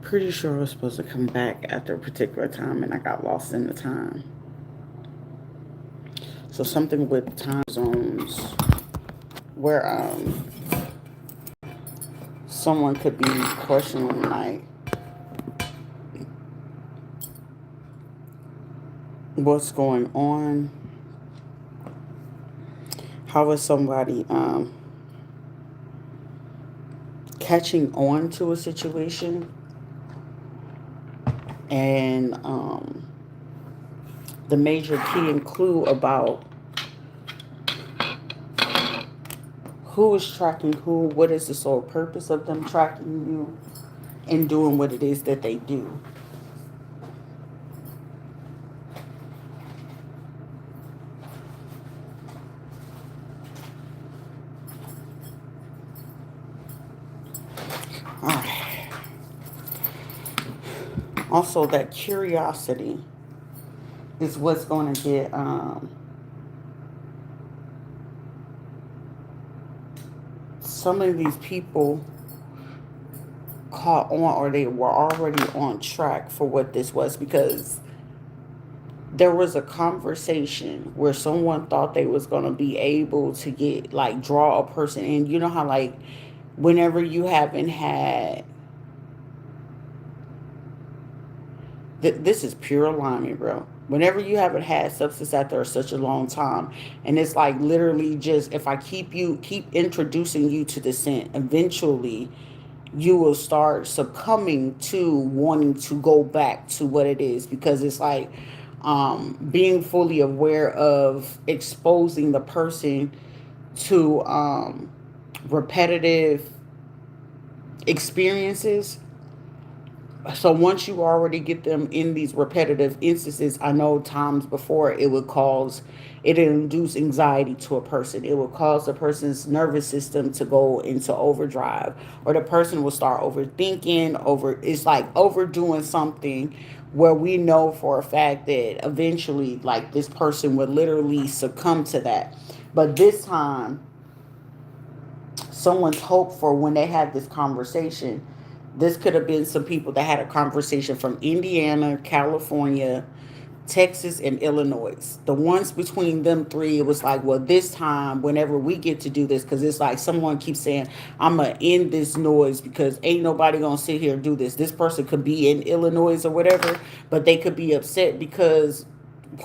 pretty sure I was supposed to come back after a particular time and I got lost in the time. So something with time zones where someone could be questioning like what's going on. How is somebody catching on to a situation, and the major key and clue about who is tracking who, what is the sole purpose of them tracking you and doing what it is that they do. All right. Also, that curiosity is what's going to get some of these people caught on, or they were already on track for what this was, because there was a conversation where someone thought they was going to be able to get like draw a person in. You know how like whenever you haven't had this is pure alignment, bro. Whenever you haven't had substance after such a long time, and it's like literally just if I keep introducing you to the scent, eventually you will start succumbing to wanting to go back to what it is, because it's like being fully aware of exposing the person to repetitive experiences. So once you already get them in these repetitive instances, I know times before it induce anxiety to a person. It will cause the person's nervous system to go into overdrive, or the person will start overthinking over. It's like overdoing something where we know for a fact that eventually, like this person would literally succumb to that. But this time, someone's hope for when they had this conversation. This could have been some people that had a conversation from Indiana, California, Texas, and Illinois. The ones between them three, it was like, well, this time, whenever we get to do this, because it's like someone keeps saying, I'm going to end this noise because ain't nobody going to sit here and do this. This person could be in Illinois or whatever, but they could be upset because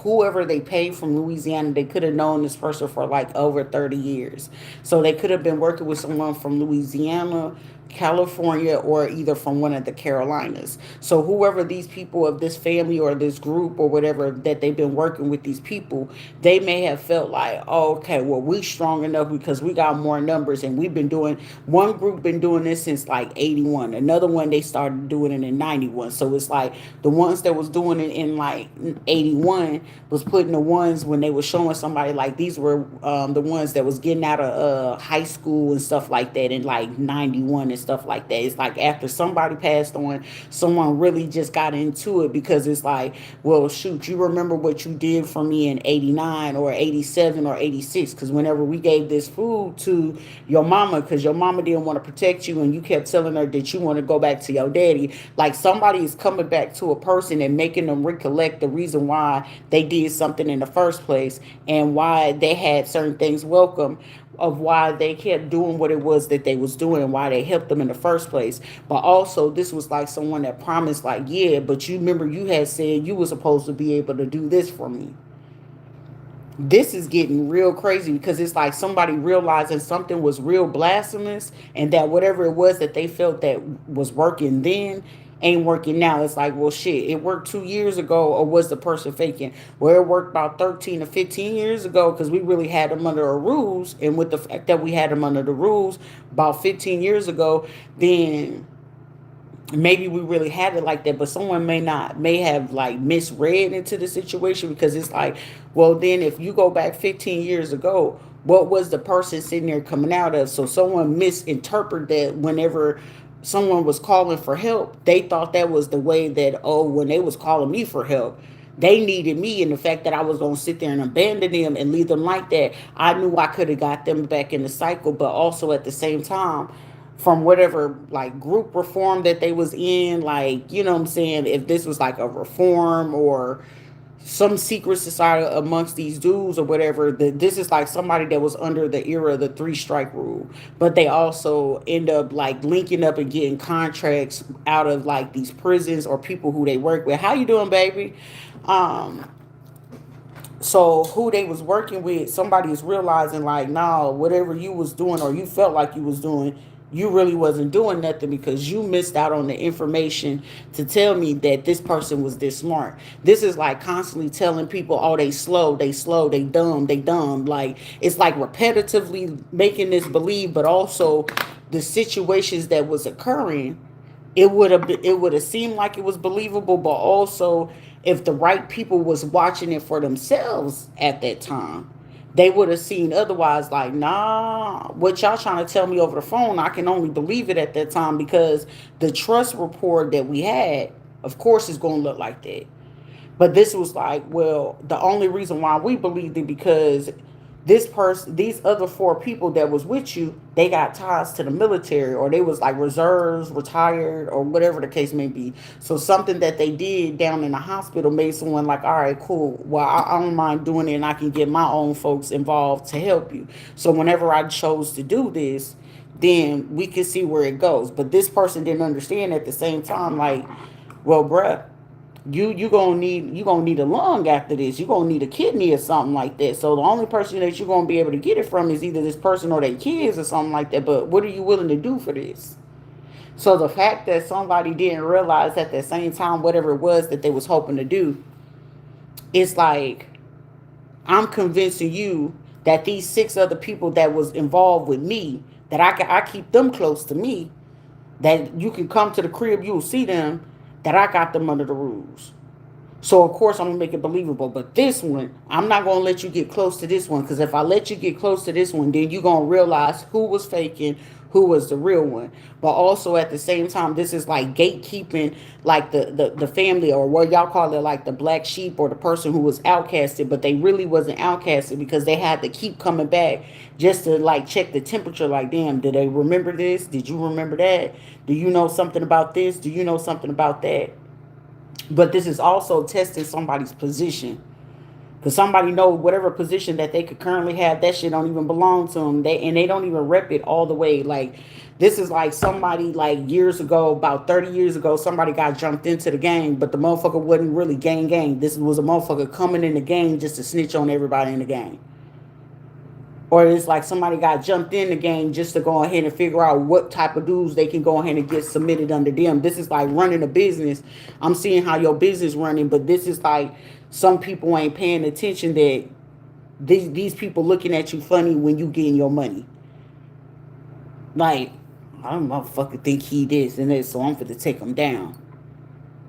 whoever they paid from Louisiana, they could have known this person for like over 30 years. So they could have been working with someone from Louisiana, California, or either from one of the Carolinas. So whoever these people of this family or this group or whatever that they've been working with these people, they may have felt like, oh, okay, well, we strong enough because we got more numbers, and we've been doing, one group been doing this since like 81. Another one, they started doing it in 91. So it's like the ones that was doing it in like 81 was putting the ones when they were showing somebody like these were the ones that was getting out of high school and stuff like that in like 91 and stuff like that. It's like after somebody passed on, someone really just got into it, because it's like, well, shoot, you remember what you did for me in 89 or 87 or 86, because whenever we gave this food to your mama, because your mama didn't want to protect you and you kept telling her that you want to go back to your daddy, like somebody is coming back to a person and making them recollect the reason why they did something in the first place, and why they had certain things welcome, of why they kept doing what it was that they was doing and why they helped them in the first place. But also this was like someone that promised like, yeah, but you remember you had said you were supposed to be able to do this for me. This is getting real crazy, because it's like somebody realizing something was real blasphemous, and that whatever it was that they felt that was working then ain't working now. It's like, well, shit, it worked 2 years ago, or was the person faking? Well, it worked about 13 to 15 years ago, because we really had them under our rules, and with the fact that we had them under the rules about 15 years ago, then maybe we really had it like that. But someone may have like misread into the situation, because it's like, well, then if you go back 15 years ago, what was the person sitting there coming out of? So someone misinterpreted that whenever someone was calling for help, they thought that was the way that, oh, when they was calling me for help, they needed me, and the fact that I was going to sit there and abandon them and leave them like that, I knew I could have got them back in the cycle. But also at the same time, from whatever like group reform that they was in, like, you know what I'm saying, if this was like a reform or some secret society amongst these dudes or whatever, that this is like somebody that was under the era of the three strike rule, but they also end up like linking up and getting contracts out of like these prisons or people who they work with. How you doing, baby? um so who they was working with, somebody is realizing like, nah, whatever you was doing or you felt like you was doing, you really wasn't doing nothing because you missed out on the information to tell me that this person was this smart. This is like constantly telling people, oh, they slow, they slow, they dumb, they dumb. Like, it's like repetitively making this believe, but also the situations that was occurring, it would have seemed like it was believable, but also if the right people was watching it for themselves at that time, they would have seen otherwise. Like, nah, what y'all trying to tell me over the phone, I can only believe it at that time because the trust report that we had, of course, is going to look like that. But this was like, well, the only reason why we believed it because this person, these other four people that was with you, they got ties to the military or they was like reserves, retired, or whatever the case may be. So something that they did down in the hospital made someone like, all right, cool. Well, I don't mind doing it, and I can get my own folks involved to help you. So whenever I chose to do this, then we could see where it goes. But this person didn't understand at the same time, like, well, bruh, you gonna need a lung after this. You gonna need a kidney or something like that. So the only person that you're gonna be able to get it from is either this person or their kids or something like that. But what are you willing to do for this? So the fact that somebody didn't realize at the same time whatever it was that they was hoping to do, it's like, I'm convincing you that these six other people that was involved with me, that I keep them close to me, that you can come to the crib, you'll see them, that I got them under the rules. So of course I'm gonna make it believable. But this one, I'm not gonna let you get close to this one, because if I let you get close to this one, then you're gonna realize who was faking, who was the real one. But also at the same time, this is like gatekeeping, like the family, or what y'all call it, like the black sheep or the person who was outcasted, but they really wasn't outcasted because they had to keep coming back just to like check the temperature. Like, damn, did they remember this? Did you remember that? Do you know something about this? Do you know something about that? But this is also testing somebody's position. Because somebody know whatever position that they could currently have, that shit don't even belong to them. They don't even rep it all the way. Like, this is like somebody like years ago, about 30 years ago, somebody got jumped into the game, but the motherfucker wasn't really gang. This was a motherfucker coming in the game just to snitch on everybody in the game. Or it's like somebody got jumped in the game just to go ahead and figure out what type of dudes they can go ahead and get submitted under them. This is like running a business. I'm seeing how your business running, but this is like some people ain't paying attention that these people looking at you funny when you getting your money. Like, I don't motherfucker think he this and this, so I'm finna take him down.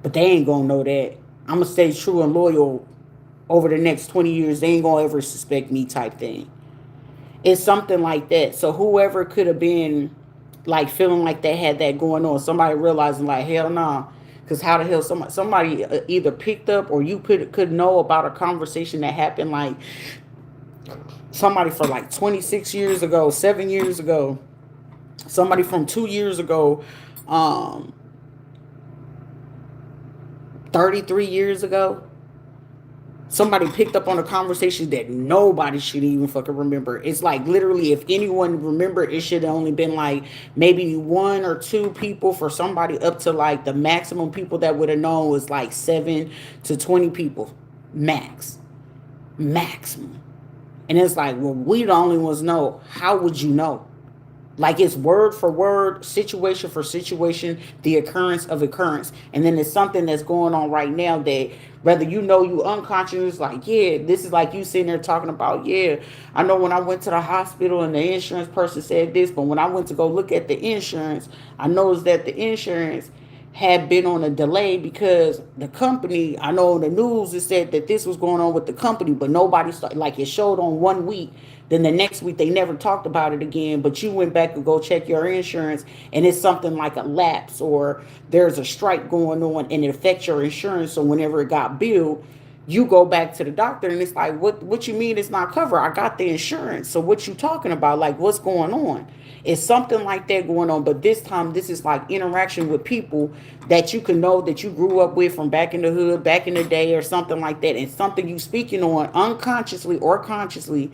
But they ain't gonna know that. I'm gonna stay true and loyal over the next 20 years. They ain't gonna ever suspect me type thing. It's something like that. So whoever could have been like feeling like they had that going on, somebody realizing like, hell no, nah. Because how the hell somebody either picked up or you could know about a conversation that happened like somebody from like 26 years ago, 7 years ago, somebody from 2 years ago, um 33 years ago. Somebody picked up on a conversation that nobody should even fucking remember. It's like literally, if anyone remember, it should have only been like maybe one or two people, for somebody up to like the maximum people that would have known was like 7 to 20 people maximum. And it's like, well, we the only ones know. How would you know? Like, it's word for word, situation for situation, the occurrence of occurrence. And then it's something that's going on right now that whether you know you unconscious, like, yeah, this is like you sitting there talking about, yeah, I know when I went to the hospital and the insurance person said this, but when I went to go look at the insurance, I noticed that the insurance had been on a delay because the company, I know in the news it said that this was going on with the company, but nobody started, like it showed on one week, then the next week they never talked about it again. But you went back and go check your insurance and it's something like a lapse or there's a strike going on and it affects your insurance. So whenever it got billed, You go back to the doctor and it's like, what you mean it's not covered? I got the insurance. So what you talking about? Like, what's going on? It's something like that going on. But this time, this is like interaction with people that you can know that you grew up with from back in the hood, back in the day, or something like that. And something you speaking on unconsciously or consciously,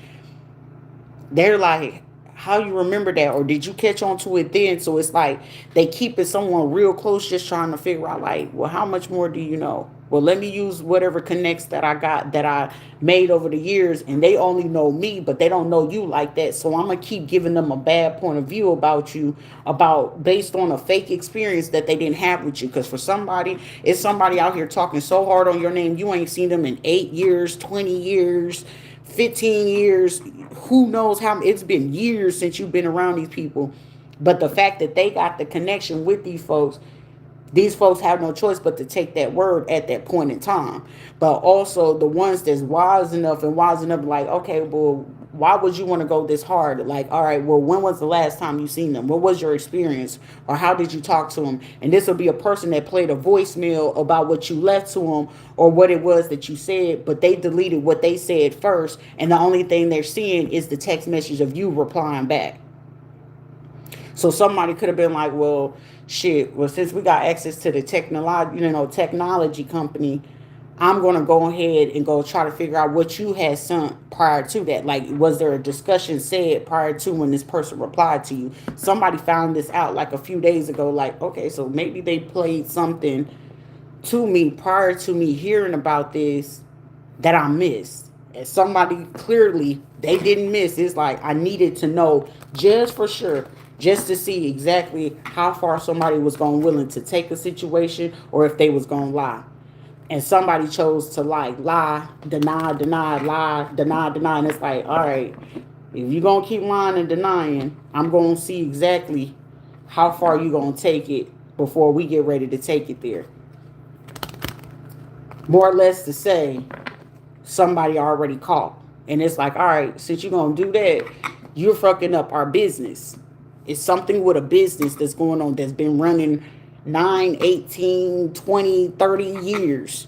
they're like, how you remember that, or did you catch on to it then? So it's like they keep it someone real close, just trying to figure out, like, well, how much more do you know? Well, let me use whatever connects that I got, that I made over the years, and they only know me, but they don't know you like that. So I'm gonna keep giving them a bad point of view about you, about based on a fake experience that they didn't have with you. Because for somebody, it's somebody out here talking so hard on your name, you ain't seen them in 8 years, 20 years, 15 years, who knows how. It's been years since you've been around these people. But the fact that they got the connection with these folks have no choice but to take that word at that point in time. But also the ones that's wise enough, like, okay, well, why would you want to go this hard? Like, all right, well, when was the last time you seen them? What was your experience? Or how did you talk to them? And this will be a person that played a voicemail about what you left to them or what it was that you said, but they deleted what they said first. And the only thing they're seeing is the text message of you replying back. So somebody could have been like, well, shit, well, since we got access to the technology company, I'm going to go ahead and go try to figure out what you had sent prior to that. Like, was there a discussion said prior to when this person replied to you? Somebody found this out like a few days ago. Like, okay, so maybe they played something to me prior to me hearing about this that I missed. And somebody clearly they didn't miss. It's like I needed to know just for sure, just to see exactly how far somebody was going willing to take a situation or if they was going to lie. And somebody chose to like lie, deny. And it's like, all right, if you're going to keep lying and denying, I'm going to see exactly how far you're going to take it before we get ready to take it there. More or less to say, somebody already caught. And it's like, all right, since you're going to do that, you're fucking up our business. It's something with a business that's going on that's been running 9, 18, 20, 30 years.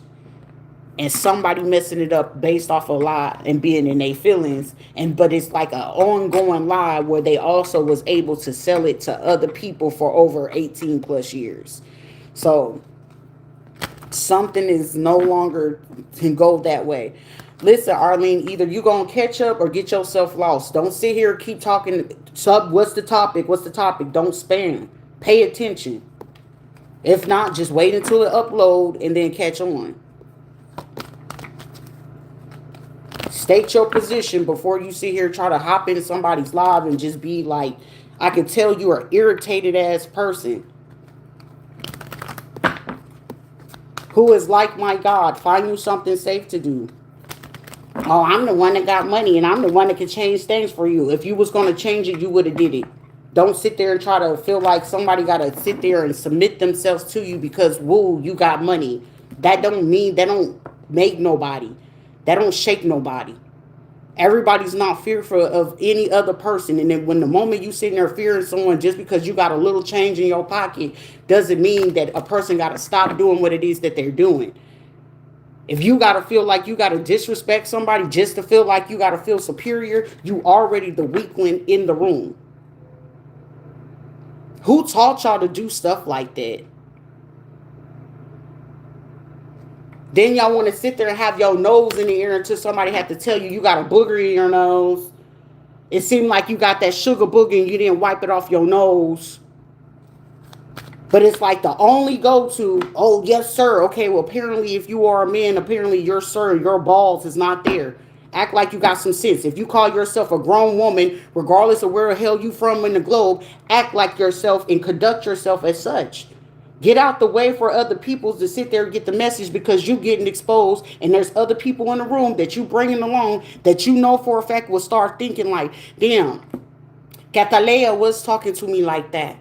And somebody messing it up based off a lie and being in their feelings. But it's like an ongoing lie where they also was able to sell it to other people for over 18 plus years. So something is no longer can go that way. Listen, Arlene, either you gonna catch up or get yourself lost. Don't sit here and keep talking. What's the topic? What's the topic? Don't spam. Pay attention. If not, just wait until it upload and then catch on. State your position before you sit here and try to hop into somebody's live and just be like, I can tell you are an irritated ass person. Who is like my God? Find you something safe to do. Oh, I'm the one that got money and I'm the one that can change things for you. If you was going to change it, you would have did it. Don't sit there and try to feel like somebody got to sit there and submit themselves to you because, woo, you got money. That don't make nobody. That don't shake nobody. Everybody's not fearful of any other person. And then when the moment you sitting there fearing someone just because you got a little change in your pocket, doesn't mean that a person got to stop doing what it is that they're doing. If you got to feel like you got to disrespect somebody just to feel like you got to feel superior, you already the weakling in the room. Who taught y'all to do stuff like that? Then y'all want to sit there and have your nose in the air until somebody had to tell you you got a booger in your nose. It seemed like you got that sugar booger and you didn't wipe it off your nose. But it's like the only go-to, oh, yes, sir. Okay, well, apparently if you are a man, apparently your sir, your balls is not there. Act like you got some sense. If you call yourself a grown woman, regardless of where the hell you from in the globe, act like yourself and conduct yourself as such. Get out the way for other people to sit there and get the message because you getting exposed and there's other people in the room that you bringing along that you know for a fact will start thinking like, damn, Catalea was talking to me like that.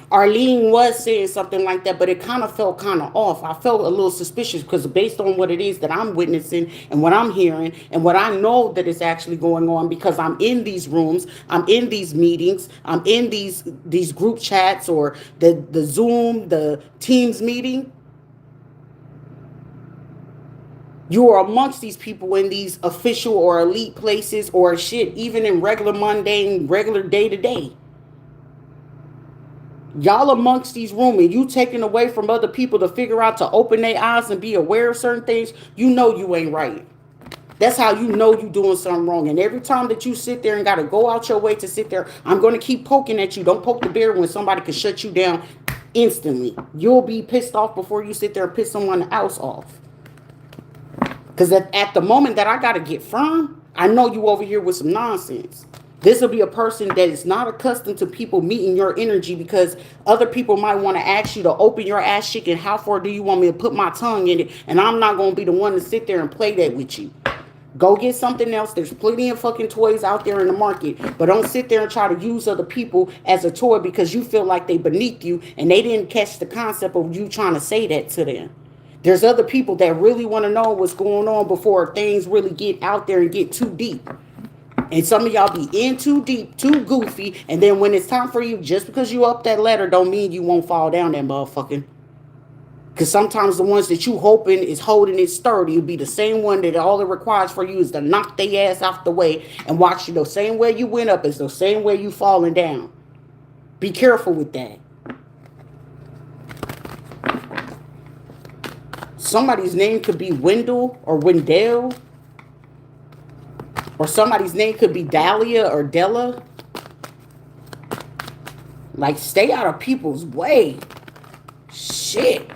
Arlene was saying something like that, but it kind of felt kind of off. I felt a little suspicious because based on what it is that I'm witnessing and what I'm hearing and what I know that is actually going on because I'm in these rooms, I'm in these meetings, I'm in these group chats or the Zoom, the Teams meeting. You are amongst these people in these official or elite places or shit, even in regular mundane, regular day to day. Y'all amongst these rooms and you taking away from other people to figure out to open their eyes and be aware of certain things, you know you ain't right. That's how you know you doing something wrong. And every time that you sit there and got to go out your way to sit there, I'm going to keep poking at you. Don't poke the bear when somebody can shut you down instantly. You'll be pissed off before you sit there and piss someone else off. Because at the moment that I got to get firm, I know you over here with some nonsense. This will be a person that is not accustomed to people meeting your energy, because other people might want to ask you to open your ass chicken. How far do you want me to put my tongue in it? And I'm not going to be the one to sit there and play that with you. Go get something else. There's plenty of fucking toys out there in the market. But don't sit there and try to use other people as a toy because you feel like they beneath you and they didn't catch the concept of you trying to say that to them. There's other people that really want to know what's going on before things really get out there and get too deep. And some of y'all be in too deep, too goofy. And then when it's time for you, just because you up that ladder don't mean you won't fall down that motherfucking. Because sometimes the ones that you hoping is holding it sturdy will be the same one that all it requires for you is to knock their ass out the way and watch you the same way you went up is the same way you falling down. Be careful with that. Somebody's name could be Wendell or Wendell. Or somebody's name could be Dahlia or Della. Like, stay out of people's way. Shit.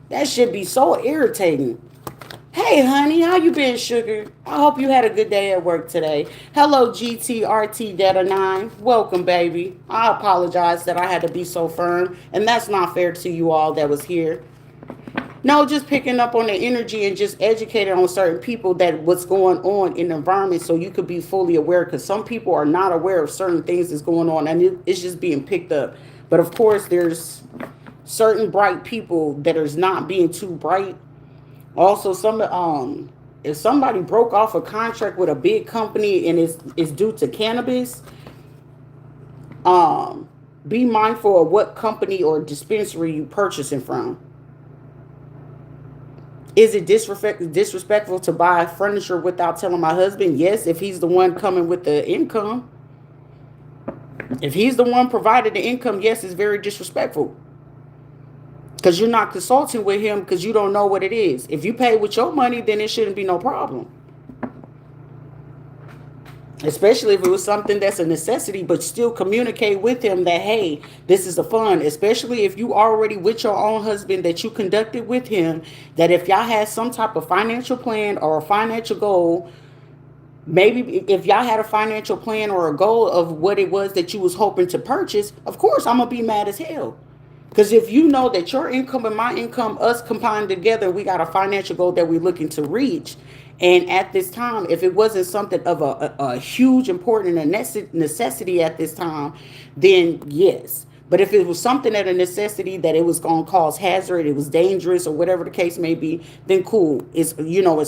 That should be so irritating. Hey, honey, how you been, sugar? I hope you had a good day at work today. Hello, GTRT Data 9. Welcome, baby. I apologize that I had to be so firm, and that's not fair to you all that was here. No, just picking up on the energy and just educating on certain people that what's going on in the environment so you could be fully aware, because some people are not aware of certain things that's going on and it's just being picked up. But of course, there's certain bright people that is not being too bright. Also, if somebody broke off a contract with a big company and it's due to cannabis, be mindful of what company or dispensary you purchasing from. Is it disrespectful to buy furniture without telling my husband? Yes, if he's the one coming with the income. If he's the one provided the income, yes, it's very disrespectful. Because you're not consulting with him because you don't know what it is. If you pay with your money, then it shouldn't be no problem. Especially if it was something that's a necessity, but still communicate with him that, hey, this is a fun. Especially if you already with your own husband that you conducted with him, that if y'all had some type of financial plan or a financial goal, maybe if y'all had a financial plan or a goal of what it was that you was hoping to purchase, of course, I'm going to be mad as hell. Because if you know that your income and my income, us combined together, we got a financial goal that we're looking to reach. And at this time, if it wasn't something of a huge, important necessity at this time, then yes. But if it was something at a necessity that it was going to cause hazard, it was dangerous or whatever the case may be, then cool. It's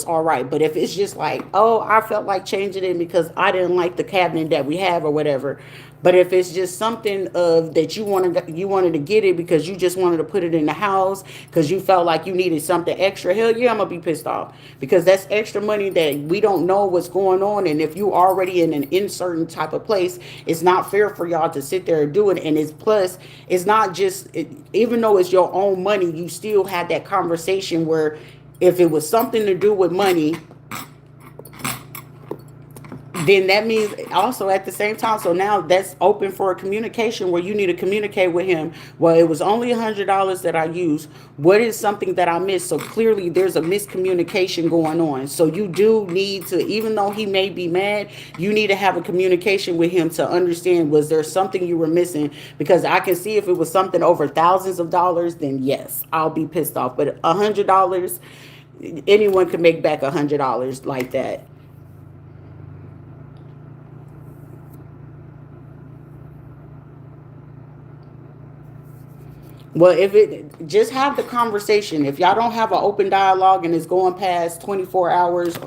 all right. But if it's just like, oh, I felt like changing it because I didn't like the cabinet that we have or whatever. But if it's just something that you wanted to get it because you just wanted to put it in the house because you felt like you needed something extra, hell yeah, I'm going to be pissed off. Because that's extra money that we don't know what's going on. And if you already in an uncertain type of place, it's not fair for y'all to sit there and do it. And it's not just, even though it's your own money, you still had that conversation where if it was something to do with money, then that means also at the same time, so now that's open for a communication where you need to communicate with him. Well, it was only $100 that I used. What is something that I missed? So clearly there's a miscommunication going on. So you do need to, even though he may be mad, you need to have a communication with him to understand, was there something you were missing? Because I can see if it was something over thousands of dollars, then yes, I'll be pissed off. But $100, anyone can make back $100 like that. Well, just have the conversation. If y'all don't have an open dialogue and it's going past 24 hours,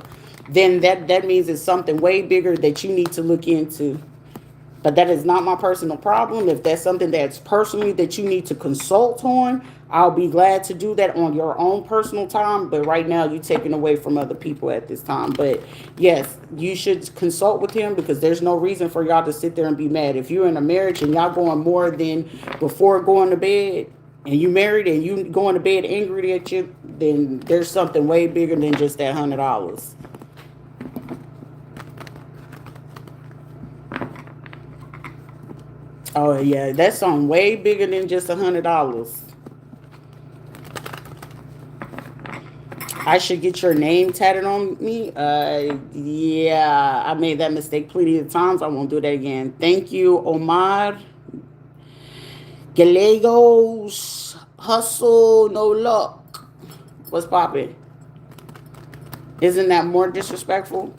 then that means it's something way bigger that you need to look into. But that is not my personal problem. If that's something that's personally that you need to consult on, I'll be glad to do that on your own personal time. But right now, you're taking away from other people at this time. But yes, you should consult with him because there's no reason for y'all to sit there and be mad. If you're in a marriage and y'all going more than before going to bed, and you married and you going to bed angry at you, then there's something way bigger than just that $100. Oh yeah, that's something way bigger than just $100. I should get your name tatted on me. Yeah, I made that mistake plenty of times. I won't do that again. Thank you, Omar Gallegos. Hustle, no luck. What's poppin'? Isn't that more disrespectful?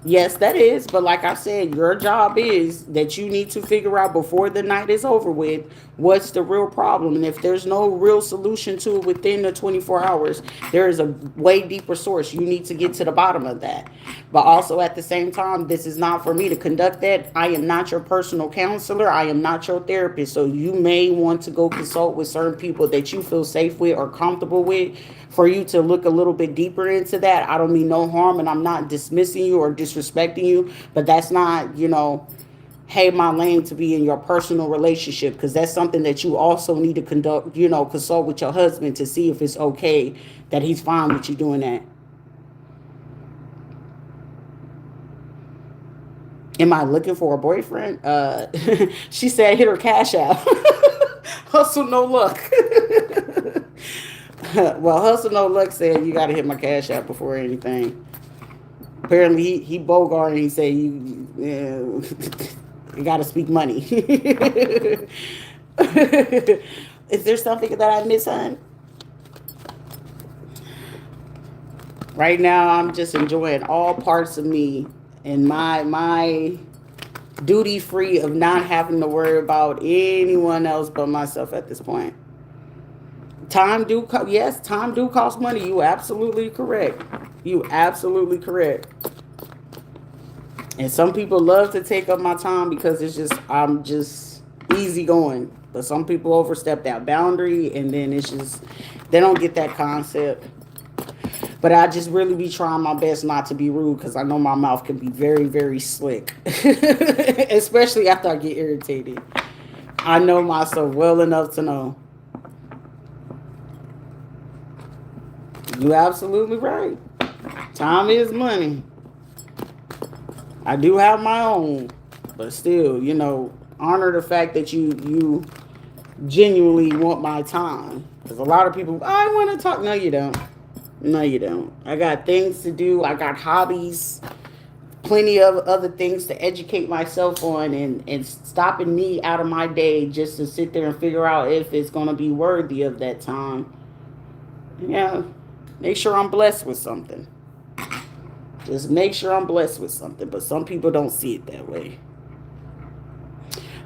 Yes, that is. But like I said, your job is that you need to figure out before the night is over with what's the real problem. And if there's no real solution to it within the 24 hours, there is a way deeper source. You need to get to the bottom of that. But also at the same time, this is not for me to conduct that. I am not your personal counselor. I am not your therapist. So you may want to go consult with certain people that you feel safe with or comfortable with for you to look a little bit deeper into that. I don't mean no harm, and I'm not dismissing you or disrespecting you, but that's not, hey, my lane to be in your personal relationship, because that's something that you also need to conduct, consult with your husband to see if it's okay that he's fine with you doing that. Am I looking for a boyfriend? She said hit her cash app. Hustle no luck. Well, Hustle No Luck said you got to hit my cash app before anything. Apparently, he Bogart and he said you got to speak money. Is there something that I miss, hon? Right now, I'm just enjoying all parts of me and my duty free of not having to worry about anyone else but myself at this point. Yes, time do cost money. You absolutely correct. You absolutely correct. And some people love to take up my time because I'm just easy going. But some people overstep that boundary and then it's just they don't get that concept. But I just really be trying my best not to be rude because I know my mouth can be very, very slick. Especially after I get irritated. I know myself well enough to know. You're absolutely right. Time is money. I do have my own, but still, honor the fact that you genuinely want my time. Because a lot of people, I want to talk. No, you don't. No, you don't. I got things to do. I got hobbies, plenty of other things to educate myself on, and stopping me out of my day just to sit there and figure out if it's going to be worthy of that time. Yeah. Make sure I'm blessed with something. Just make sure I'm blessed with something. But some people don't see it that way.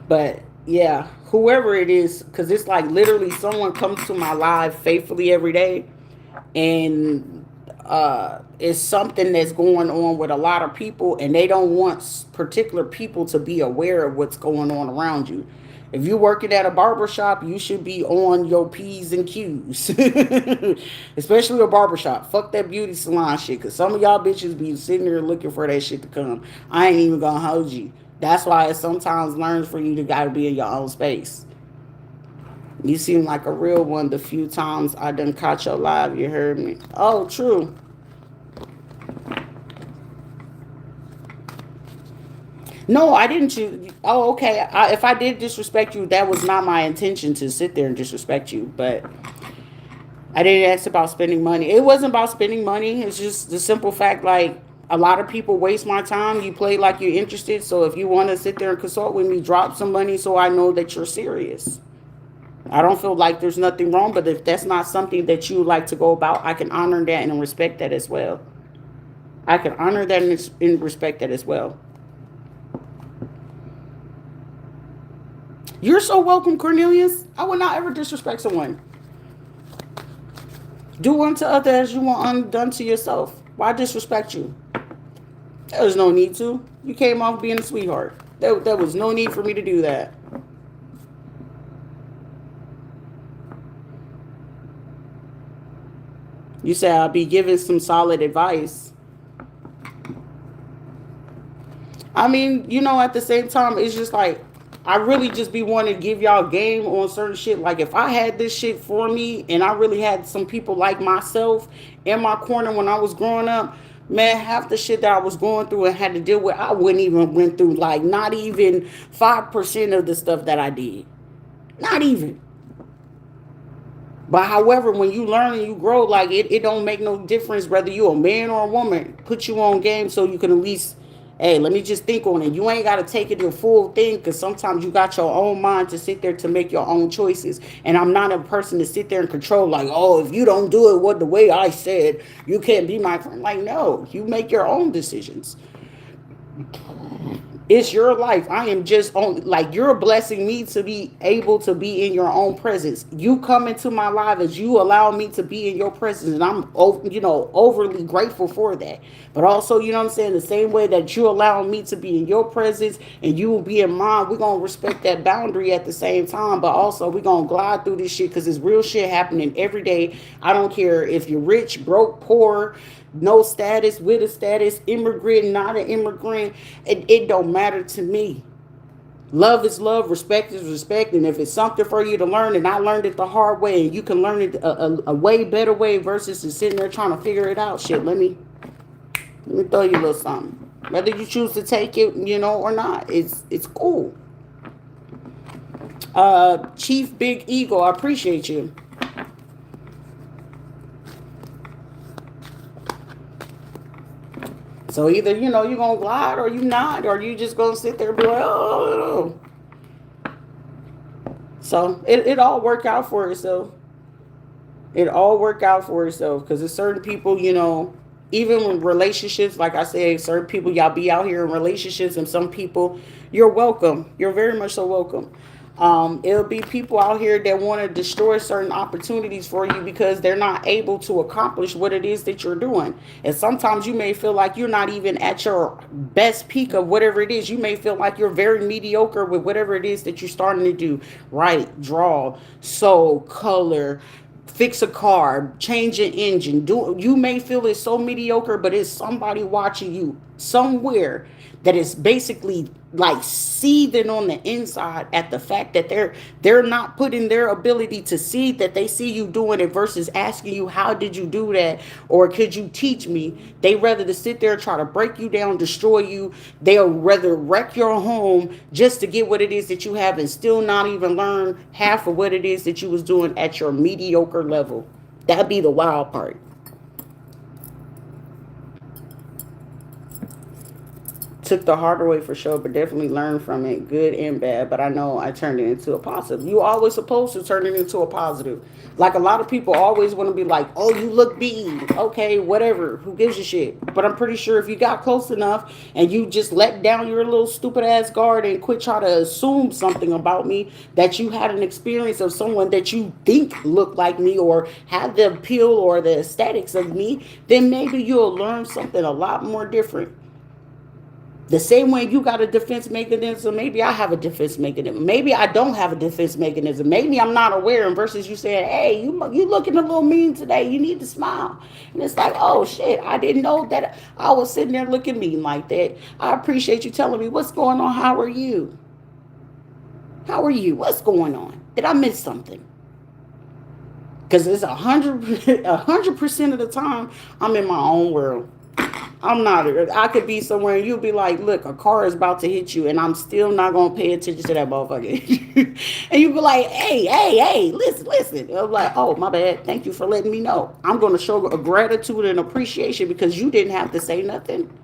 But yeah, whoever it is, because it's like literally someone comes to my live faithfully every day. And it's something that's going on with a lot of people. And they don't want particular people to be aware of what's going on around you. If you're working at a barbershop, you should be on your P's and Q's. Especially a barbershop. Fuck that beauty salon shit. Because some of y'all bitches be sitting there looking for that shit to come. I ain't even going to hold you. That's why it sometimes learns for you to got to be in your own space. You seem like a real one the few times I done caught your live. You heard me. Oh, true. No, I didn't choose. Oh, okay. If I did disrespect you, that was not my intention to sit there and disrespect you. But I didn't ask about spending money. It wasn't about spending money. It's just the simple fact, like, a lot of people waste my time. You play like you're interested. So if you want to sit there and consult with me, drop some money so I know that you're serious. I don't feel like there's nothing wrong. But if that's not something that you like to go about, I can honor that and respect that as well. I can honor that and respect that as well. You're so welcome, Cornelius. I would not ever disrespect someone. Do unto others as you want undone to yourself. Why disrespect you? There's no need to. You came off being a sweetheart. There was no need for me to do that. You say I'll be giving some solid advice. I mean, at the same time, it's just like I really just be wanting to give y'all game on certain shit. Like if I had this shit for me and I really had some people like myself in my corner when I was growing up, man, half the shit that I was going through and had to deal with, I wouldn't even went through like not even 5% of the stuff that I did. Not even. But however, when you learn and you grow, like it don't make no difference whether you a man or a woman. Put you on game so you can at least, hey, let me just think on it. You ain't got to take it the full thing because sometimes you got your own mind to sit there to make your own choices. And I'm not a person to sit there and control like, oh, if you don't do it what the way I said, you can't be my friend. Like, no, you make your own decisions. It's your life. I am just on, like, you're blessing me to be able to be in your own presence. You come into my life as you allow me to be in your presence, and I'm overly grateful for that. But also, you know what I'm saying, the same way that you allow me to be in your presence and you will be in mine, we're gonna respect that boundary at the same time. But also, we're gonna glide through this shit because it's real shit happening every day. I don't care if you're rich, broke, poor, no status, with a status, immigrant, not an immigrant. It don't matter to me. Love is love, respect is respect, and if it's something for you to learn, and I learned it the hard way, and you can learn it a way better way versus just sitting there trying to figure it out. Shit, let me throw you a little something. Whether you choose to take it, or not, it's cool. Chief Big Eagle, I appreciate you. So either, you're going to glide or you not, or you just going to sit there and be like, oh. So it all work out for itself. It all work out for itself because there's certain people, even in relationships, like I said, certain people, y'all be out here in relationships, and some people, you're welcome. You're very much so welcome. It'll be people out here that want to destroy certain opportunities for you because they're not able to accomplish what it is that you're doing. And sometimes you may feel like you're not even at your best peak of whatever it is. You may feel like you're very mediocre with whatever it is that you're starting to do. Write, draw, sew, color, fix a car, change an engine. You may feel it's so mediocre, but it's somebody watching you somewhere that is basically like seething on the inside at the fact that they're not putting their ability to see that they see you doing it versus asking you, how did you do that, or could you teach me? They rather to sit there and try to break you down, destroy you. They'll rather wreck your home just to get what it is that you have and still not even learn half of what it is that you was doing at your mediocre level. That'd be the wild part. Took the harder way for sure, but definitely learned from it, good and bad. But I know I turned it into a positive. You always supposed to turn it into a positive. Like a lot of people always want to be like, oh, you look beat. Okay, whatever. Who gives a shit? But I'm pretty sure if you got close enough and you just let down your little stupid ass guard and quit trying to assume something about me, that you had an experience of someone that you think looked like me or had the appeal or the aesthetics of me, then maybe you'll learn something a lot more different. The same way you got a defense mechanism, maybe I have a defense mechanism. Maybe I don't have a defense mechanism. Maybe I'm not aware. And versus you saying, hey, you looking a little mean today. You need to smile. And it's like, oh, shit, I didn't know that I was sitting there looking mean like that. I appreciate you telling me what's going on. How are you? How are you? What's going on? Did I miss something? Because it's 100% of the time I'm in my own world. I'm not. I could be somewhere and you'll be like, look, a car is about to hit you and I'm still not going to pay attention to that motherfucker. And you be like, hey, listen. I'm like, oh, my bad. Thank you for letting me know. I'm going to show a gratitude and appreciation because you didn't have to say nothing.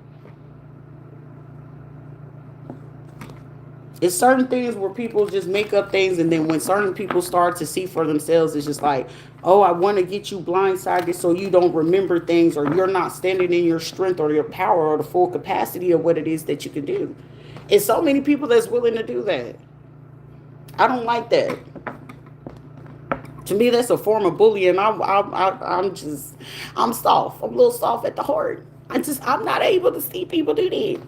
It's certain things where people just make up things, and then when certain people start to see for themselves, it's just like, oh, I want to get you blindsided so you don't remember things, or you're not standing in your strength or your power or the full capacity of what it is that you can do. It's so many people that's willing to do that. I don't like that. To me, that's a form of bullying. I'm soft. I'm a little soft at the heart. I'm not able to see people do that.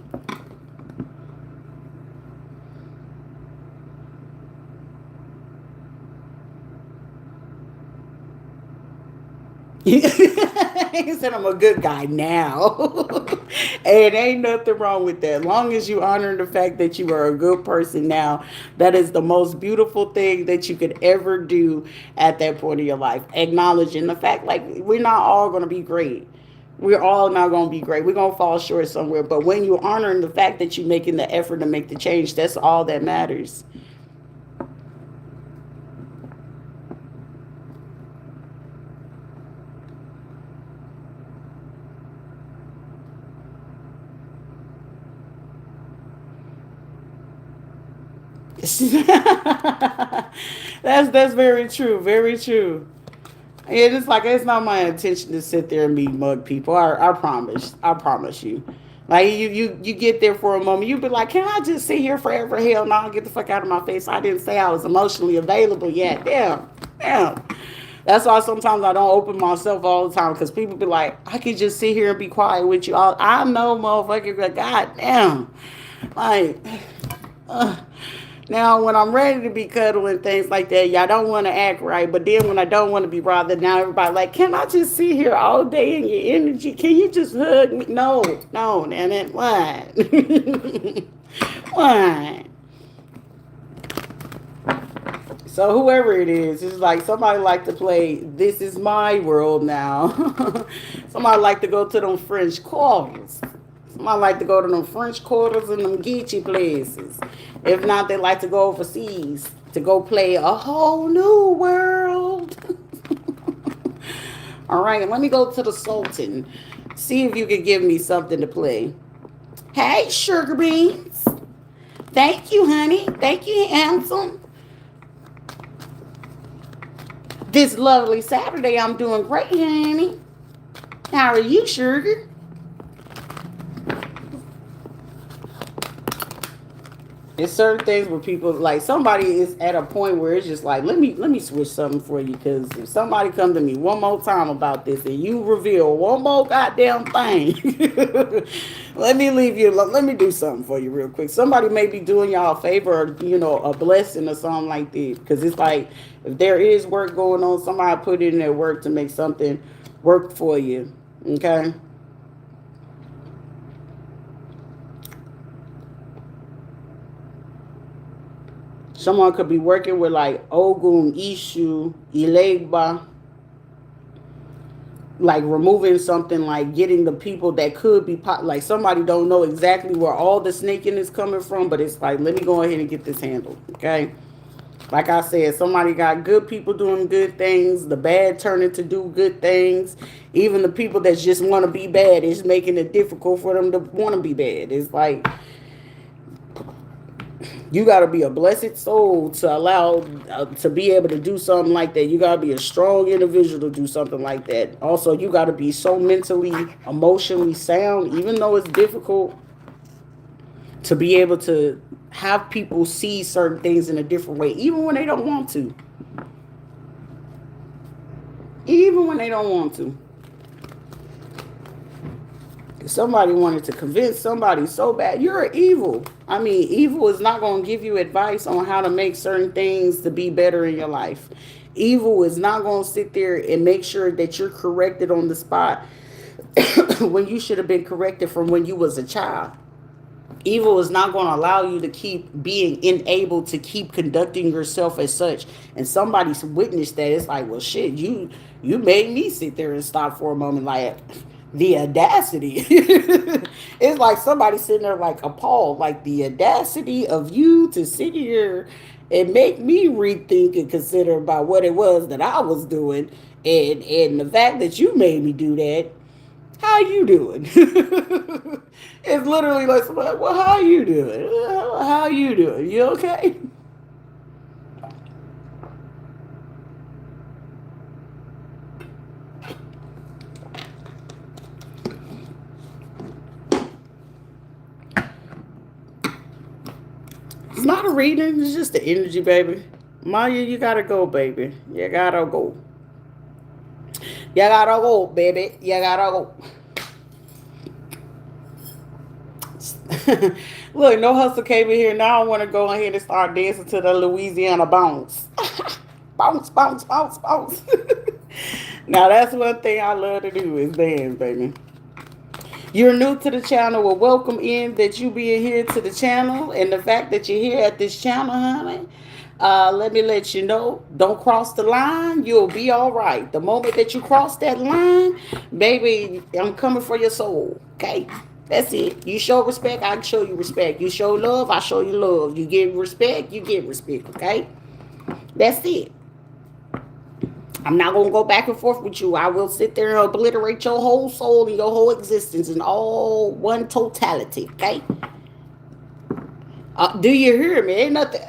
He said, I'm a good guy now. And ain't nothing wrong with that. As long as you honor the fact that you are a good person now, that is the most beautiful thing that you could ever do at that point of your life. Acknowledging the fact, like, we're not all going to be great. We're all not going to be great. We're going to fall short somewhere. But when you're honoring the fact that you're making the effort to make the change, that's all that matters. That's very true. Very true. And it's like it's not my intention to sit there and be mug people. I promise. I promise you. Like you get there for a moment, you be like, can I just sit here forever? Hell no, get the fuck out of my face. I didn't say I was emotionally available yet. Damn. Damn. That's why sometimes I don't open myself all the time because people be like, I could just sit here and be quiet with you. I know, motherfucker, but god damn. Like, uh, now, when I'm ready to be cuddling things like that, y'all don't want to act right. But then when I don't want to be bothered, now everybody like, can I just sit here all day in your energy? Can you just hug me? No, no, man, it why? Why? So whoever it is, it's like somebody like to play This Is My World now. Somebody like to go to them French quarters. Somebody like to go to them French quarters and them Geechee places. If not, they like to go overseas to go play a whole new world. All right, let me go to the Sultan. See if you can give me something to play. Hey, sugar beans. Thank you, honey. Thank you, handsome. This lovely Saturday, I'm doing great, honey. How are you, sugar? It's certain things where people like somebody is at a point where it's just like let me switch something for you because if somebody come to me one more time about this and you reveal one more goddamn thing, let me leave you. Let me do something for you real quick. Somebody may be doing y'all a favor or a blessing or something like this because it's like if there is work going on, somebody put in their work to make something work for you. Okay. Someone could be working with like Ogun, Ishu, Ilegba, like removing something, like getting the people that could be like somebody don't know exactly where all the snaking is coming from, but it's like let me go ahead and get this handled. Okay. Like I said, somebody got good people doing good things, the bad turning to do good things. Even the people that just want to be bad is making it difficult for them to want to be bad. It's like you got to be a blessed soul to allow to be able to do something like that. You got to be a strong individual to do something like that. Also, you got to be so mentally, emotionally sound, even though it's difficult to be able to have people see certain things in a different way, even when they don't want to. Even when they don't want to. Somebody wanted to convince somebody so bad, you're evil. I mean, evil is not going to give you advice on how to make certain things to be better in your life. Evil is not going to sit there and make sure that you're corrected on the spot when you should have been corrected from when you was a child. Evil is not going to allow you to keep being unable to keep conducting yourself as such. And somebody's witnessed that. It's like, well, shit, you made me sit there and stop for a moment. Like, the audacity. It's like somebody sitting there like appalled. Like, the audacity of you to sit here and make me rethink and consider about what it was that I was doing. And the fact that you made me do that. How you doing? It's literally like somebody, well, how you doing? How you doing? You okay? It's not a reading, it's just the energy, baby. Maya, you gotta go, baby. You gotta go. You gotta go, baby. You gotta go. Look, no hustle came in here. Now I want to go ahead and start dancing to the Louisiana bounce. Bounce, bounce, bounce, bounce. Now that's one thing I love to do is dance, baby. You're new to the channel. Well, welcome in that you being here to the channel, and the fact that you're here at this channel, honey. Let me let you know, don't cross the line. You'll be all right. The moment that you cross that line, baby, I'm coming for your soul. Okay, that's it. You show respect, I show you respect. You show love, I show you love. You give respect, you get respect. Okay, that's it. I'm not gonna go back and forth with you. I will sit there and obliterate your whole soul and your whole existence in all one totality. Okay? Do you hear me? Ain't nothing.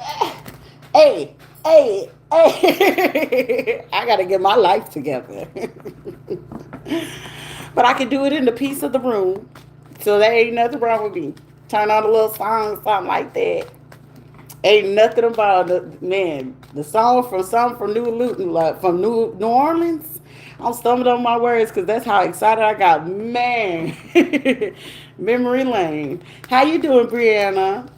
Hey, hey, hey! I gotta get my life together. But I can do it in the peace of the room, so there ain't nothing wrong with me. Turn on a little song, something like that. Ain't nothing about the song from New Luton, like from New Orleans. I'm stumbling on my words because that's how excited I got. Man, memory lane. How you doing, Brianna?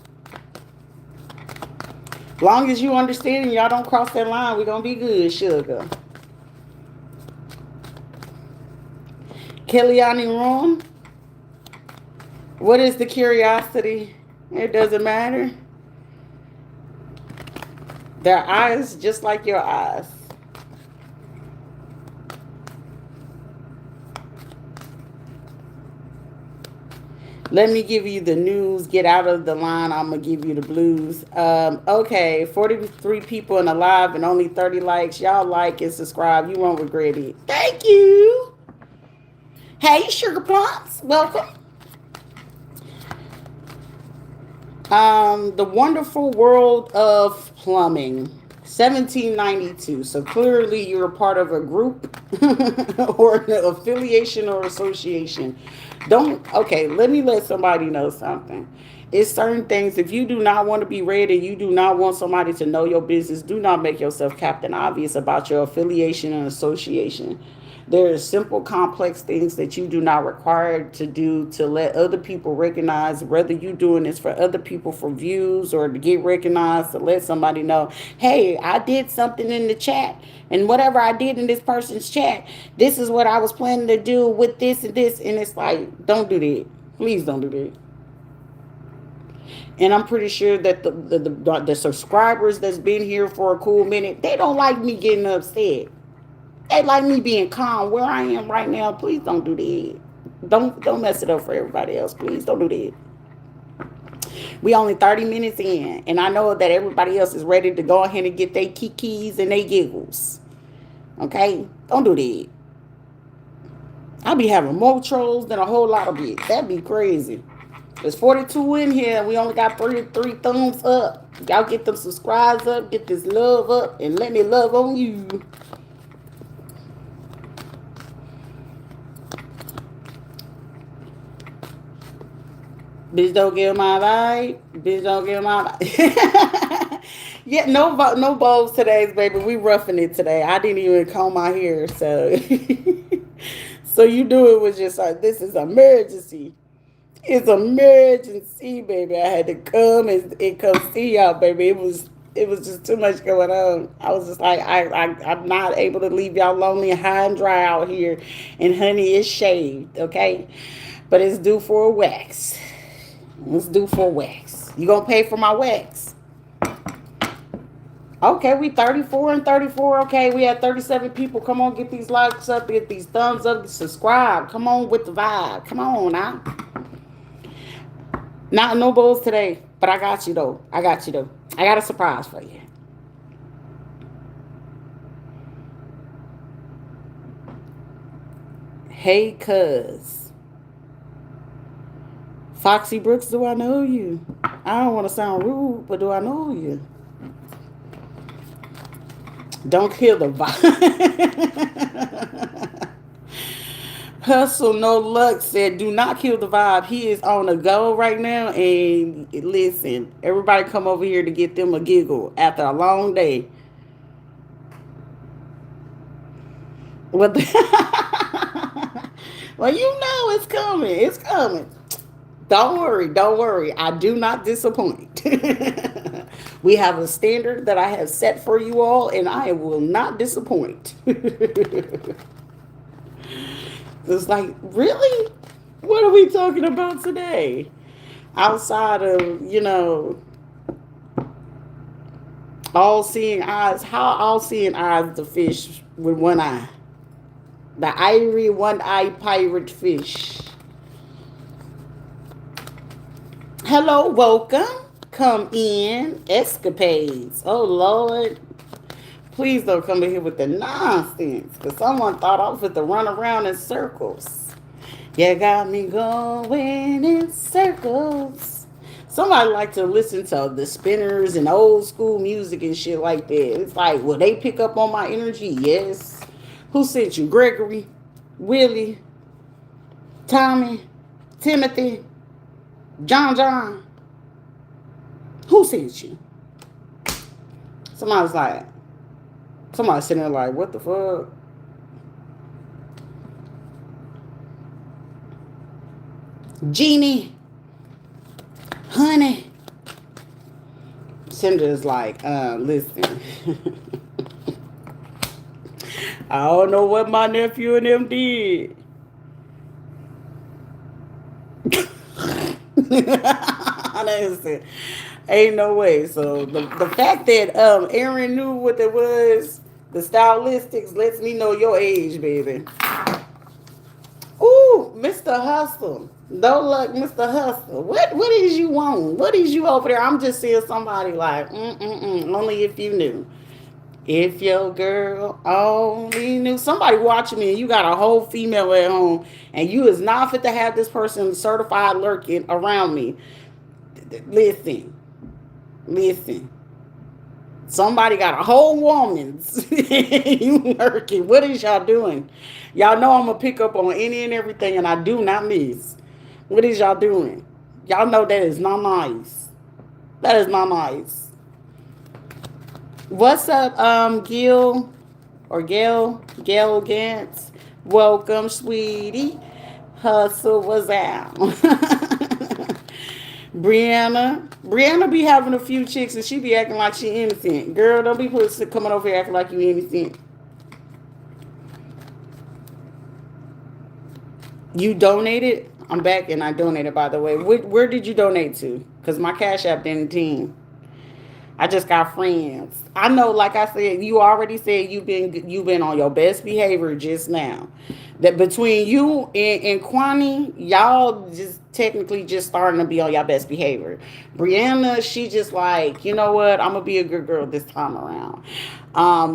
Long as you understand and y'all don't cross that line, we gonna be good, sugar. Kellyanne Room. What is the curiosity? It doesn't matter. Their eyes just like your eyes. Let me give you the news. Get out of the line. I'm going to give you the blues. Okay, 43 people in the live and only 30 likes. Y'all like and subscribe. You won't regret it. Thank you. Hey, Sugar Plums. Welcome. The Wonderful World of Plumbing, 1792. So clearly you're a part of a group or an affiliation or association. Okay, let me let somebody know something. It's certain things, if you do not want to be read and you do not want somebody to know your business, do not make yourself Captain Obvious about your affiliation and association. There are simple, complex things that you do not require to do to let other people recognize, whether you're doing this for other people for views or to get recognized, to let somebody know, hey, I did something in the chat. And whatever I did in this person's chat, this is what I was planning to do with this and this. And it's like, don't do that. Please don't do that. And I'm pretty sure that the subscribers that's been here for a cool minute, they don't like me getting upset. They like me being calm where I am right now. Please don't do that. Don't mess it up for everybody else. Please don't do that. We only 30 minutes in, and I know that everybody else is ready to go ahead and get their kikis and their giggles. Okay? Don't do that. I'll be having more trolls than a whole lot of it. That'd be crazy. There's 42 in here. We only got three thumbs up. Y'all get them subscribes up, get this love up, and let me love on you. Bitch don't give my vibe. Bitch don't give my vibe. Yeah, no bulbs today, baby. We roughing it today. I didn't even comb my hair, so so you do it was just like, this is emergency. It's emergency, baby. I had to come and come see y'all, baby. It was just too much going on. I was just like, I'm not able to leave y'all lonely, high and dry out here. And honey, it's shaved, okay? But it's due for a wax. It's due for a wax. You gonna pay for my wax? Okay, we 34 and 34. Okay, we had 37 people. Come on, get these likes up, get these thumbs up, subscribe. Come on with the vibe. Come on now. Not no bulls today, but I got you though. I got a surprise for you. Hey, cuz. Foxy Brooks, do I know you? I don't want to sound rude, but do I know you? Don't kill the vibe. Hustle No Luck said, do not kill the vibe. He is on a go right now. And listen, everybody come over here to get them a giggle after a long day. Well, well, you know it's coming. It's coming. Don't worry. I do not disappoint. We have a standard that I have set for you all, and I will not disappoint. It's like, really? What are we talking about today? Outside of, all seeing eyes. How all seeing eyes the fish with one eye? The ivory one eye pirate fish. Hello, welcome. Come in. Escapades. Oh, Lord. Please don't come in here with the nonsense. Because someone thought I was going to run around in circles. You got me going in circles. Somebody like to listen to the spinners and old school music and shit like that. It's like, will they pick up on my energy? Yes. Who sent you? Gregory? Willie? Tommy? Timothy? John? Who sent you? Somebody's sitting there like, what the fuck? Jeannie? Honey? Cinder's like, listen. I don't know what my nephew and them did. Ain't no way. So the fact that Aaron knew what it was, the stylistics, lets me know your age, baby. Ooh, Mr. Hustle. Don't look, Mr. Hustle. What is you want? What is you over there? I'm just seeing somebody like, only if you knew. If your girl only knew. Somebody watching me and you got a whole female at home and you is not fit to have this person certified lurking around me. Listen. Somebody got a whole woman's you lurking. What is y'all doing? Y'all know I'm going to pick up on any and everything and I do not miss. What is y'all doing? Y'all know that is not nice. That is not nice. What's up, Gil or Gail Gantz? Welcome, sweetie. Hustle was out. Brianna be having a few chicks and she be acting like she innocent. Girl, don't be coming over here acting like you innocent. You donated? I'm back and I donated, by the way. Where did you donate to? Because my Cash App didn't team. I just got friends. I know, like I said, you already said you've been on your best behavior just now. That between you and Kwani, y'all just technically just starting to be on your best behavior. Brianna, she just like, you know what? I'm gonna be a good girl this time around.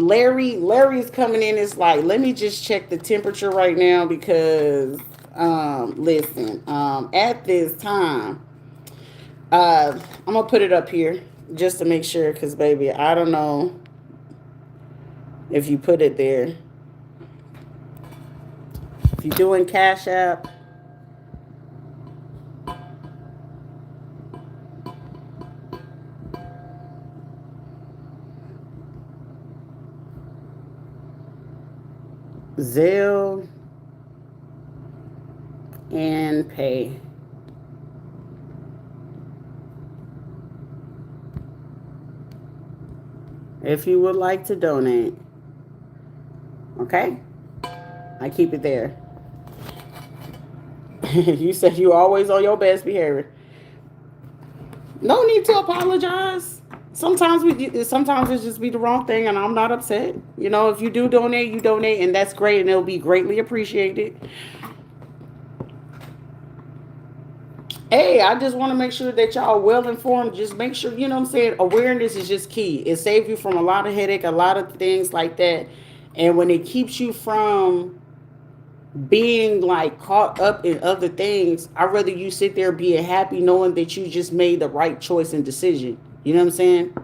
Larry's coming in. It's like, let me just check the temperature right now because listen, at this time, I'm gonna put it up here. Just to make sure, because, baby, I don't know if you put it there. If you're doing Cash App, Zelle, and Pay. If you would like to donate. Okay? I keep it there. You said you always on your best behavior. No need to apologize. Sometimes it just be the wrong thing and I'm not upset. You know, if you do donate, you donate and that's great and it'll be greatly appreciated. Hey, I just want to make sure that y'all well informed. Just make sure, you know what I'm saying? Awareness is just key. It saves you from a lot of headache, a lot of things like that. And when it keeps you from being like caught up in other things, I'd rather you sit there being happy knowing that you just made the right choice and decision. You know what I'm saying?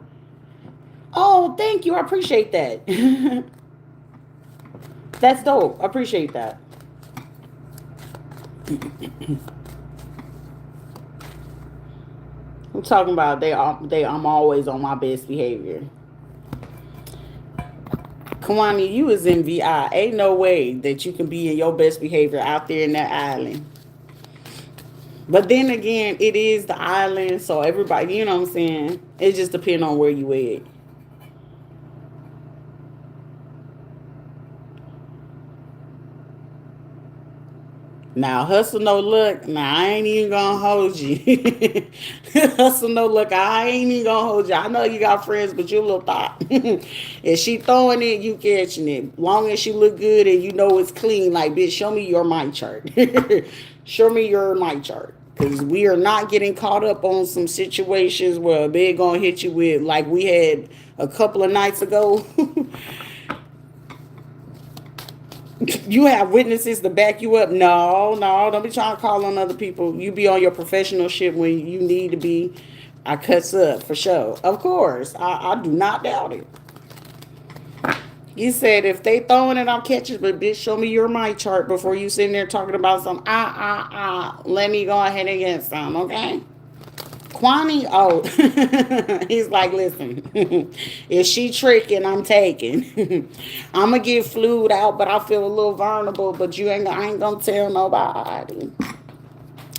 Oh, thank you. I appreciate that. That's dope. I appreciate that. I'm talking about I'm always on my best behavior. Kawani, you is in VI. Ain't no way that you can be in your best behavior out there in that island. But then again, it is the island, so everybody, you know what I'm saying? It just depends on where you at. Now, hustle no luck. Now, I ain't even gonna hold you. Hustle no luck. I ain't even gonna hold you. I know you got friends, but you a little thought. If she throwing it, you catching it. Long as she look good and you know it's clean, like, bitch, show me your mic chart. Show me your mic chart. Because we are not getting caught up on some situations where they're going to hit you with, like we had a couple of nights ago. You have witnesses to back you up. No, no, don't be trying to call on other people. You be on your professional shit when you need to be. I cuts up for sure. Of course, I do not doubt it. You said if they throwing it, I'm catching. But bitch, show me your mic chart before you sitting there talking about some. Let me go ahead and get some, okay? Kwani, oh, he's like, listen, if she tricking, I'm taking. I'm gonna get flued out, but I feel a little vulnerable. But I ain't gonna tell nobody.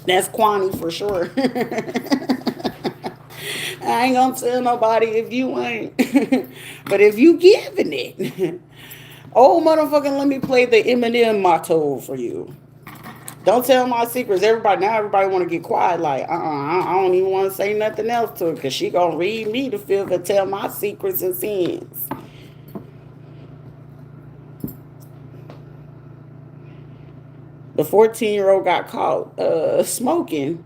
That's Kwani for sure. I ain't gonna tell nobody if you ain't. But if you giving it, oh motherfucking, let me play the Eminem motto for you. Don't tell my secrets. Everybody want to get quiet. Like, I don't even want to say nothing else to her because she gonna read me to feel to tell my secrets and sins. The 14-year-old got caught smoking.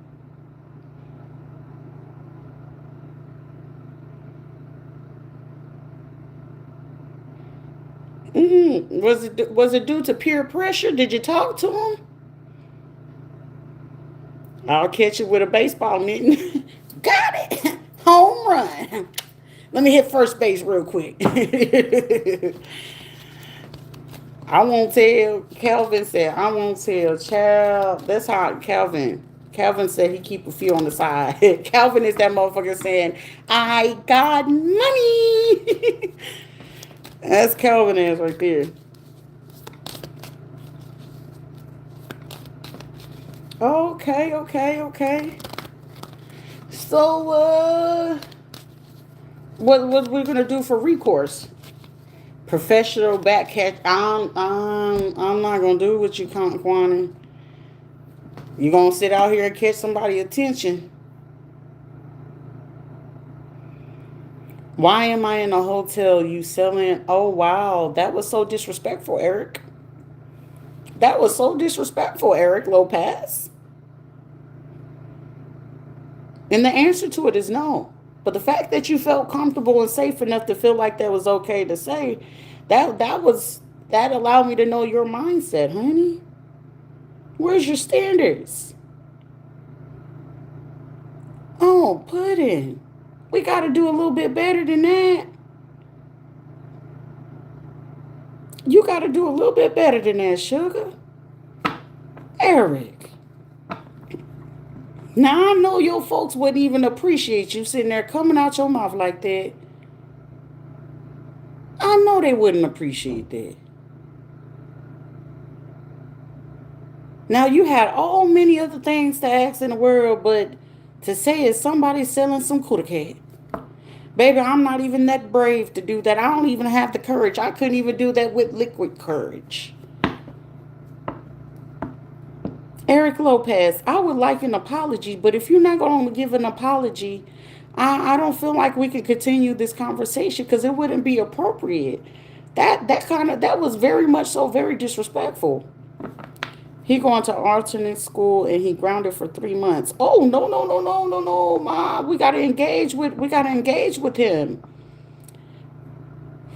Was it due to peer pressure? Did you talk to him? I'll catch you with a baseball mitt. Got it. Home run. Let me hit first base real quick. I won't tell. Calvin said, I won't tell. Child, that's how Calvin said he keep a few on the side. Calvin is that motherfucker saying, I got money. That's Calvin ass right there. Okay. So, what we're gonna do for recourse? Professional back catch. I'm not gonna do what you Kwani. You gonna sit out here and catch somebody's attention? Why am I in a hotel? You selling? Oh wow, that was so disrespectful, Eric. That was so disrespectful, Eric Lopez. And the answer to it is no. But the fact that you felt comfortable and safe enough to feel like that was okay to say, that allowed me to know your mindset, honey. Where's your standards? Oh, pudding. We got to do a little bit better than that. You got to do a little bit better than that, sugar. Eric. Now I know your folks wouldn't even appreciate you sitting there coming out your mouth like that. I know they wouldn't appreciate that. Now you had all many other things to ask in the world, but to say is somebody selling some cootie cat. Baby, I'm not even that brave to do that. I don't even have the courage. I couldn't even do that with liquid courage. Eric Lopez, I would like an apology, but if you're not going to give an apology, I don't feel like we can continue this conversation because it wouldn't be appropriate. That was very much so very disrespectful. He going to alternate school and he grounded for 3 months. Oh no, Ma. We gotta engage with him.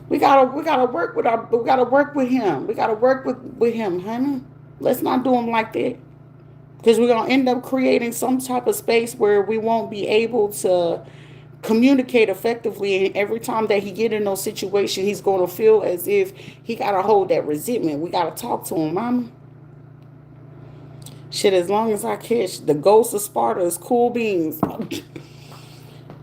We gotta work with him. We gotta work with him, honey. Let's not do him like that. Because we're going to end up creating some type of space where we won't be able to communicate effectively. And every time that he get in those situations, he's going to feel as if he got to hold that resentment. We got to talk to him, mama. Shit, as long as I catch the ghost of Sparta is cool beans.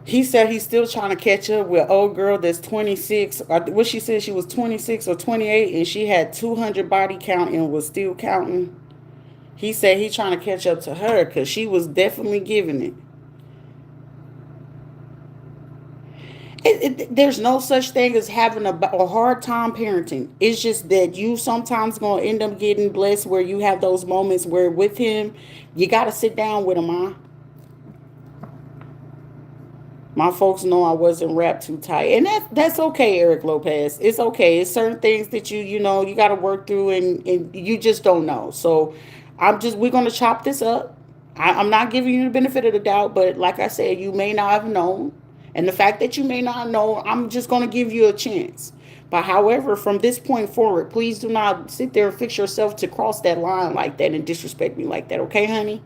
He said he's still trying to catch up with old girl that's 26. What she said, she was 26 or 28 and she had 200 body count and was still counting. He said he's trying to catch up to her because she was definitely giving it. There's no such thing as having a hard time parenting. It's just that you sometimes gonna end up getting blessed where you have those moments where with him, you gotta sit down with him. My folks know I wasn't wrapped too tight, and that's okay, Eric Lopez. It's okay. It's certain things that you got to work through, and you just don't know. So, we're gonna chop this up. I'm not giving you the benefit of the doubt, but like I said, you may not have known, and the fact that you may not know, I'm just gonna give you a chance. But however, from this point forward, please do not sit there and fix yourself to cross that line like that and disrespect me like that. Okay, honey?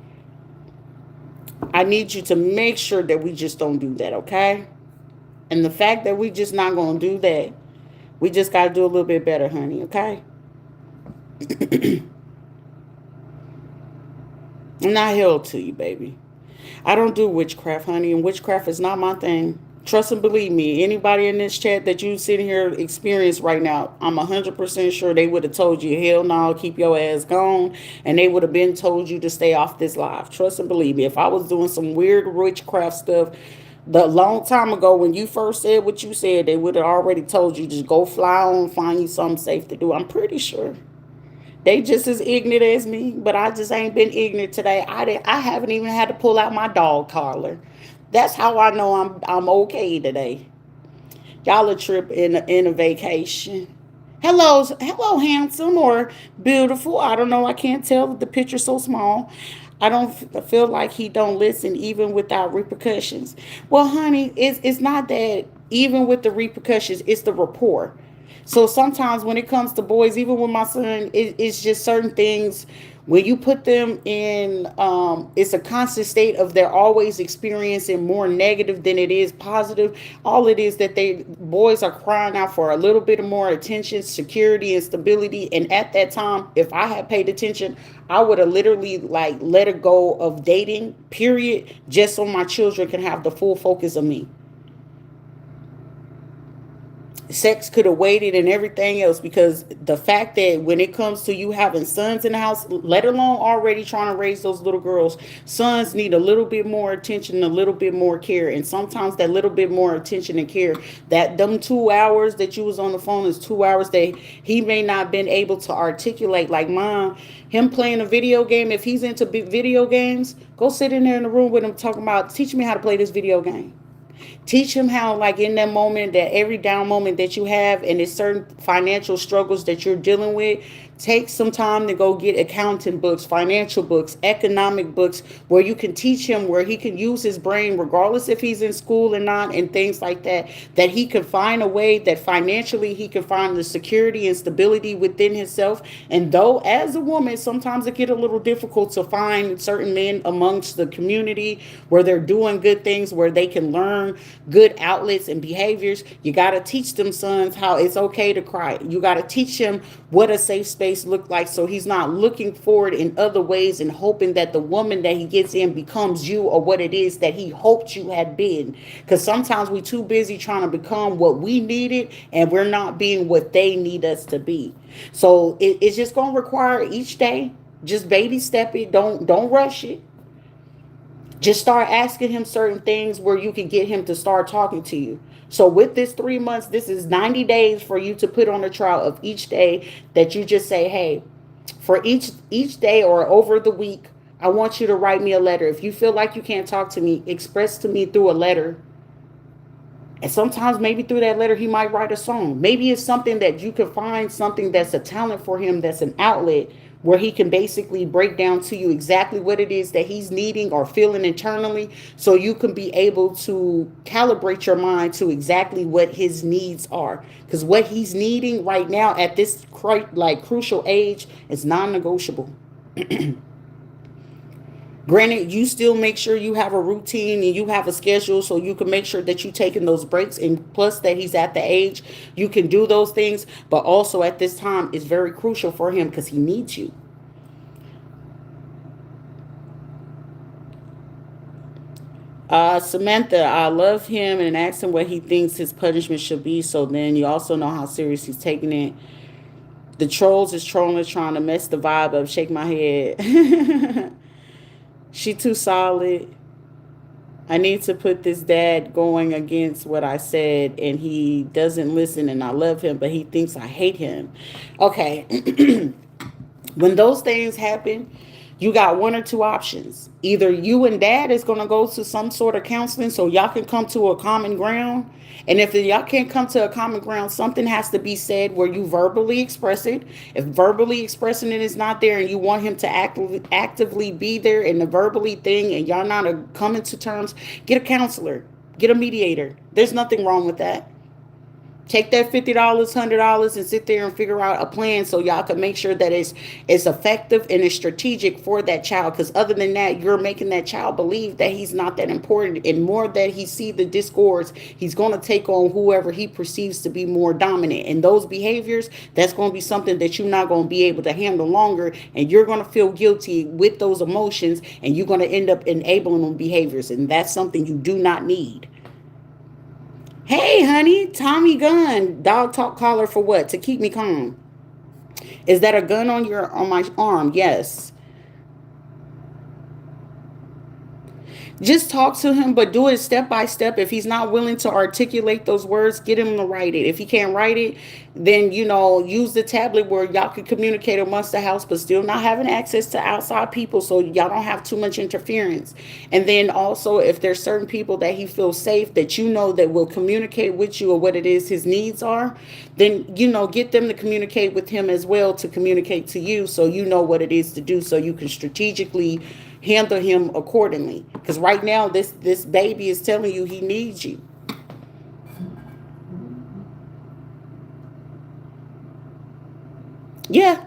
I need you to make sure that we just don't do that, okay? And the fact that we just not gonna do that, we just gotta do a little bit better, honey, okay? I'm not held to you, baby. I don't do witchcraft, honey, and witchcraft is not my thing. Trust and believe me, anybody in this chat that you sitting here experience right now, I'm 100% sure they would have told you, hell no, keep your ass gone. And they would have been told you to stay off this live. Trust and believe me. If I was doing some weird witchcraft stuff the long time ago when you first said what you said, they would have already told you just go fly on, find you something safe to do. I'm pretty sure. They just as ignorant as me, but I just ain't been ignorant today. I haven't even had to pull out my dog collar. That's how I know I'm okay today. Y'all a trip in a vacation. Hello, handsome or beautiful. I don't know. I can't tell. The picture's so small. I don't feel like he don't listen even without repercussions. Well, honey, it's not that even with the repercussions, it's the rapport. So sometimes when it comes to boys, even with my son, it's just certain things when you put them in, it's a constant state of they're always experiencing more negative than it is positive. All it is that they boys are crying out for a little bit more attention, security, and stability. And at that time, if I had paid attention, I would have literally like let it go of dating, period, just so my children can have the full focus of me. Sex could have waited and everything else, because the fact that when it comes to you having sons in the house, let alone already trying to raise those little girls, sons need a little bit more attention, a little bit more care. And sometimes that little bit more attention and care, that them 2 hours that you was on the phone is 2 hours that he may not been able to articulate. Like mom, him playing a video game, if he's into video games, go sit in there in the room with him talking about, teach me how to play this video game. Teach him how, like in that moment, that every down moment that you have, and it's certain financial struggles that you're dealing with, take some time to go get accounting books, financial books, economic books, where you can teach him, where he can use his brain, regardless if he's in school or not, and things like that, that he can find a way that financially he can find the security and stability within himself. And though as a woman, sometimes it get a little difficult to find certain men amongst the community where they're doing good things, where they can learn good outlets and behaviors, you got to teach them sons how it's okay to cry. You got to teach him what a safe space look like, so he's not looking forward in other ways and hoping that the woman that he gets in becomes you or what it is that he hoped you had been. Because sometimes we too busy trying to become what we needed, and we're not being what they need us to be. So it's just going to require each day, just baby step it. Don't rush it. Just start asking him certain things where you can get him to start talking to you. So with this 3 months, this is 90 days for you to put on a trial of each day that you just say, hey, for each day or over the week, I want you to write me a letter. If you feel like you can't talk to me, express to me through a letter. And sometimes maybe through that letter, he might write a song. Maybe it's something that you can find, something that's a talent for him, that's an outlet where he can basically break down to you exactly what it is that he's needing or feeling internally, so you can be able to calibrate your mind to exactly what his needs are. Because what he's needing right now at this crucial age is non-negotiable. Granted, you still make sure you have a routine and you have a schedule, so you can make sure that you're taking those breaks. And plus that he's at the age you can do those things. But also at this time, it's very crucial for him because he needs you. Samantha, I love him and asked him what he thinks his punishment should be. So then you also know how serious he's taking it. The trolls is trolling, trying to mess the vibe up. Shake my head. She too solid. I need to put this dad going against what I said, and he doesn't listen, and I love him, but he thinks I hate him. Okay. When those things happen, you got one or two options. Either you and dad is going to go to some sort of counseling so y'all can come to a common ground. And if y'all can't come to a common ground, something has to be said where you verbally express it. If verbally expressing it is not there and you want him to actively be there in the verbally thing and y'all not coming to terms, get a counselor, get a mediator. There's nothing wrong with that. Take that $50, $100, and sit there and figure out a plan so y'all can make sure that it's effective and it's strategic for that child. Because other than that, you're making that child believe that he's not that important, and more that he see the discords, he's going to take on whoever he perceives to be more dominant. And those behaviors, that's going to be something that you're not going to be able to handle longer, and you're going to feel guilty with those emotions, and you're going to end up enabling them behaviors, and that's something you do not need. Hey, honey, Tommy gun. Dog talk collar for what? To keep me calm. Is that a gun on my arm? Yes. Just talk to him, but do it step by step. If he's not willing to articulate those words, get him to write it. If he can't write it, then, use the tablet where y'all can communicate amongst the house, but still not having access to outside people so y'all don't have too much interference. And then also, if there's certain people that he feels safe, that that will communicate with you or what it is his needs are, then, get them to communicate with him as well, to communicate to you so you know what it is to do, so you can strategically handle him accordingly. Because right now, this baby is telling you he needs you. Yeah,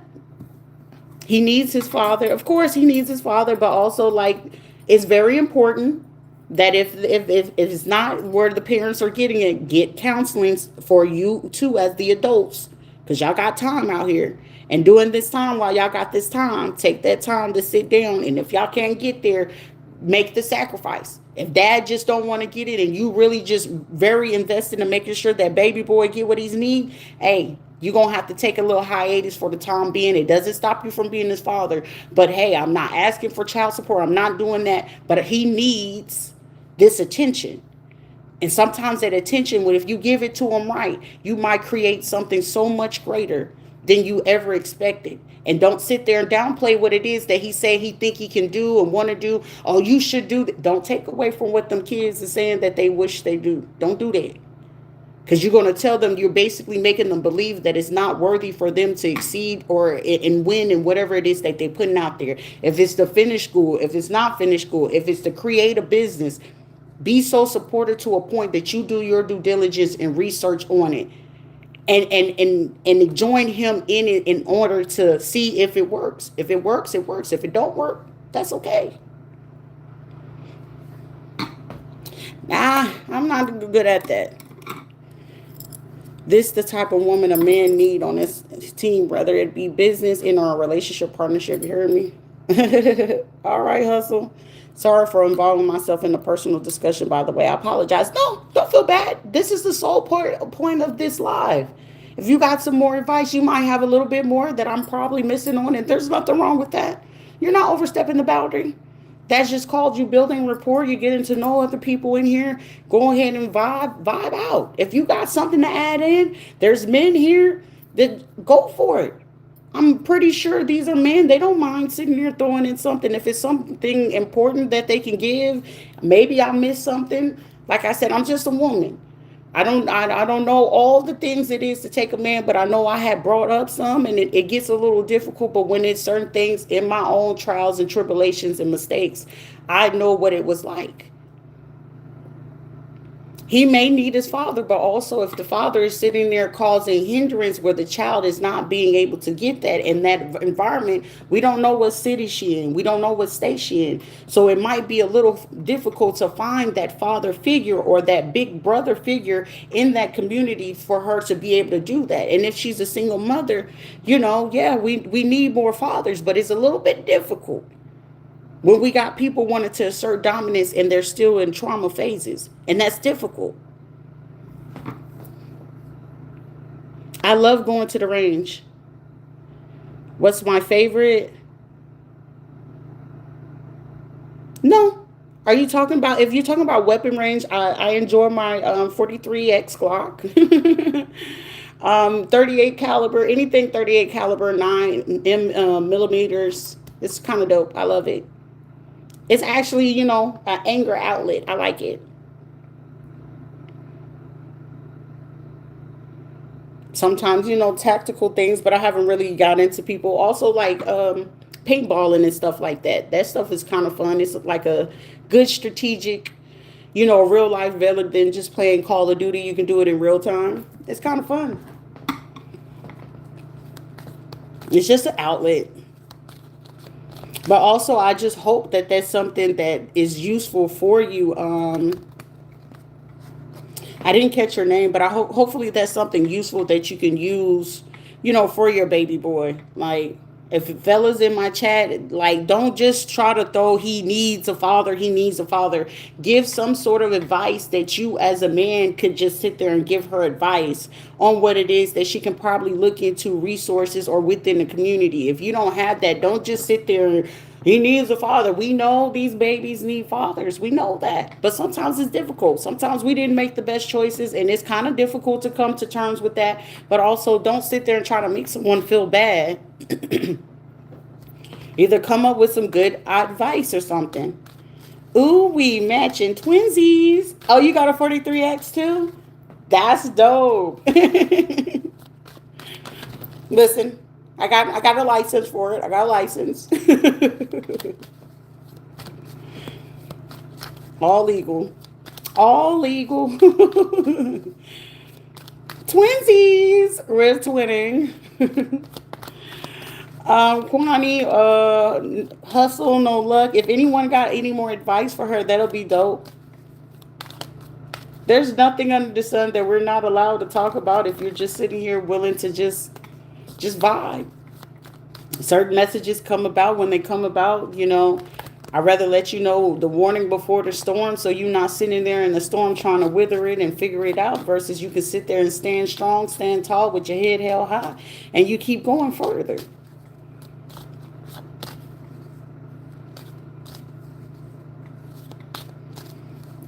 he needs his father. Of course, he needs his father, but also, like, it's very important that if it's not where the parents are getting it, get counseling for you too as the adults, because y'all got time out here. And during this time, while y'all got this time, take that time to sit down. And if y'all can't get there, make the sacrifice. If dad just don't want to get it and you really just very invested in making sure that baby boy get what he's need, hey, you're going to have to take a little hiatus for the time being. It doesn't stop you from being his father. But hey, I'm not asking for child support. I'm not doing that. But he needs this attention. And sometimes that attention, if you give it to him right, you might create something so much greater than you ever expected. And don't sit there and downplay what it is that he say he think he can do and want to do. Oh, you should do that. Don't take away from what them kids are saying that they wish they do. Don't do that. Because you're going to tell them, you're basically making them believe that it's not worthy for them to exceed or and win in whatever it is that they're putting out there. If it's to finish school, if it's not finish school, if it's to create a business, be so supportive to a point that you do your due diligence and research on it. And join him in it in order to see if it works. If it works, it works. If it don't work, that's okay. Nah, I'm not good at that. This the type of woman a man need on this team, whether it be business in or a relationship partnership. You heard me? All right, hustle. Sorry for involving myself in a personal discussion, by the way. I apologize. No, don't feel bad. This is the sole point of this live. If you got some more advice, you might have a little bit more that I'm probably missing on, and there's nothing wrong with that. You're not overstepping the boundary. That's just called you building rapport. You're getting to know other people in here. Go ahead and vibe out. If you got something to add in, there's men here that go for it. I'm pretty sure these are men. They don't mind sitting here throwing in something. If it's something important that they can give, maybe I missed something. Like I said, I'm just a woman. I don't know all the things it is to take a man, but I know I had brought up some, and it gets a little difficult. But when it's certain things in my own trials and tribulations and mistakes, I know what it was like. He may need his father, but also if the father is sitting there causing hindrance where the child is not being able to get that in that environment, we don't know what city she in. We don't know what state she in. So it might be a little difficult to find that father figure or that big brother figure in that community for her to be able to do that. And if she's a single mother, yeah, we need more fathers, but it's a little bit difficult when we got people wanting to assert dominance and they're still in trauma phases. And that's difficult. I love going to the range. What's my favorite? No, Are you talking about, if you're talking about weapon range, I enjoy my 43X Glock. 38 caliber, anything 38 caliber, 9 millimeters. It's kind of dope. I love it. It's actually, an anger outlet. I like it. Sometimes, tactical things, but I haven't really got into people. Also, like paintballing and stuff like that. That stuff is kind of fun. It's like a good strategic, real life better than just playing Call of Duty. You can do it in real time. It's kind of fun. It's just an outlet. But also, I just hope that that's something that is useful for you. I didn't catch your name, but I hope hopefully that's something useful that you can use, for your baby boy. Like, if fellas in my chat, like, don't just try to throw he needs a father, he needs a father. Give some sort of advice that you as a man could just sit there and give her advice on what it is that she can probably look into resources or within the community. If you don't have that, don't just sit there and he needs a father. We know these babies need fathers. We know that. But sometimes it's difficult. Sometimes we didn't make the best choices, and it's kind of difficult to come to terms with that. But also, don't sit there and try to make someone feel bad. Either come up with some good advice or something. Ooh, we matching twinsies. Oh, you got a 43X too? That's dope. Listen, I got a license for it. I got a license. All legal. All legal. Twinsies. We're twinning. Kwani, hustle, no luck. If anyone got any more advice for her, that'll be dope. There's nothing under the sun that we're not allowed to talk about if you're just sitting here willing to just vibe. Certain messages come about when they come about, I'd rather let you know the warning before the storm so you're not sitting there in the storm trying to wither it and figure it out, versus you can sit there and stand strong, stand tall with your head held high, and you keep going further.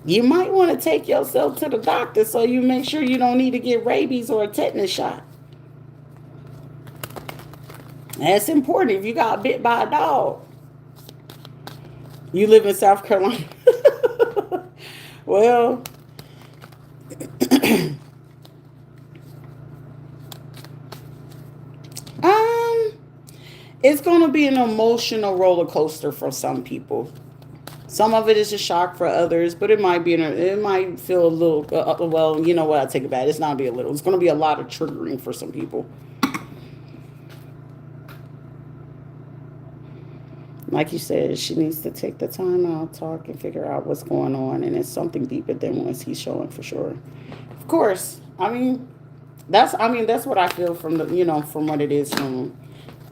You might want to take yourself to the doctor so you make sure you don't need to get rabies or a tetanus shot. That's important if you got bit by a dog. You live in South Carolina. Well, um, it's going to be an emotional roller coaster for some people. Some of it is a shock for others, but it might be it might feel a little. Well, you know what? I take it back. It's not gonna be a little. It's going to be a lot of triggering for some people. Like you said, she needs to take the time out, talk, and figure out what's going on, and it's something deeper than what he's showing for sure. Of course, that's what I feel from from what it is from.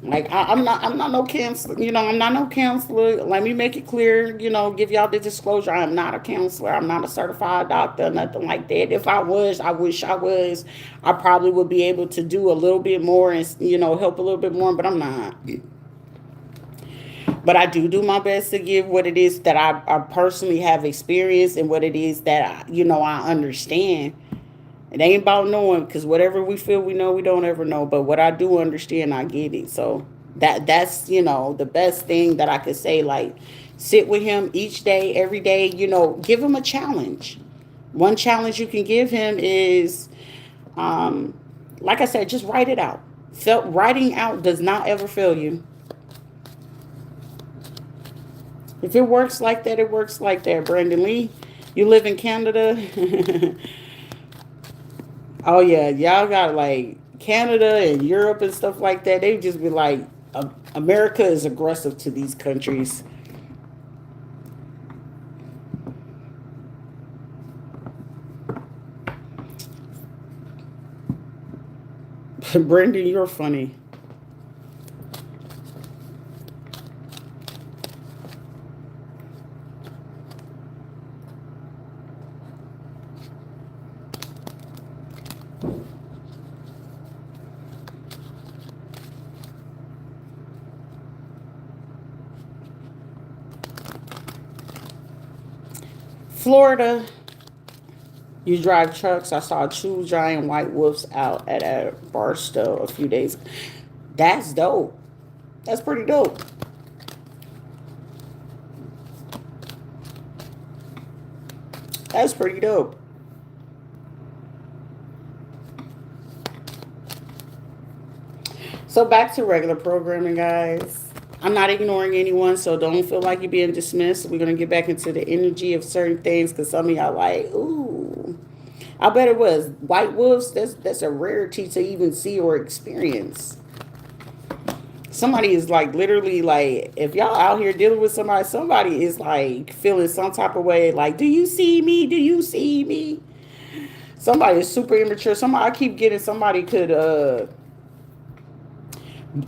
Like, I'm not no counselor. I'm not no counselor. Let me make it clear. Give y'all the disclosure. I'm not a counselor. I'm not a certified doctor. Nothing like that. If I was, I wish I was. I probably would be able to do a little bit more and help a little bit more. But I'm not. But I do my best to give what it is that I personally have experienced and what it is that I understand. It ain't about knowing, because whatever we feel we know, we don't ever know. But what I do understand, I get it. So that's the best thing that I could say. Like, sit with him each day, every day. Give him a challenge. One challenge you can give him is, like I said, just write it out. Writing out does not ever fail you. If it works like that, it works like that. Brandon Lee, you live in Canada. Oh yeah, y'all got like Canada and Europe and stuff like that. They just be like, America is aggressive to these countries. Brendan, you're funny. Florida, you drive trucks. I saw two giant white wolves out at a Barstow a few days. That's dope. That's pretty dope. That's pretty dope. So back to regular programming, guys. I'm not ignoring anyone, so don't feel like you're being dismissed. We're gonna get back into the energy of certain things because some of y'all like, ooh. I bet it was white wolves. That's a rarity to even see or experience. Somebody is like literally like if y'all out here dealing with somebody is like feeling some type of way. Like, do you see me? Do you see me? Somebody is super immature. Somebody I keep getting somebody could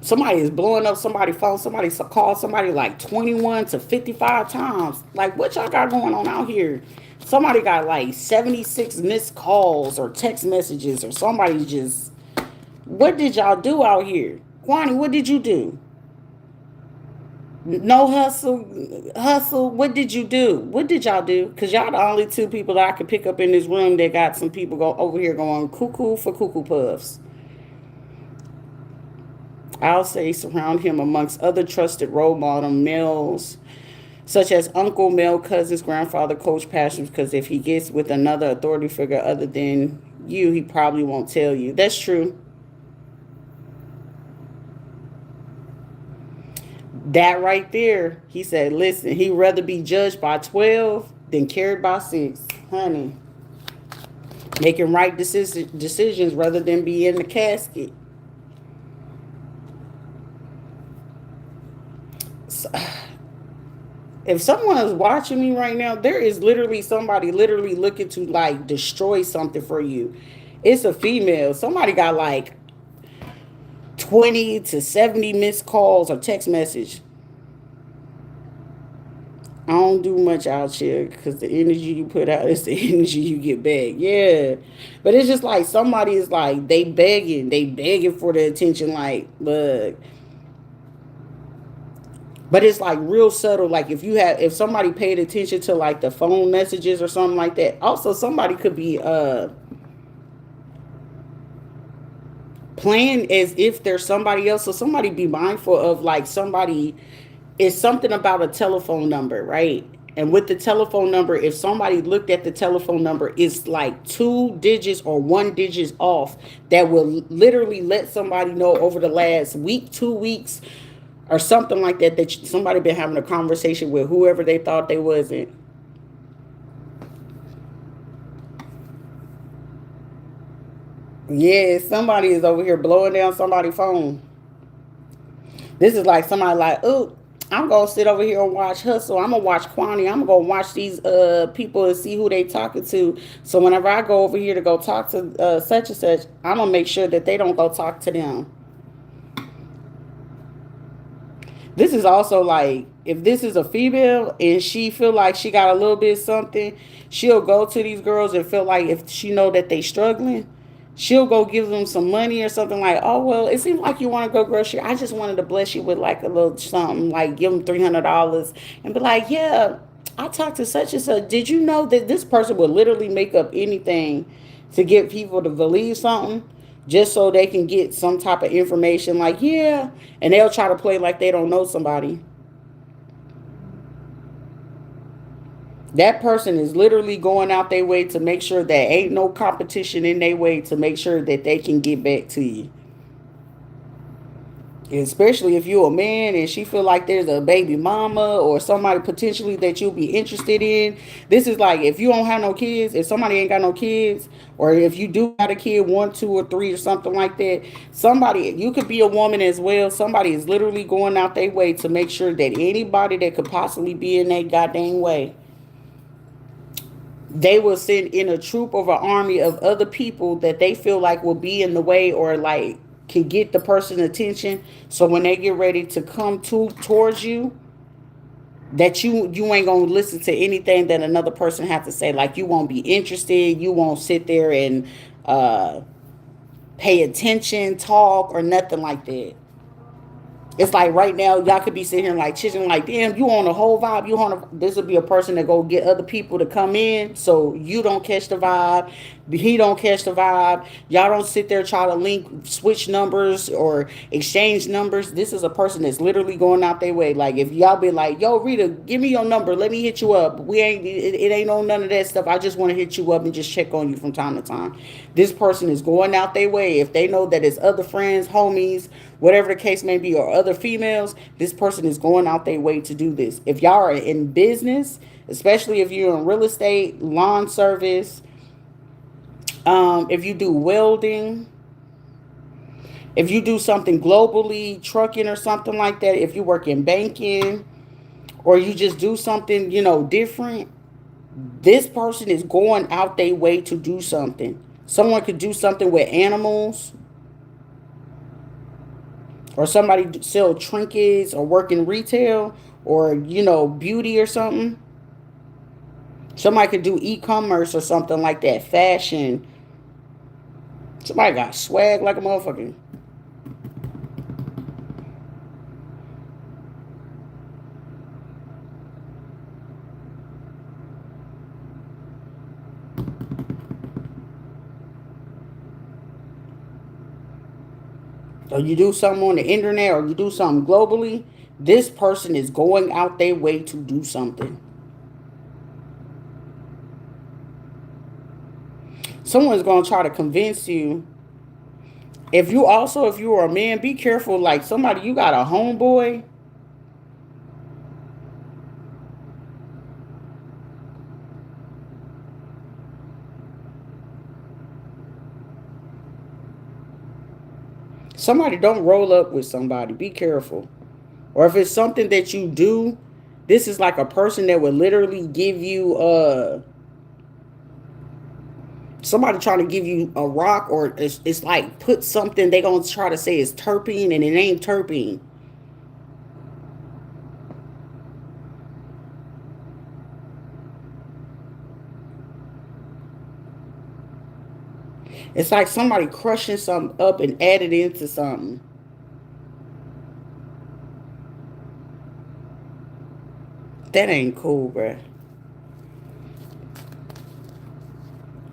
somebody is blowing up somebody's phone. Somebody called somebody like 21 to 55 times. Like, what y'all got going on out here? Somebody got like 76 missed calls or text messages, or somebody just. What did y'all do out here? Kwani, what did you do? No hustle. What did you do? What did y'all do? Because y'all the only two people that I could pick up in this room that got some people go over here going cuckoo for cuckoo puffs. I'll say surround him amongst other trusted role model males, such as uncle, male cousins, grandfather, coach, pastors, because if he gets with another authority figure other than you, he probably won't tell you. That's true. That right there, he said, listen, he'd rather be judged by 12 than carried by 6. Honey, making right decisions rather than be in the casket. So, if someone is watching me right now, there is literally somebody literally looking to like destroy something for you. It's a female. Somebody got like 20 to 70 missed calls or text message. I don't do much out here because the energy you put out is the energy you get back. Yeah. But it's just like somebody is like, they begging for the attention. Like, but it's like real subtle. Like if somebody paid attention to like the phone messages or something like that. Also, somebody could be playing as if there's somebody else. So somebody be mindful of like somebody. It's something about a telephone number, right? And with the telephone number, if somebody looked at the telephone number, it's like 2 digits or 1 digit off. That will literally let somebody know over the last week, 2 weeks, or something like that, that somebody been having a conversation with whoever they thought they wasn't. Yeah, somebody is over here blowing down somebody's phone. This is like somebody like, oh, I'm gonna sit over here and watch Hustle. I'm gonna watch Kwani. I'm gonna watch these people and see who they talking to. So whenever I go over here to go talk to such and such, I'm gonna make sure that they don't go talk to them. This is also like if this is a female and she feel like she got a little bit something, she'll go to these girls and feel like if she know that they struggling, she'll go give them some money or something like, oh well, it seems like you want to go grocery. I just wanted to bless you with like a little something, like give them $300 and be like, yeah, I talked to such and such. Did you know that this person would literally make up anything to get people to believe something? Just so they can get some type of information like, yeah, and they'll try to play like they don't know somebody. That person is literally going out their way to make sure there ain't no competition in their way to make sure that they can get back to you. Especially if you're a man and she feel like there's a baby mama or somebody potentially that you'll be interested in. This is like if you don't have no kids, if somebody ain't got no kids, or if you do got a kid, 1, 2, or 3 or something like that, somebody, you could be a woman as well. Somebody is literally going out their way to make sure that anybody that could possibly be in that goddamn way, they will send in a troop of an army of other people that they feel like will be in the way or like can get the person's attention. So when they get ready to come towards you, that you ain't gonna listen to anything that another person have to say. Like you won't be interested. You won't sit there and pay attention, talk, or nothing like that. It's like right now, y'all could be sitting here like chitting, like, damn, you on the whole vibe. You on this will be a person that go get other people to come in, so you don't catch the vibe, he don't catch the vibe. Y'all don't sit there try to link, switch numbers or exchange numbers. This is a person that's literally going out their way. Like if y'all be like, yo, Rita, give me your number, let me hit you up. We ain't it ain't on none of that stuff. I just want to hit you up and just check on you from time to time. This person is going out their way. If they know that it's other friends, homies, whatever the case may be, or other females, this person is going out their way to do this. If y'all are in business, especially if you're in real estate, lawn service, if you do welding, if you do something globally, trucking or something like that, if you work in banking, or you just do something, different, this person is going out their way to do something. Someone could do something with animals, or somebody sell trinkets or work in retail, or beauty or something. Somebody could do e-commerce or something like that, fashion. Somebody got swag like a motherfucker. Or you do something on the internet, or you do something globally, this person is going out their way to do something. Someone's going to try to convince you. If you are a man, be careful. Like somebody, you got a homeboy. Somebody, don't roll up with somebody. Be careful. Or if it's something that you do, this is like a person that would literally give you somebody trying to give you a rock, or it's like put something they gonna try to say is terpene and it ain't terpene. It's like somebody crushing something up and add it into something. That ain't cool, bruh.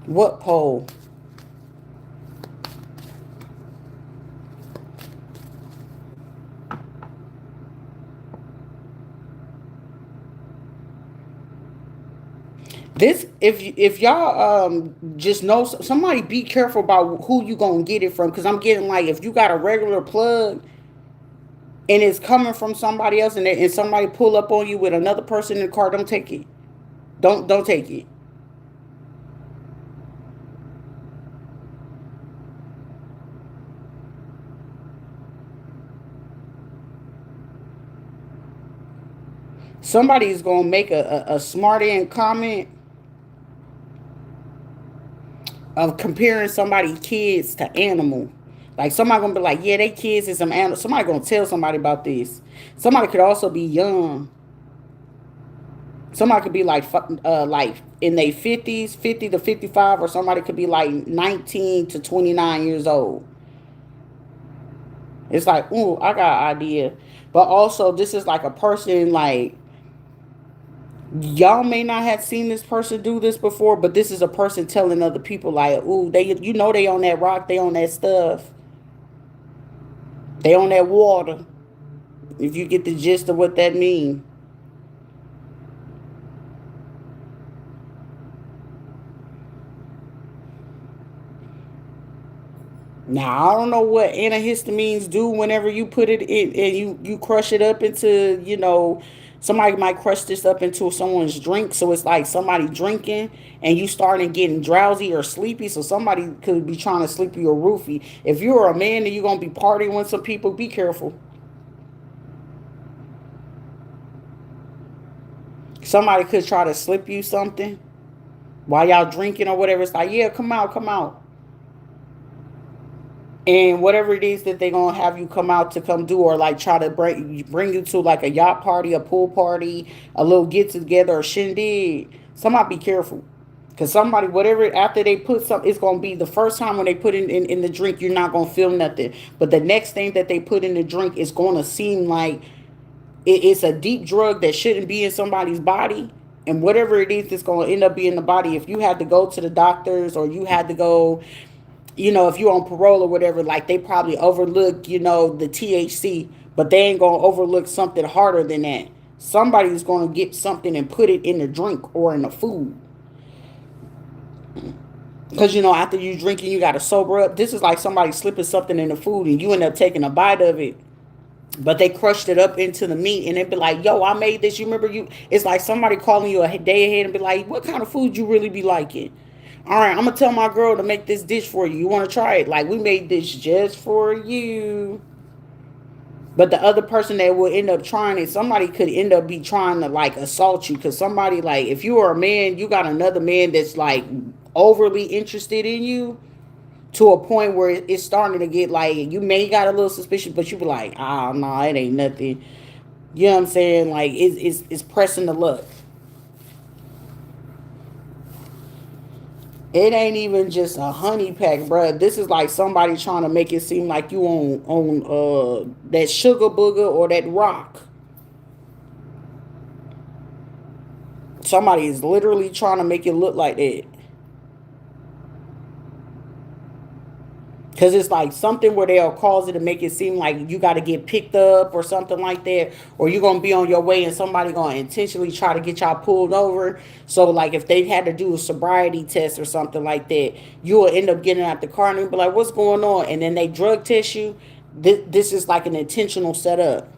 What pole? This if y'all just know somebody, be careful about who you gonna get it from, because I'm getting like if you got a regular plug and it's coming from somebody else, and somebody pull up on you with another person in the car, don't take it. Don't take it. Somebody is gonna make a smart end comment of comparing somebody's kids to animal. Like somebody gonna be like, yeah, they kids is some animal. Somebody gonna tell somebody about this. Somebody could also be young. Somebody could be like in their 50s, 50 to 55, or somebody could be like 19 to 29 years old. It's like, ooh, I got an idea. But also, this is like a person like y'all may not have seen this person do this before, but this is a person telling other people like, ooh, they on that rock, they on that stuff, they on that water. If you get the gist of what that means. Now I don't know what antihistamines do whenever you put it in and you crush it up into, somebody might crush this up into someone's drink, so it's like somebody drinking and you starting getting drowsy or sleepy, so somebody could be trying to sleep you a roofie. If you're a man and you're gonna be partying with some people, be careful. Somebody could try to slip you something while y'all drinking or whatever. It's like, yeah, come out, come out. And whatever it is that they're gonna have you come out to come do, or like try to bring you to like a yacht party, a pool party, a little get together, or shindig. Somebody be careful. Because somebody, whatever, after they put something, it's going to be the first time when they put in the drink, you're not going to feel nothing. But the next thing that they put in the drink is going to seem like it's a deep drug that shouldn't be in somebody's body. And whatever it is, it's going to end up being in the body. If you had to go to the doctors or you had to go, if you're on parole or whatever, like they probably overlook, the THC, but they ain't going to overlook something harder than that. Somebody's going to get something and put it in the drink or in the food. Because, after you drinking, you got to sober up. This is like somebody slipping something in the food and you end up taking a bite of it. But they crushed it up into the meat and they'd be like, yo, I made this. You remember you? It's like somebody calling you a day ahead and be like, what kind of food you really be liking? All right, I'm going to tell my girl to make this dish for you. You want to try it? Like, we made this just for you. But the other person that will end up trying it, somebody could end up be trying to like assault you. Because somebody, like, if you are a man, you got another man that's like overly interested in you to a point where it's starting to get like, you may got a little suspicious, but you be like, no, it ain't nothing. You know what I'm saying? Like, it's pressing the luck. It ain't even just a honey pack, bruh. This is like somebody trying to make it seem like you on that sugar booger or that rock. Somebody is literally trying to make it look like that. Because it's like something where they'll cause it to make it seem like you got to get picked up or something like that. Or you're going to be on your way and somebody going to intentionally try to get y'all pulled over. So like if they had to do a sobriety test or something like that, you will end up getting out the car and they'll be like, what's going on? And then they drug test you. This is like an intentional setup.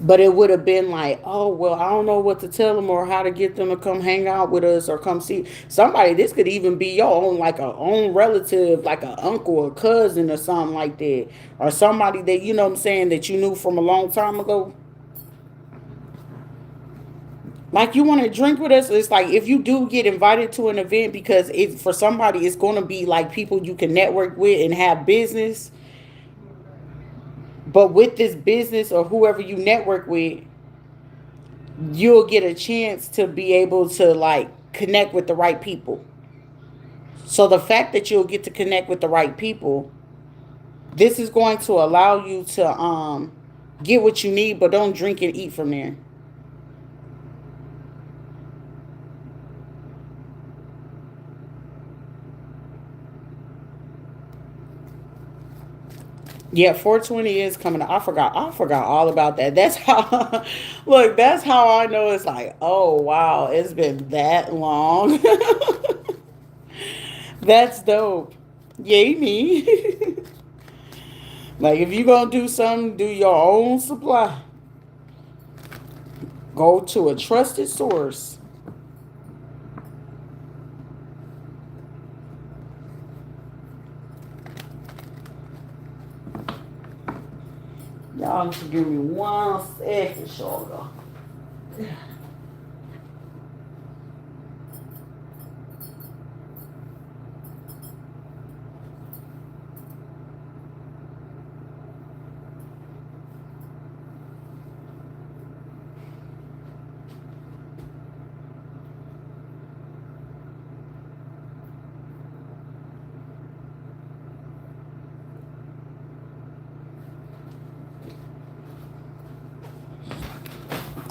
But it would have been like, oh, well, I don't know what to tell them or how to get them to come hang out with us or come see somebody. This could even be your own, like a own relative, like an uncle or cousin or something like that. Or somebody that, you know what I'm saying, that you knew from a long time ago. Like, you want to drink with us? It's like if you do get invited to an event, because for somebody, it's going to be like people you can network with and have business. But with this business or whoever you network with, you'll get a chance to be able to like connect with the right people. So the fact that you'll get to connect with the right people, this is going to allow you to get what you need, but don't drink and eat from there. Yeah, 420 is coming up. I forgot all about that. That's how look, that's how I know it's like, oh wow, it's been that long. That's dope. Yay me. Like if you gonna do something, do your own supply. Go to a trusted source. Y'all just give me 1 second, sugar.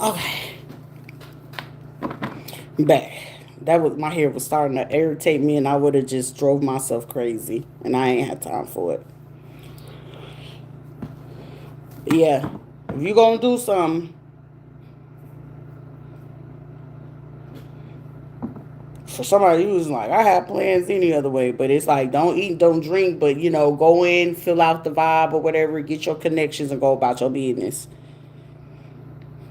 Okay. Back. That was my hair was starting to irritate me and I would have just drove myself crazy. And I ain't had time for it. But yeah. If you gonna do something, for somebody who's like, I have plans any other way, but it's like don't eat, don't drink, but go in, fill out the vibe or whatever, get your connections and go about your business.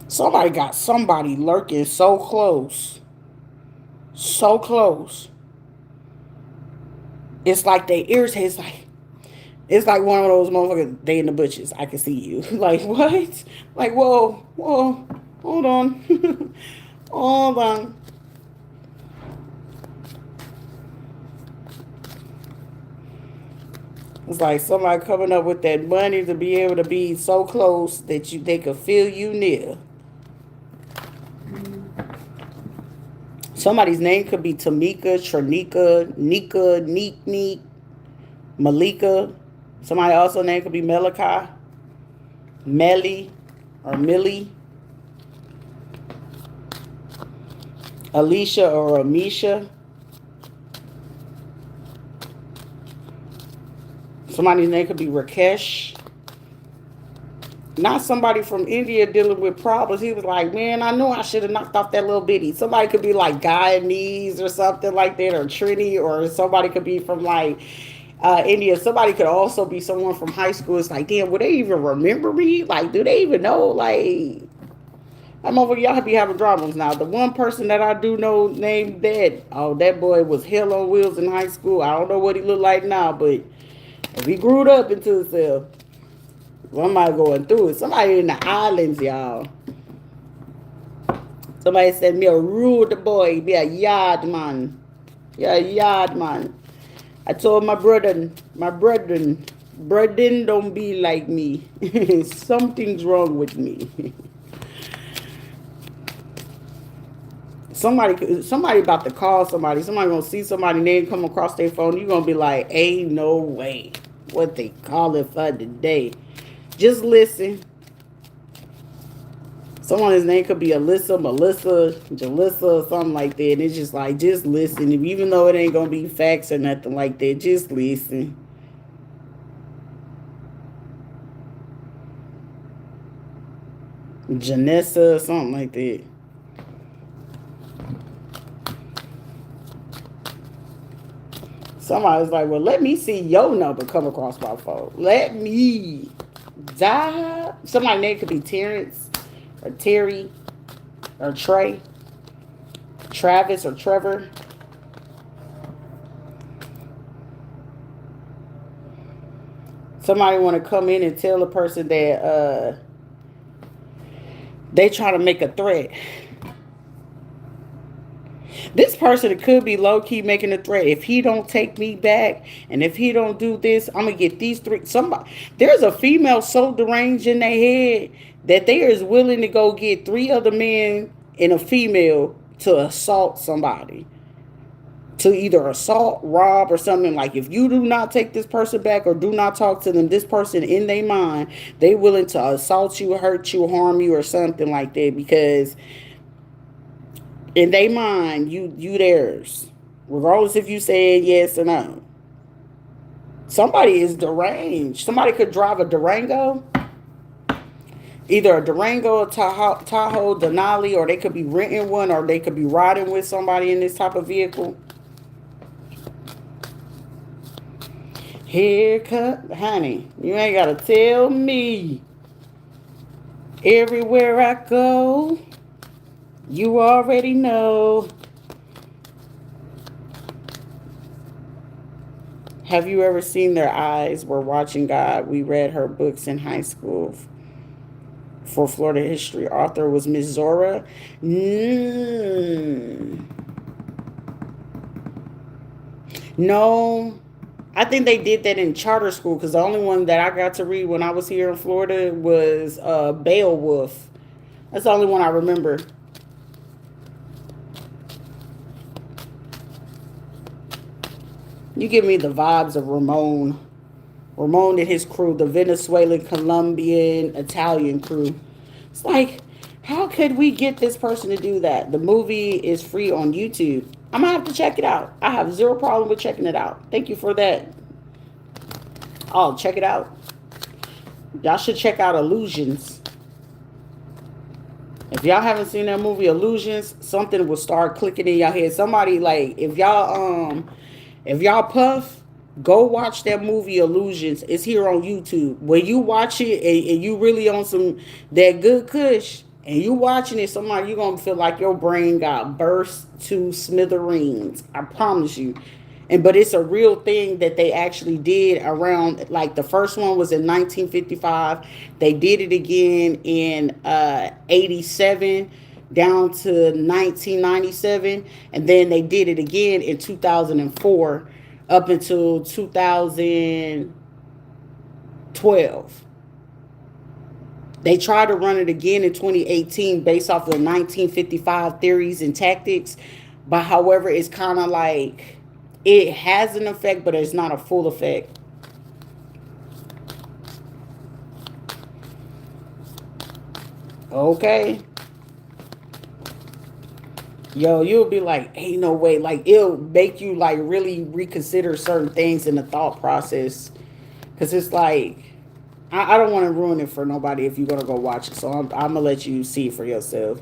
Somebody got somebody lurking so close. So close. It's like they irritate. It's like one of those motherfuckers. They in the bushes. I can see you. Like what? Like whoa. Hold on. Hold on. It's like somebody coming up with that money to be able to be so close that they could feel you near. Somebody's name could be Tamika, Tranika, Nika, Neek, Neek, Malika. Somebody else's name could be Malachi, Melly, or Millie, Alicia or Amisha. Somebody's name could be Rakesh. Not somebody from India dealing with problems. He was like, man, I know I should have knocked off that little bitty. Somebody could be like Guyanese or something like that, or Trini, or somebody could be from like India. Somebody could also be someone from high school. It's like, damn, would they even remember me? Like, do they even know? Like, I'm over y'all be having dramas now. The one person that I do know named Dad, oh, that boy was hell on wheels in high school. I don't know what he looked like now, but if he grew up into himself, somebody going through it. Somebody in the islands, y'all. Somebody said me a rude boy, be a yard man. Yeah, a yard man. I told brethren, don't be like me. Something's wrong with me. Somebody about to call somebody. Somebody gonna see somebody name come across their phone. You gonna be like, ain't no way. What they call it for today? Just listen. Someone's name could be Alyssa, Melissa, Jalissa, or something like that. And it's just like, just listen. Even though it ain't gonna be facts or nothing like that, just listen. Janessa, something like that. Somebody's like, well, let me see your number come across my phone. Let me die. Somebody's name could be Terrence or Terry or Trey, Travis or Trevor. Somebody want to come in and tell a person that they try to make a threat. This person could be low-key making a threat. If he don't take me back, and if he don't do this, I'm going to get these three. There's a female so deranged in their head that they is willing to go get 3 other men and a female to assault somebody. To either assault, rob, or something. Like, if you do not take this person back or do not talk to them, this person in their mind, they willing to assault you, hurt you, harm you, or something like that. Because in their mind, you theirs. Regardless if you say yes or no. Somebody is deranged. Somebody could drive a Durango. Either a Durango, a Tahoe, Denali, or they could be renting one, or they could be riding with somebody in this type of vehicle. Haircut, honey, you ain't got to tell me. Everywhere I go, you already know. Have you ever seen their eyes were watching God? We read her books in high school. For Florida history, author was Miss Zora. No, I think they did that in charter school, because the only one that I got to read when I was here in Florida was Beowulf. That's the only one I remember. You give me the vibes of Ramon. Ramon and his crew, the Venezuelan, Colombian, Italian crew. It's like, how could we get this person to do that? The movie is free on YouTube. I'm going to have to check it out. I have zero problem with checking it out. Thank you for that. Oh, check it out. Y'all should check out Illusions. If y'all haven't seen that movie, Illusions, something will start clicking in your head. Somebody, like, if y'all puff, go watch that movie Illusions. It's here on YouTube. When you watch it and you really on some that good kush and you watching it, somebody, you're going to feel like your brain got burst to smithereens. I promise you. But it's a real thing that they actually did around, like the first one was in 1955. They did it again in 87 down to 1997. And then they did it again in 2004 up until 2000. 12. They tried to run it again in 2018 based off of 1955 theories and tactics. But however, it's kind of like it has an effect, but it's not a full effect. Okay. Yo, you'll be like, ain't no way. Like, it'll make you like really reconsider certain things in the thought process. Cause it's like, I don't want to ruin it for nobody if you're gonna go watch it. So I'm gonna let you see it for yourself.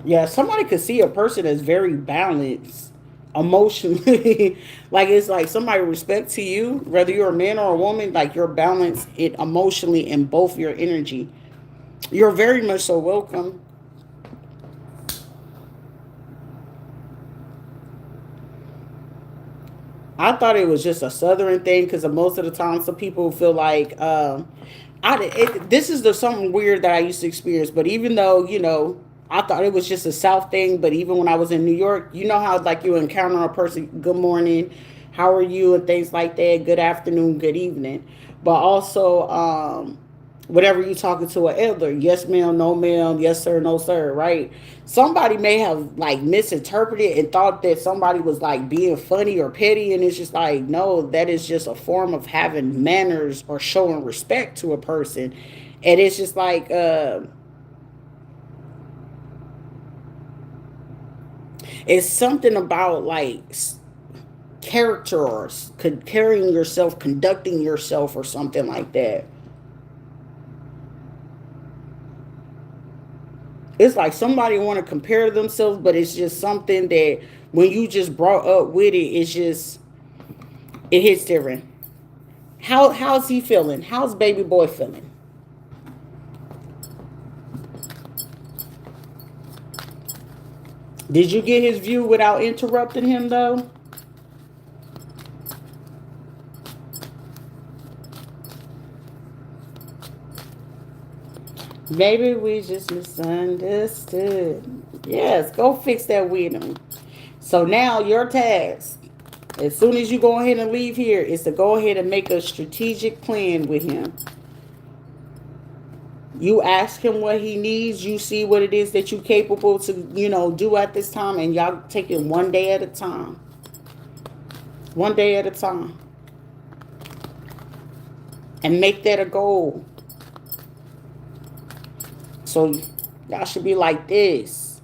Yeah, somebody could see a person that's very balanced emotionally. Like it's like somebody respect to you, whether you're a man or a woman, like you're balanced it emotionally in both your energy. You're very much so welcome. I thought it was just a southern thing because most of the time some people feel like this is the something weird that I used to experience. But even though I thought it was just a South thing, but even when I was in New York, you know how like you encounter a person, good morning, how are you, and things like that, good afternoon, good evening, but also whatever you talking to an elder, yes ma'am, no ma'am, yes sir, no sir, right? Somebody may have like misinterpreted and thought that somebody was like being funny or petty, and it's just like no, that is just a form of having manners or showing respect to a person. And it's just like it's something about like character or carrying yourself, conducting yourself, or something like that. It's like somebody want to compare themselves, but it's just something that when you just brought up with it, it's just it hits different. How's he feeling? How's baby boy feeling? Did you get his view without interrupting him though? Maybe we just misunderstood. Yes, go fix that with him. So now your task, as soon as you go ahead and leave here, is to go ahead and make a strategic plan with him. You ask him what he needs. You see what it is that you're capable to, do at this time, and y'all take it one day at a time. One day at a time, and make that a goal. So y'all should be like this.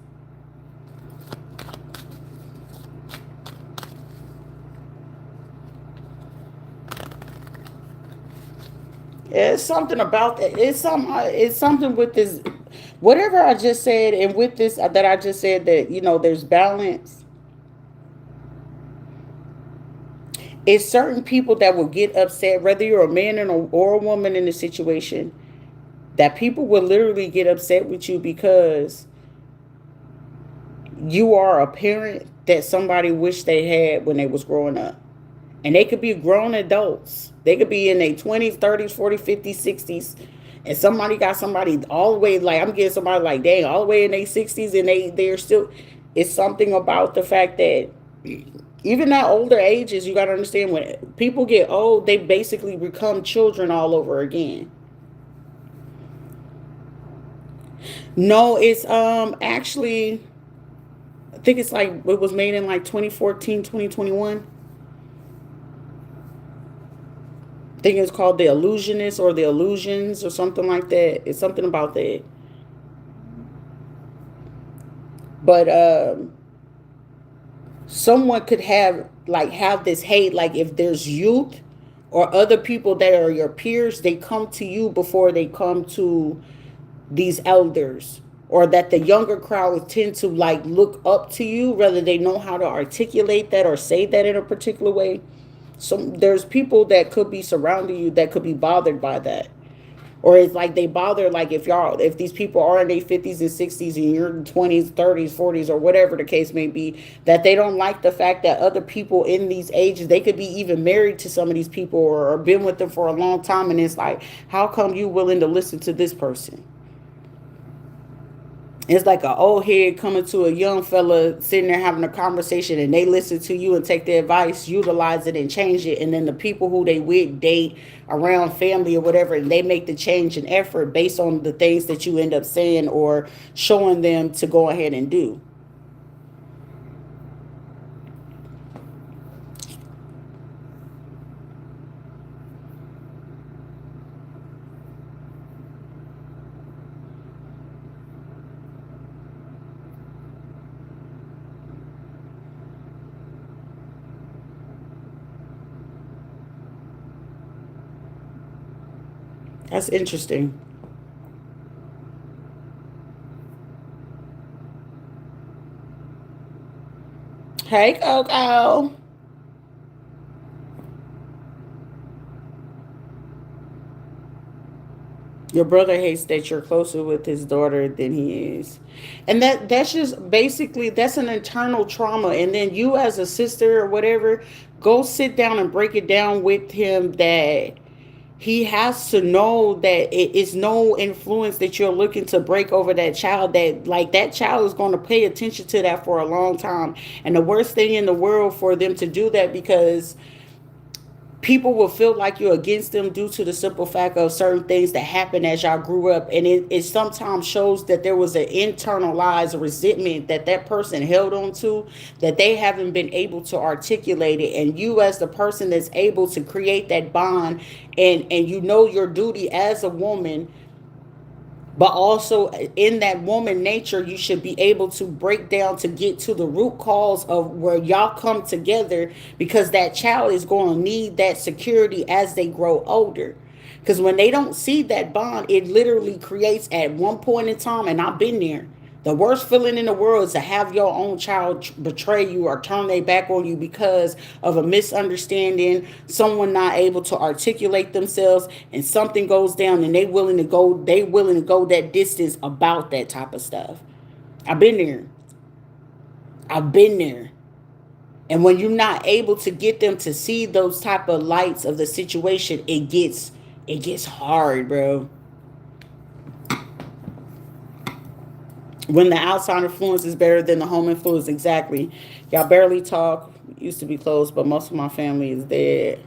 It's something about that. It's something with this. Whatever I just said, and with this that I just said that there's balance. It's certain people that will get upset, whether you're a man or a woman in the situation, that people will literally get upset with you because you are a parent that somebody wished they had when they was growing up. And they could be grown adults. They could be in their 20s, 30s, 40s, 50s, 60s. And somebody got somebody all the way, like I'm getting somebody like, dang, all the way in their 60s, and they're still, it's something about the fact that even at older ages, you got to understand when people get old, they basically become children all over again. No, it's actually, I think it's like it was made in like 2014, 2021. I think it's called The Illusionist or The Illusions or something like that. It's something about that. But someone could have this hate, like if there's youth or other people that are your peers, they come to you before they come to these elders, or that the younger crowd tend to like look up to you, whether they know how to articulate that or say that in a particular way. So there's people that could be surrounding you that could be bothered by that, or it's like they bother, like if these people are in their 50s and 60s and you're in 20s, 30s, 40s, or whatever the case may be, that they don't like the fact that other people in these ages, they could be even married to some of these people, or been with them for a long time, and it's like, how come you willing to listen to this person? It's like an old head coming to a young fella sitting there having a conversation, and they listen to you and take the advice, utilize it and change it. And then the people who they with, date, around family or whatever, and they make the change and effort based on the things that you end up saying or showing them to go ahead and do. That's interesting. Hey, Coco. Your brother hates that you're closer with his daughter than he is. And that's just basically that's an internal trauma. And then you as a sister or whatever, go sit down and break it down with him that he has to know that it is no influence that you're looking to break over that child, that like that child is going to pay attention to that for a long time. And the worst thing in the world for them to do that, because people will feel like you're against them due to the simple fact of certain things that happened as y'all grew up, and it sometimes shows that there was an internalized resentment that that person held on to, that they haven't been able to articulate it. And you as the person that's able to create that bond, and you know your duty as a woman, but also in that woman nature, you should be able to break down to get to the root cause of where y'all come together, because that child is going to need that security as they grow older. Because when they don't see that bond, it literally creates at one point in time, and I've been there, the worst feeling in the world is to have your own child betray you or turn their back on you because of a misunderstanding, someone not able to articulate themselves, and something goes down, and they willing to go that distance about that type of stuff. I've been there. I've been there. And when you're not able to get them to see those type of lights of the situation, it gets hard, bro. When the outside influence is better than the home influence, exactly. Y'all barely talk. Used to be close, but most of my family is dead.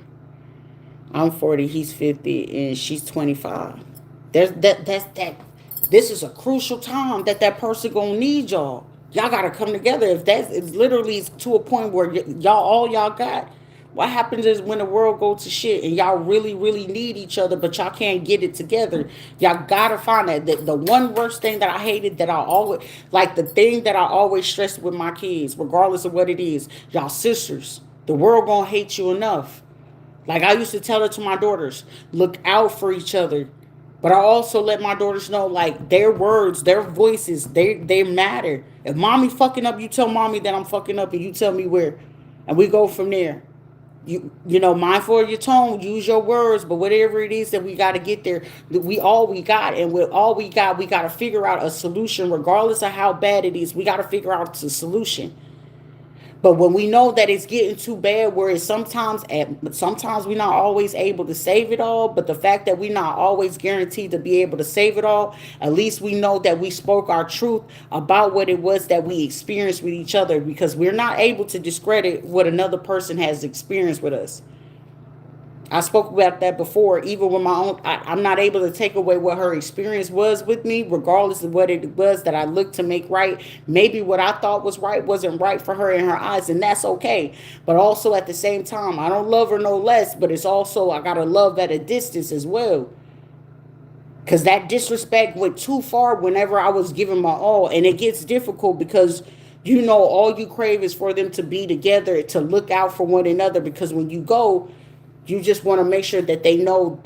I'm 40, he's 50, and she's 25. There's that. This is a crucial time that person gonna need y'all. Y'all gotta come together. If that's it's literally to a point where y'all all y'all got. What happens is when the world goes to shit and y'all really, really need each other, but y'all can't get it together. Y'all gotta find that. The one worst thing that I hated, that I always, like the thing that I always stress with my kids, regardless of what it is, y'all sisters. The world gonna hate you enough. Like I used to tell it to my daughters, look out for each other. But I also let my daughters know, like, their words, their voices, they matter. If mommy fucking up, you tell mommy that I'm fucking up, and you tell me where, and we go from there. You know, mindful of your tone, use your words, but whatever it is that we got to get there, we all we got, and with all we got, we got to figure out a solution, regardless of how bad it is. We got to figure out the solution. But when we know that it's getting too bad, where it's sometimes we're not always able to save it all. But the fact that we're not always guaranteed to be able to save it all, at least we know that we spoke our truth about what it was that we experienced with each other, because we're not able to discredit what another person has experienced with us. I spoke about that before. Even with my own, I'm not able to take away what her experience was with me, regardless of what it was that I looked to make right. Maybe what I thought was right wasn't right for her in her eyes, and that's okay. But also at the same time, I don't love her no less, but it's also, I gotta love at a distance as well. Because that disrespect went too far whenever I was giving my all. And it gets difficult because all you crave is for them to be together, to look out for one another. Because when you go, you just want to make sure that they know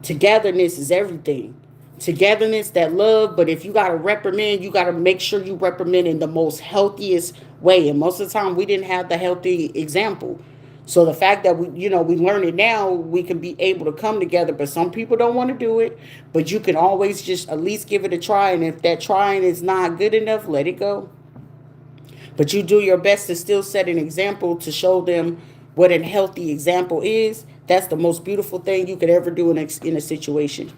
togetherness is everything. Togetherness, that love. But if you got to reprimand, you got to make sure you reprimand in the most healthiest way. And most of the time, we didn't have the healthy example. So the fact that we learn it now, we can be able to come together. But some people don't want to do it. But you can always just at least give it a try. And if that trying is not good enough, let it go. But you do your best to still set an example to show them what a healthy example is. That's the most beautiful thing you could ever do in a situation.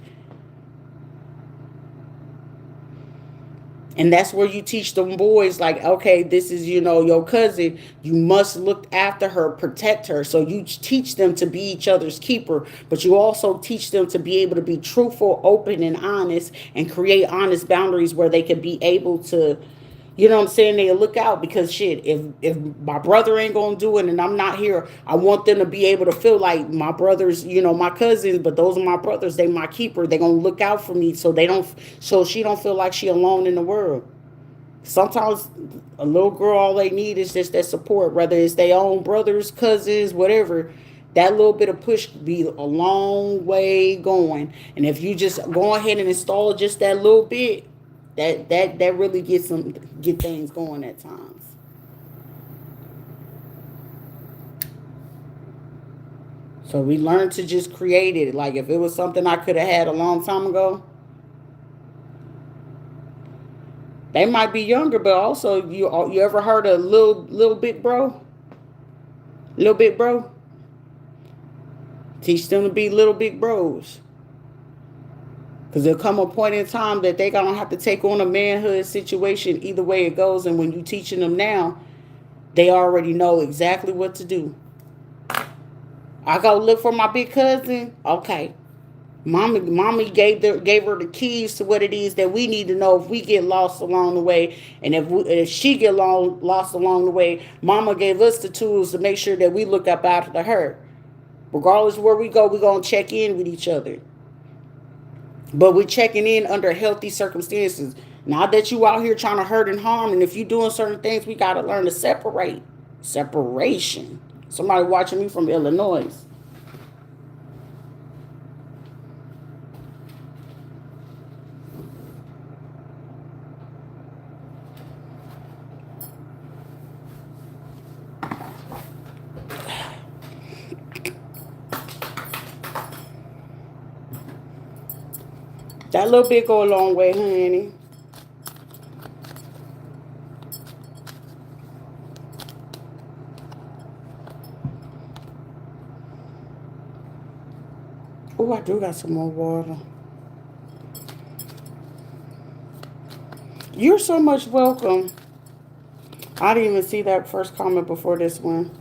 And that's where you teach them boys, like, okay, this is, your cousin. You must look after her, protect her. So you teach them to be each other's keeper, but you also teach them to be able to be truthful, open, and honest, and create honest boundaries where they can be able to, what I'm saying, they look out. Because shit, if my brother ain't gonna do it and I'm not here, I want them to be able to feel like my brothers, my cousins, but those are my brothers, they my keeper, they gonna look out for me, so she don't feel like she alone in the world. Sometimes a little girl, all they need is just that support, whether it's their own brothers, cousins, whatever. That little bit of push could be a long way going. And if you just go ahead and install just that little bit, that really get things going at times. So we learned to just create it. Like if it was something I could have had a long time ago, they might be younger, but also you ever heard of little big bro? Little big bro? Teach them to be little big bros. Because there'll come a point in time that they gonna have to take on a manhood situation either way it goes. And when you teaching them now, they already know exactly what to do. I go look for my big cousin. Okay. Mommy gave her the keys to what it is that we need to know if we get lost along the way, and if she get lost along the way, Mama gave us the tools to make sure that we look up after her. Regardless of where we go, we're gonna check in with each other. But we're checking in under healthy circumstances. Not that you out here trying to hurt and harm. And if you're doing certain things, we got to learn to separate. Separation. Somebody watching me from Illinois. That little bit go a long way, honey. Oh, I do got some more water. You're so much welcome. I didn't even see that first comment before this one.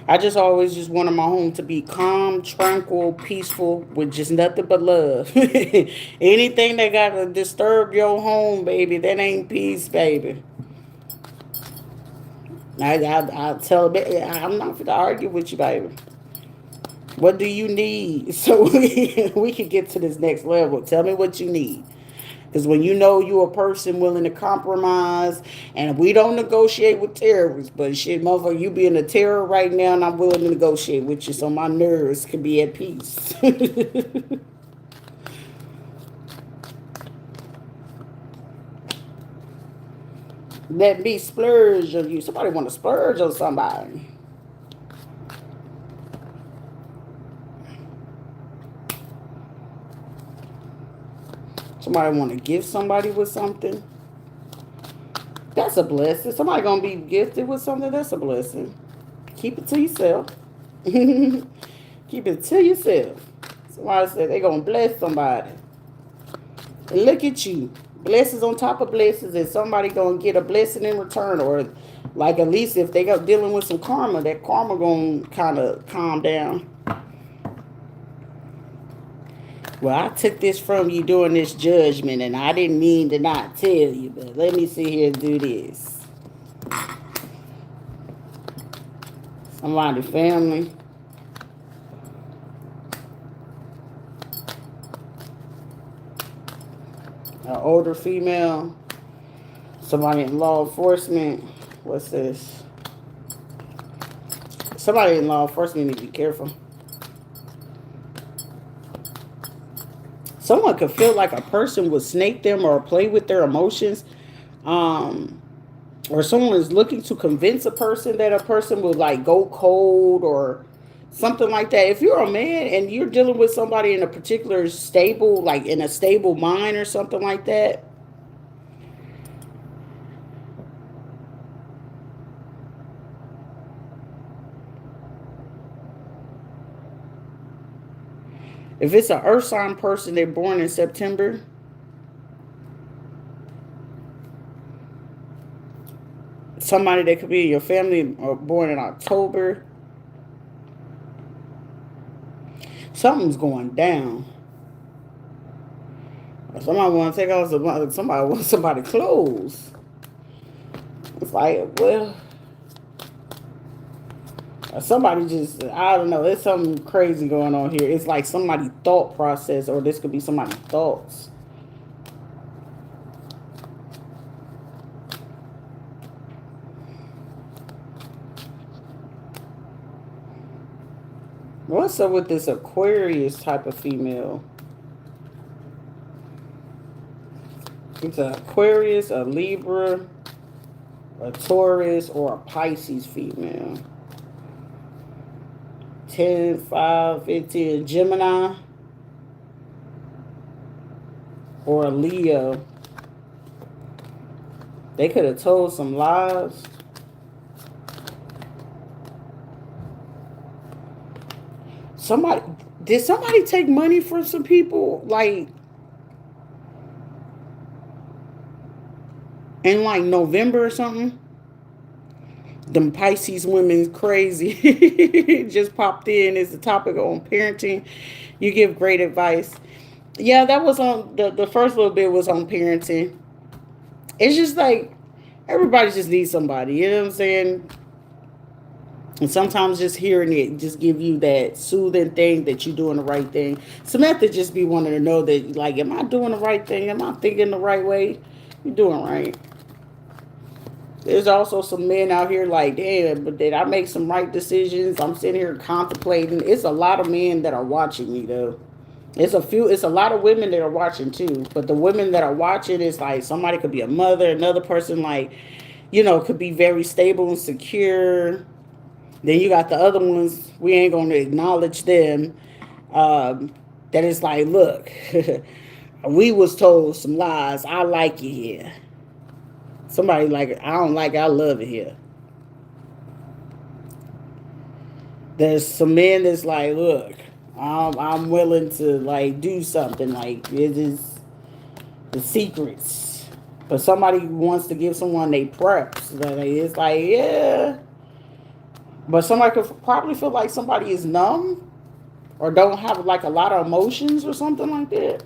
I just always just wanted my home to be calm, tranquil, peaceful, with just nothing but love. Anything that got to disturb your home, baby, that ain't peace, baby. I tell them, I'm not going to argue with you, baby. What do you need so we can get to this next level? Tell me what you need. Because when you know you're a person willing to compromise, and we don't negotiate with terrorists, but shit, motherfucker, you being a terror right now, and I'm willing to negotiate with you so my nerves can be at peace. Let me splurge on you. Somebody want to splurge on somebody. Somebody want to give somebody with something. That's a blessing. Somebody gonna be gifted with something. That's a blessing. Keep it to yourself. Keep it to yourself. Somebody said they gonna bless somebody. And look at you. Blessings on top of blessings, and somebody gonna get a blessing in return. Or like at least if they got dealing with some karma, that karma gonna kinda calm down. Well, I took this from you during this judgment, and I didn't mean to not tell you, but let me sit here and do this. Somebody family. An older female. Somebody in law enforcement. What's this? Somebody in law enforcement need to be careful. Someone could feel like a person would snake them or play with their emotions. Um, or someone is looking to convince a person that a person would like go cold or something like that. If you're a man and you're dealing with somebody in a particular stable, like in a stable mind or something like that, If it's an earth sign person, they're born in September. Somebody that could be in your family or born in October. Something's going down. Somebody want to take off somebody wants somebody clothes. It's like, well, somebody just, I don't know. There's something crazy going on here. It's like somebody's thought process, or this could be somebody's thoughts. What's up with this Aquarius type of female? It's an Aquarius, a Libra, a Taurus, or a Pisces female. 10, 5, 15, Gemini, or a Leo. They could have told some lies. Did somebody take money from some people, like, in like November or something? Them Pisces women crazy. Just popped in. It's the topic on parenting. You give great advice. Yeah, that was on the first little bit was on parenting. It's just like everybody just needs somebody. You know what I'm saying? And sometimes just hearing it just give you that soothing thing that you're doing the right thing. Samantha just be wanting to know that, like, am I doing the right thing? Am I thinking the right way? You're doing right. There's also some men out here like, damn, but did I make some right decisions? I'm sitting here contemplating. It's a lot of men that are watching me, though. It's a lot of women that are watching, too. But the women that are watching is like somebody could be a mother. Another person, like, could be very stable and secure. Then you got the other ones, we ain't going to acknowledge them. That is like, look, we was told some lies. I like it here. Somebody like, I don't like it, I love it here. There's some men that's like, look, I'm willing to, like, do something. Like, it is the secrets. But somebody wants to give someone they preps. It's like, yeah. But somebody could probably feel like somebody is numb or don't have, like, a lot of emotions or something like that.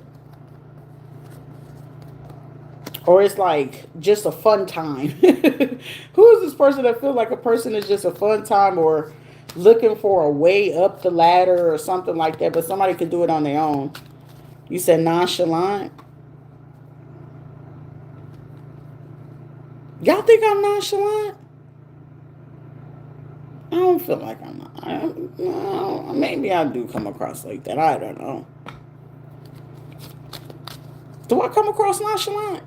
Or it's like just a fun time. Who is this person that feels like a person is just a fun time or looking for a way up the ladder or something like that, but somebody could do it on their own? You said nonchalant. Y'all think I'm nonchalant? I don't feel like I'm not. No, maybe I do come across like that. I don't know. Do I come across nonchalant?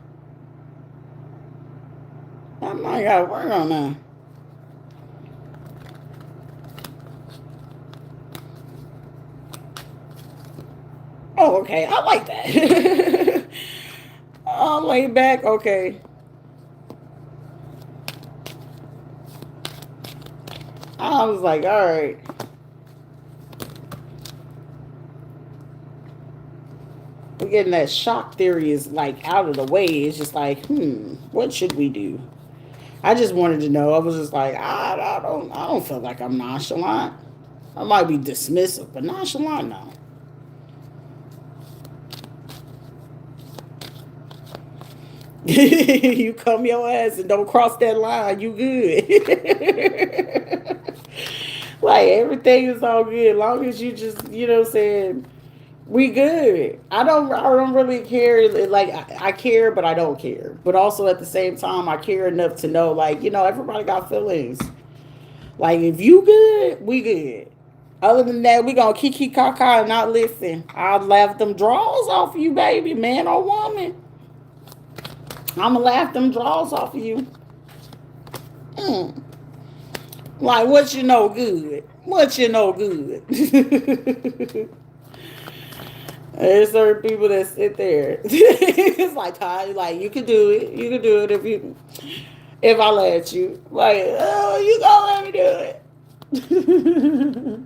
I might gotta work on that. Oh, okay. I like that. I'll lay back. Okay. I was like, all right. We're getting that shock theory is like out of the way. It's just like, what should we do? I just wanted to know. I was just like, I don't feel like I'm nonchalant. I might be dismissive, but nonchalant, no. You come your ass and don't cross that line, you good. Like, everything is all good. As long as you just, what I'm saying, we good. I don't really care. Like, I care, but I don't care. But also at the same time, I care enough to know, like, everybody got feelings. Like, if you good, we good. Other than that, we gonna kiki kaka and not listen. I'll laugh them draws off of you, baby, man or woman. I'ma laugh them draws off of you. Like, what you know good? What you know good? There's certain people that sit there. It's like, you can do it. You can do it if I let you. Like, oh, you gonna let me do it.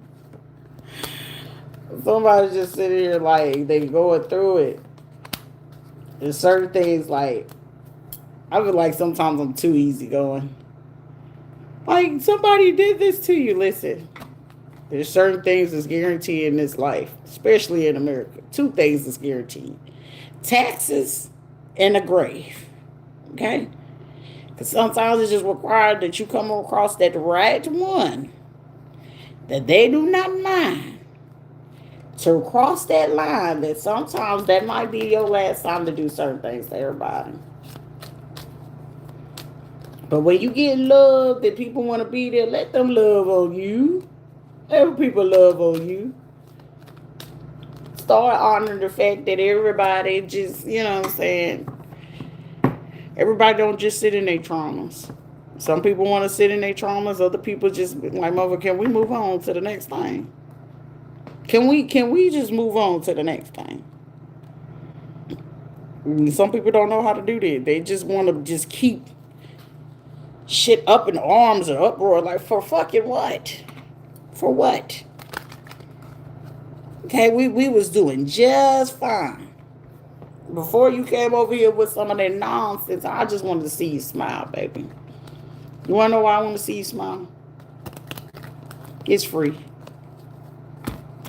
Somebody just sitting here like they going through it. There's certain things like I feel like sometimes I'm too easy going. Like somebody did this to you. Listen, there's certain things that's guaranteed in this life, especially in America. Two things is guaranteed: taxes and a grave. Okay, because sometimes it's just required that you come across that right one that they do not mind to cross that line. That sometimes that might be your last time to do certain things to everybody. But when you get love that people want to be there, let them love on you. Let people love on you. Start honoring the fact that everybody just, you know what I'm saying, everybody don't just sit in their traumas. Some people want to sit in their traumas. Other people just like, mother, can we move on to the next thing? Can we just move on to the next thing? Some people don't know how to do that. They just want to just keep shit up in arms or uproar. Like, for fucking what? For what? Okay, we was doing just fine. Before you came over here with some of that nonsense, I just wanted to see you smile, baby. You want to know why I want to see you smile? It's free.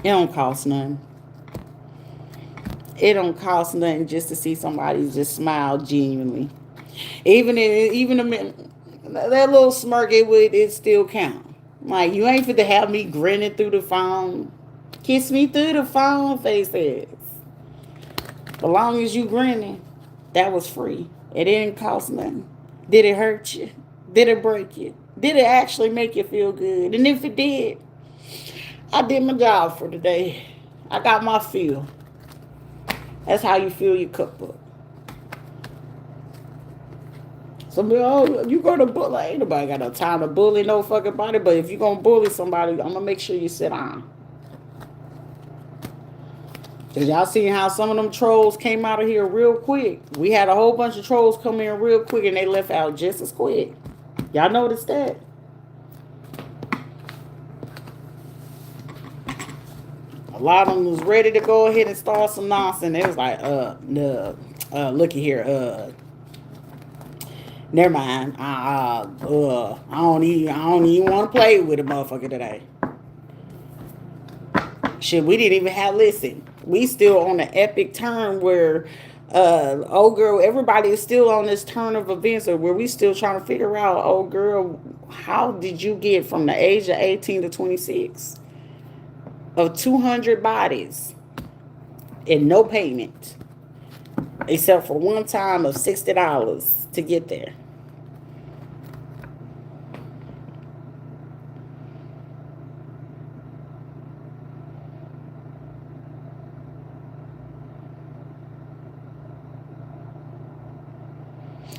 It don't cost nothing. It don't cost nothing just to see somebody just smile genuinely. Even that little smirk, it still count. Like, you ain't fit to have me grinning through the phone. Kiss me through the phone, face ass. As long as you grinning, that was free. It didn't cost nothing. Did it hurt you? Did it break you? Did it actually make you feel good? And if it did, I did my job for today. I got my fill. That's how you fill your cup up. Somebody, oh, you go to bully. Ain't nobody got no time to bully no fucking body. But if you gonna bully somebody, I'm gonna make sure you sit down. Cause y'all seen how some of them trolls came out of here real quick. We had a whole bunch of trolls come in real quick and they left out just as quick. Y'all noticed that? A lot of them was ready to go ahead and start some nonsense. They was like, looky here, never mind. I don't even want to play with a motherfucker today. Shit, we didn't even have, listen, we still on the epic turn where old girl, everybody is still on this turn of events where we still trying to figure out, old girl, how did you get from the age of 18 to 26 of 200 bodies and no payment except for one time of $60 to get there?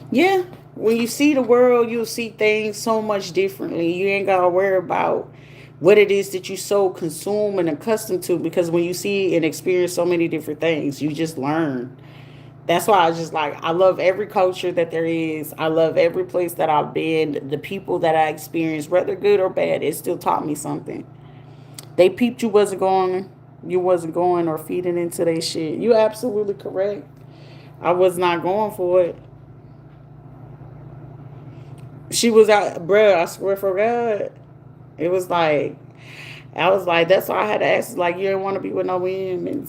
Yeah, when you see the world, you'll see things so much differently. You ain't gotta worry about what it is that you so consume and accustomed to, because when you see and experience so many different things, you just learn. That's why I just like, I love every culture that there is. I love every place that I've been. The people that I experienced, whether good or bad, it still taught me something. They peeped you wasn't going or feeding into their shit. You absolutely correct. I was not going for it. She was out, bruh, I swear for God. It was like, I was like, that's why I had to ask, like, you didn't want to be with no women.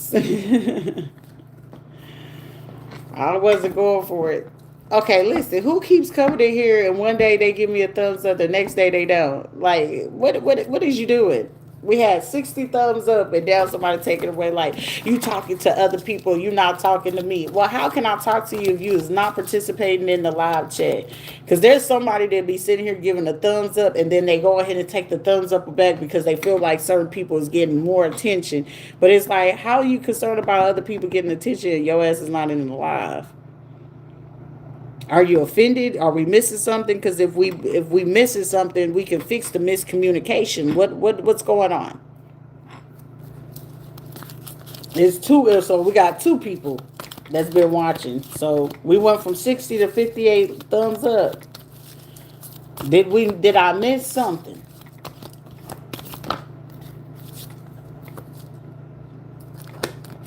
I wasn't going for it. Okay, listen, who keeps coming in here and one day they give me a thumbs up, the next day they don't? Like, what is you doing? We had 60 thumbs up and now somebody taking it away like, you talking to other people, you not talking to me. Well, how can I talk to you if you is not participating in the live chat? Because there's somebody that be sitting here giving a thumbs up and then they go ahead and take the thumbs up back because they feel like certain people is getting more attention. But it's like, how are you concerned about other people getting attention and your ass is not in the live? Are you offended? Are we missing something? Because if we missing something, we can fix the miscommunication. What's going on? It's two. So we got two people that's been watching. So we went from 60 to 58 thumbs up. Did I miss something?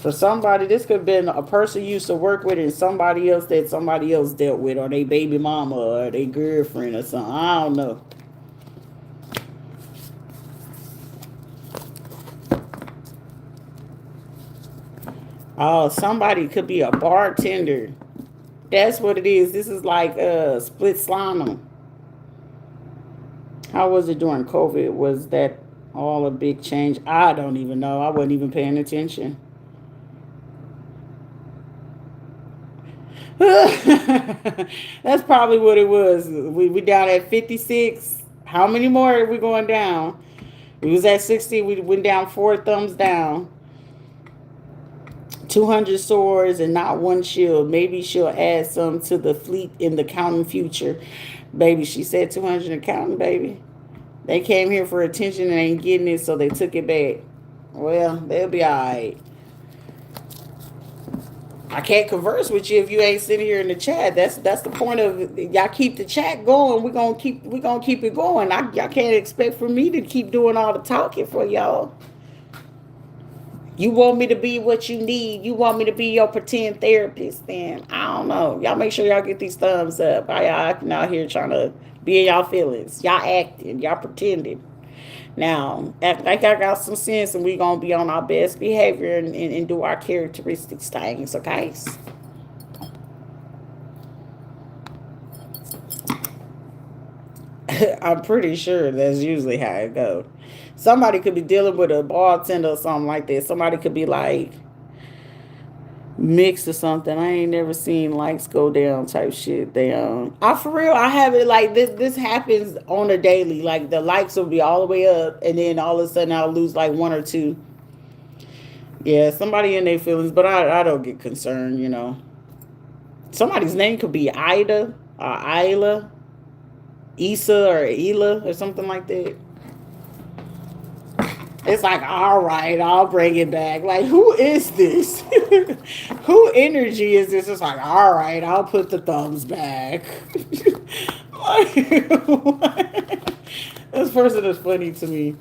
For somebody, this could have been a person you used to work with and somebody else that somebody else dealt with, or their baby mama, or their girlfriend, or something. I don't know. Oh, somebody could be a bartender. That's what it is. This is like split slalom. How was it during COVID? Was that all a big change? I don't even know. I wasn't even paying attention. That's probably what it was. We down at 56. How many more are we going down? We was at 60. We went down 4 thumbs down. 200 swords and not one shield. Maybe she'll add some to the fleet in the counting future. Baby, she said 200 and counting, baby. They came here for attention and ain't getting it, so they took it back. Well, they'll be all right. I can't converse with you if you ain't sitting here in the chat. That's the point of y'all. Keep the chat going. We gonna keep it going. Y'all can't expect for me to keep doing all the talking for y'all. You want me to be what you need. You want me to be your pretend therapist. Then I don't know. Y'all make sure y'all get these thumbs up. Y'all out here trying to be in y'all feelings. Y'all acting. Y'all pretending. Now, act like I got some sense and we going to be on our best behavior and do our characteristics things, okay? I'm pretty sure that's usually how it goes. Somebody could be dealing with a bartender or something like that. Somebody could be like mixed or something. I ain't never seen likes go down type shit. I for real, I have it like this happens on a daily. Like the likes will be all the way up and then all of a sudden I'll lose like 1 or 2. Yeah, somebody in their feelings, but I don't get concerned. Somebody's name could be Ida or Isla, Issa or Ela or something like that. It's like, all right, I'll bring it back. Like, who is this? Who energy is this? It's like, all right, I'll put the thumbs back. Like, this person is funny to me.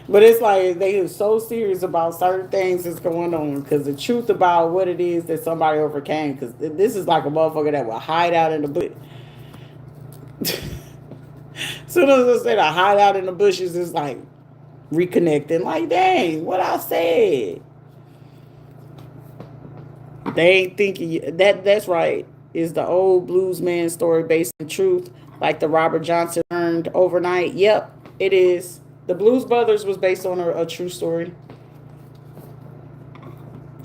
But it's like they are so serious about certain things that's going on because the truth about what it is that somebody overcame. Because this is like a motherfucker that will hide out in the bush. Soon as I said I hide out in the bushes, it's like reconnecting. Like, dang, what I said. They ain't thinking that's right. Is the old blues man story based on truth, like the Robert Johnson earned overnight? Yep, it is. The Blues Brothers was based on a true story.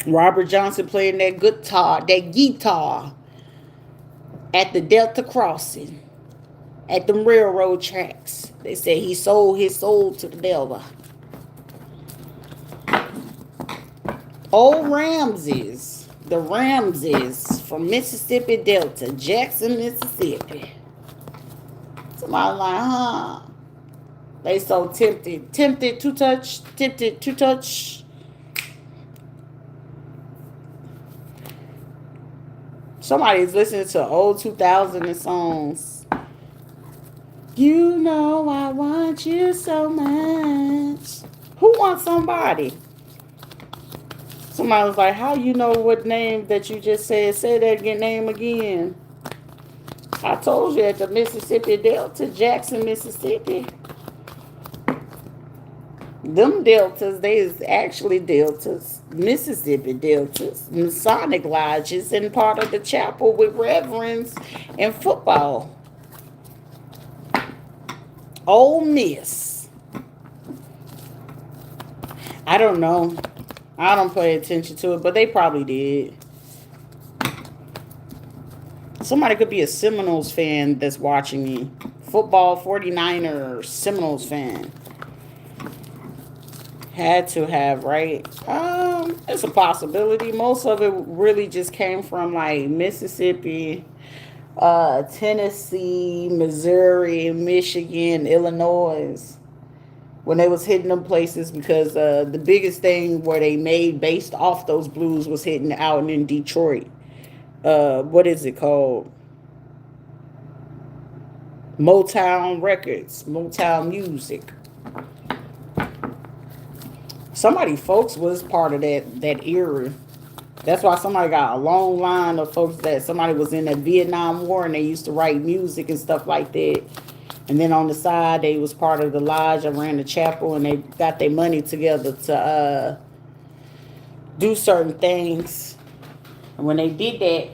Robert Johnson playing that guitar at the Delta Crossing, at them railroad tracks. They said he sold his soul to the devil. Old Ramses, the Ramses from Mississippi Delta, Jackson, Mississippi. Somebody like, huh? They so tempted to touch. Somebody's listening to old 2000 songs. You know I want you so much. Who wants somebody? Somebody was like, how you know what name that you just said? Say that name again. I told you at the Mississippi Delta, Jackson, Mississippi. Them deltas, they is actually deltas, Mississippi deltas, Masonic lodges, and part of the chapel with reverends and football. Ole Miss. I don't know. I don't pay attention to it, but they probably did. Somebody could be a Seminoles fan that's watching me. Football 49er Seminoles fan. Had to have, right? It's a possibility. Most of it really just came from like Mississippi, Tennessee, Missouri, Michigan, Illinois. When they was hitting them places because the biggest thing where they made based off those blues was hitting out in Detroit. What is it called? Motown Records, Motown Music. Somebody folks was part of that era. That's why somebody got a long line of folks that somebody was in the Vietnam War and they used to write music and stuff like that. And then on the side, they was part of the lodge and ran the chapel, and they got their money together to do certain things. And when they did that,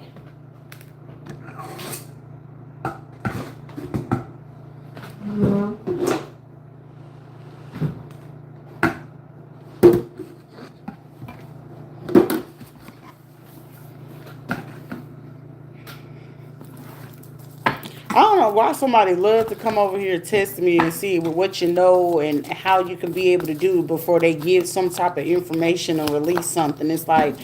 I don't know why somebody loves to come over here and test me and see what you know and how you can be able to do before they give some type of information or release something. It's like,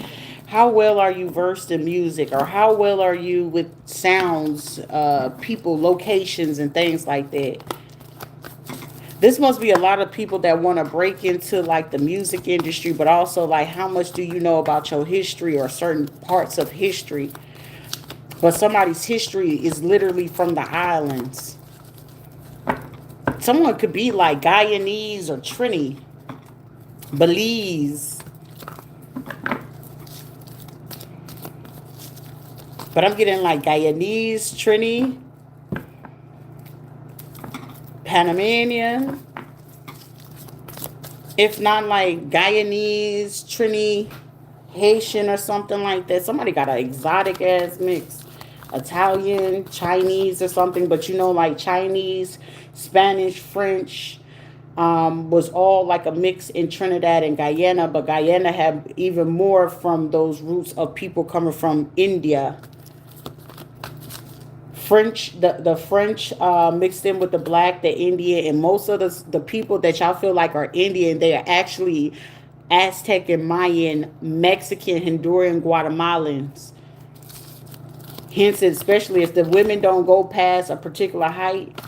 how well are you versed in music, or how well are you with sounds, people, locations, and things like that? This must be a lot of people that want to break into like the music industry, but also like how much do you know about your history or certain parts of history? But somebody's history is literally from the islands. Someone could be like Guyanese or Trini, Belize. But I'm getting like Guyanese, Trini, Panamanian. If not like Guyanese, Trini, Haitian or something like that. Somebody got an exotic ass mix. Italian, Chinese or something. But you know, like Chinese, Spanish, French, was all like a mix in Trinidad and Guyana. But Guyana had even more from those roots of people coming from India. French, the French mixed in with the black, the Indian, and most of the people that y'all feel like are Indian, they are actually Aztec and Mayan, Mexican, Honduran, Guatemalans. Hence, especially if the women don't go past a particular height,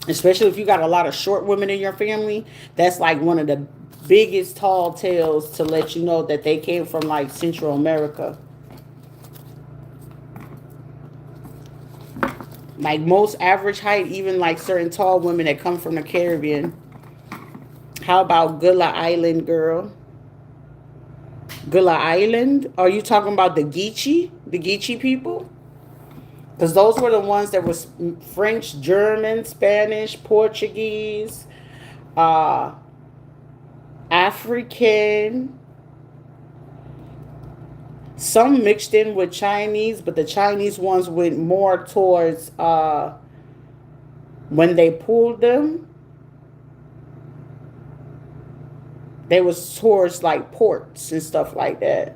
especially if you got a lot of short women in your family, that's like one of the biggest tall tales to let you know that they came from like Central America. Like most average height, even like certain tall women that come from the Caribbean. How about Gula Island, girl? Gula Island? Are you talking about the Geechee? The Geechee people? Because those were the ones that was French, German, Spanish, Portuguese, African. Some mixed in with Chinese, but the Chinese ones went more towards when they pulled them, they was towards like ports and stuff like that.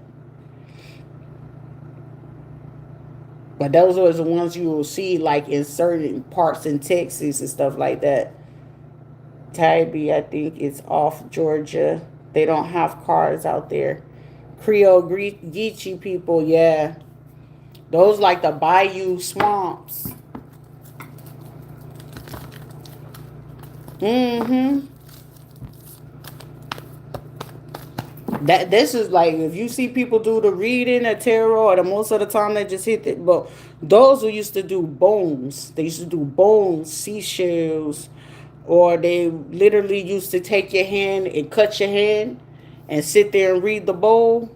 But those are the ones you will see like in certain parts in Texas and stuff like that. Tybee, I think it's off Georgia. They don't have cars out there. Creole Geechee people, yeah. Those like the bayou swamps. Mm-hmm. That this is like if you see people do the reading at tarot, or the most of the time they just hit it. But those who used to do bones, they used to do bones, seashells, or they literally used to take your hand and cut your hand and sit there and read the bowl.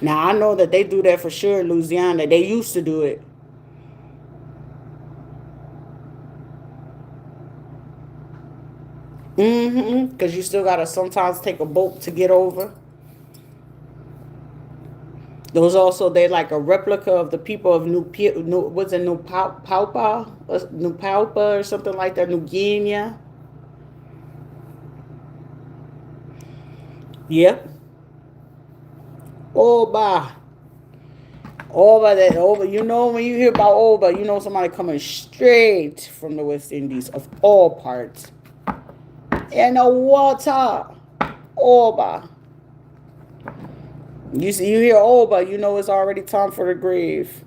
Now I know that they do that for sure in Louisiana. They used to do it. Mm-hmm. Because you still gotta sometimes take a boat to get over. Those also they like a replica of the people of what's it, New Paupa or something like that, New Guinea. Yep. Oba. Oba that Oba. You know when you hear about Oba, you know somebody coming straight from the West Indies of all parts. In the water. Oba. You see, you hear Oba, you know it's already time for the grave.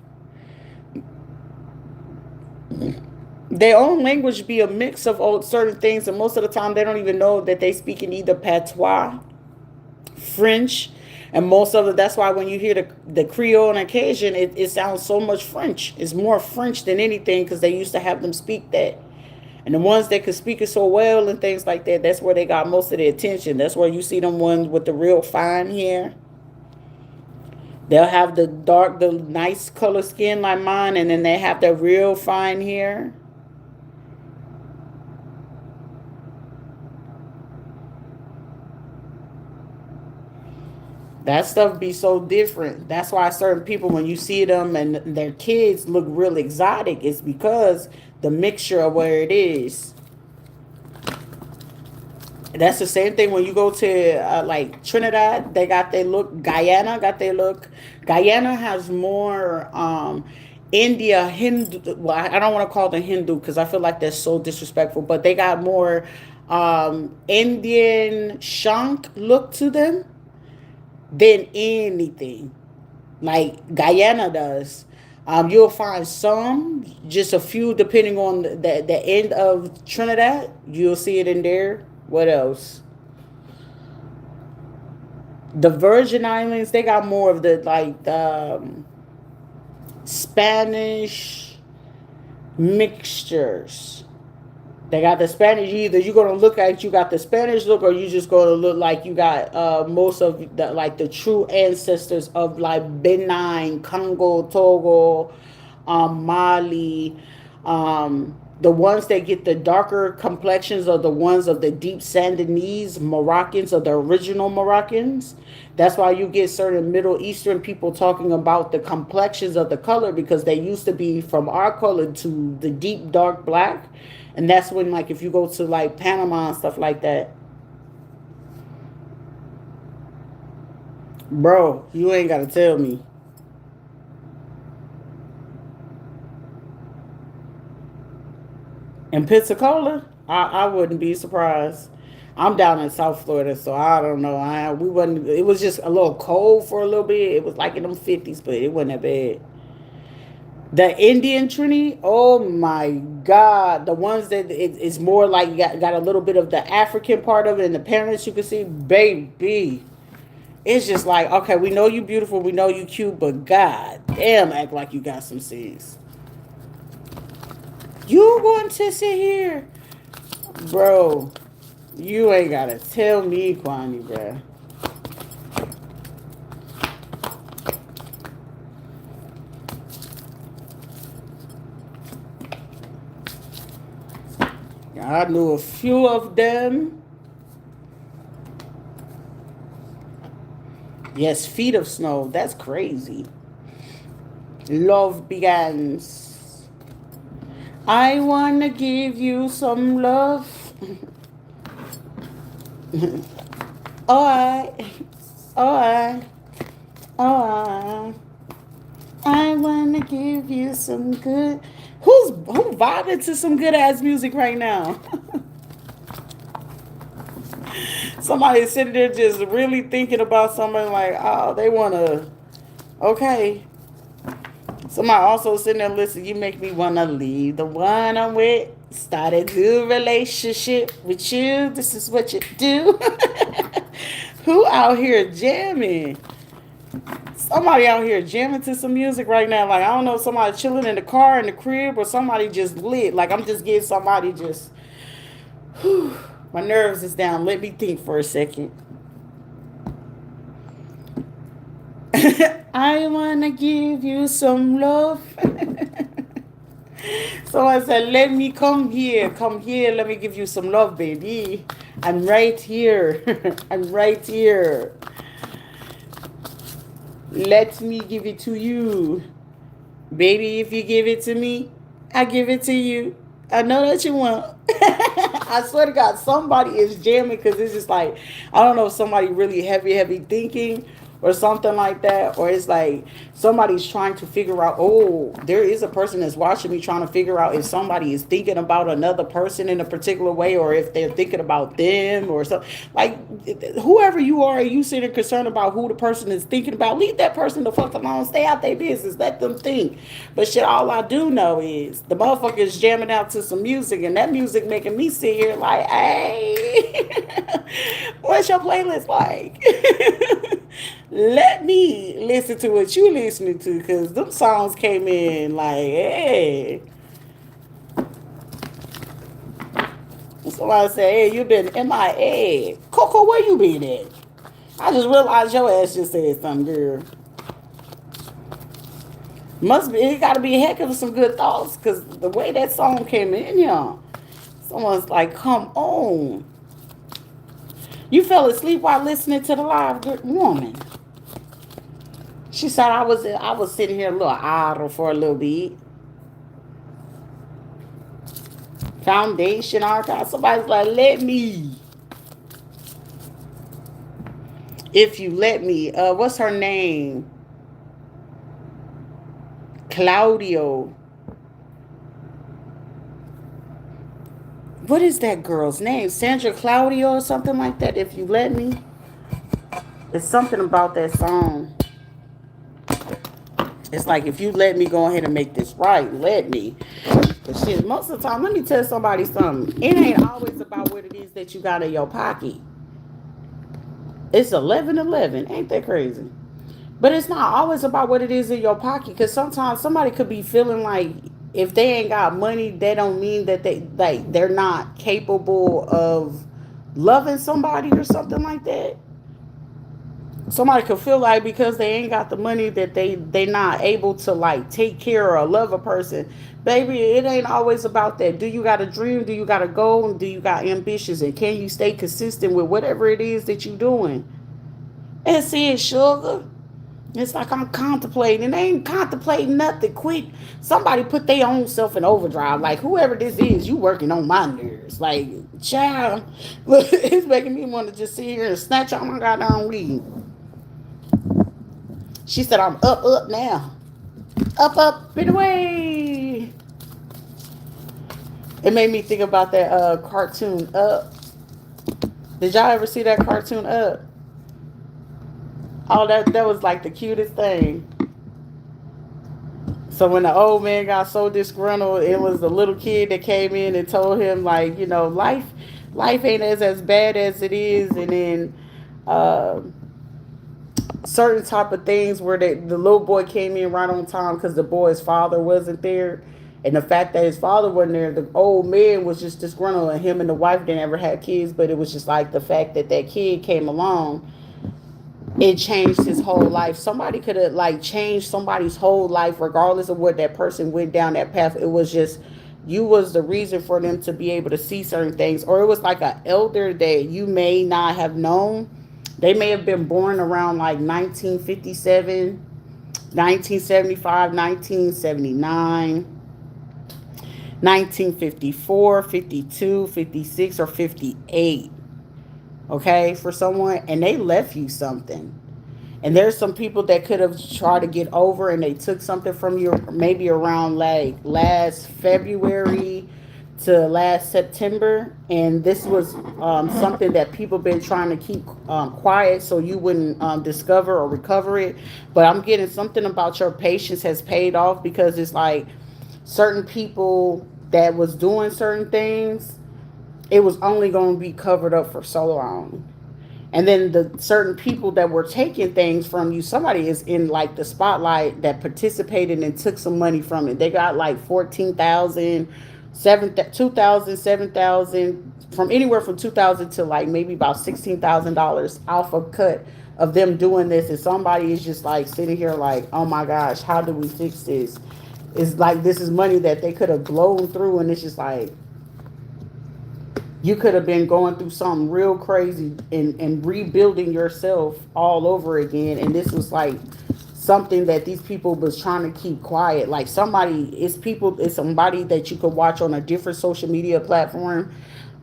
Their own language be a mix of certain things, and most of the time they don't even know that they speak in either patois, French, and most of it. That's why when you hear the Creole on occasion, it sounds so much French. It's more French than anything because they used to have them speak that. And the ones that could speak it so well and things like that, that's where they got most of their attention. That's where you see them ones with the real fine hair. They'll have the dark, the nice color skin like mine, and then they have the real fine hair. That stuff be so different. That's why certain people, when you see them and their kids look real exotic, it's because the mixture of where it is. That's the same thing when you go to like Trinidad. They got their look. Guyana got their look. Guyana has more India Hindu. Well, I don't want to call them Hindu because I feel like they're so disrespectful. But they got more Indian shank look to them than anything like Guyana does. You'll find some, just a few, depending on the end of Trinidad. You'll see it in there. What else? The Virgin Islands, they got more of the like Spanish mixtures. They got the Spanish. Either you're gonna look like you got the Spanish look, or you just gonna look like you got most of the like the true ancestors of like Benin, Congo, Togo, Mali. The ones that get the darker complexions are the ones of the deep Sudanese Moroccans, or the original Moroccans. That's why you get certain Middle Eastern people talking about the complexions of the color, because they used to be from our color to the deep dark black. And that's when, like, if you go to like Panama and stuff like that, bro, you ain't gotta tell me. In Pensacola, I wouldn't be surprised. I'm down in South Florida, so I don't know. We wasn't. It was just a little cold for a little bit. It was like in them 50s, but it wasn't that bad. The Indian Trini, oh my God, the ones that it's more like you got a little bit of the African part of it, and the parents you can see, baby. It's just like, okay, we know you beautiful, we know you cute, but God damn, act like you got some sense. You going to sit here, bro? You ain't gotta tell me, Kwani, bro. I knew a few of them. Yes, feet of snow. That's crazy. Love begins. I wanna give you some love. Oh, I, oh, I wanna give you some good. Who vibing to some good ass music right now? Somebody sitting there just really thinking about something like, oh, they wanna. Okay. Somebody also sitting there listening. You make me wanna leave the one I'm with. Start a new relationship with you. This is what you do. Who out here jamming? Somebody out here jamming to some music right now. Like, I don't know, somebody chilling in the car, in the crib, or somebody just lit. Like, I'm just getting somebody just, whew, my nerves is down. Let me think for a second. I want to give you some love. So I said, let me come here. Come here. Let me give you some love, baby. I'm right here. I'm right here. Let me give it to you. Baby, if you give it to me, I give it to you. I know that you want. I swear to God, somebody is jamming because it's just like, I don't know if somebody really heavy thinking or something like that. Or it's like somebody's trying to figure out, oh, there is a person that's watching me trying to figure out if somebody is thinking about another person in a particular way, or if they're thinking about them or something. Like, whoever you are, you sitting concerned about who the person is thinking about, leave that person the fuck alone. Stay out their business. Let them think. But shit, all I do know is the motherfuckers jamming out to some music, and that music making me sit here like, hey, what's your playlist like? Let me listen to what you listening to, because them songs came in like, hey. Somebody say, hey, you been MIA. Coco, where you been at? I just realized your ass just said something, girl. Must be, it got to be a heck of some good thoughts, because the way that song came in here, someone's like, come on. You fell asleep while listening to the live, good woman. She said I was sitting here a little idle for a little bit. Foundation archive. Somebody's like, let me. If you let me. What's her name? Claudio. What is that girl's name? Sandra Claudio or something like that. If you let me. It's something about that song. It's like, if you let me go ahead and make this right, let me. But shit, most of the time, let me tell somebody something. It ain't always about what it is that you got in your pocket. It's 11:11. Ain't that crazy? But it's not always about what it is in your pocket. Because sometimes somebody could be feeling like if they ain't got money, that don't mean that they're not capable of loving somebody or something like that. Somebody could feel like because they ain't got the money that they not able to like take care or love a person. Baby, it ain't always about that. Do you got a dream? Do you got a goal? Do you got ambitions? And can you stay consistent with whatever it is that you doing? That's it, sugar. It's like I'm contemplating. They ain't contemplating nothing. Quick. Somebody put their own self in overdrive. Like, whoever this is, you working on my nerves. Like, child, look, it's making me want to just sit here and snatch out my goddamn weed. She said, I'm up now. Up, and away. It made me think about that cartoon Up. Did y'all ever see that cartoon Up? Oh, that was like the cutest thing. So when the old man got so disgruntled, it was the little kid that came in and told him, like, life ain't as bad as it is. And then uh, certain type of things where the little boy came in right on time because the boy's father wasn't there. And the fact that his father wasn't there, the old man was just disgruntled, and him and the wife didn't ever have kids. But it was just like the fact that that kid came along, it changed his whole life. Somebody could have like changed somebody's whole life regardless of what that person went down that path. It was just you was the reason for them to be able to see certain things. Or it was like an elder that you may not have known. They may have been born around like 1957, 1975, 1979, 1954, 52, 56, or 58. Okay, for someone, and they left you something. And there's some people that could have tried to get over and they took something from you maybe around like last February to last September. And this was something that people been trying to keep quiet so you wouldn't discover or recover it. But I'm getting something about your patience has paid off, because it's like certain people that was doing certain things, it was only going to be covered up for so long. And then the certain people that were taking things from you, somebody is in like the spotlight that participated and took some money from it. They got like 14,000, 2,000, 7,000, from anywhere from 2,000 to like maybe about $16,000 off a cut of them doing this. And somebody is just like sitting here like, oh my gosh, how do we fix this? It's like this is money that they could have blown through, and it's just like you could have been going through something real crazy and rebuilding yourself all over again. And this was like something that these people was trying to keep quiet. Like it's somebody that you could watch on a different social media platform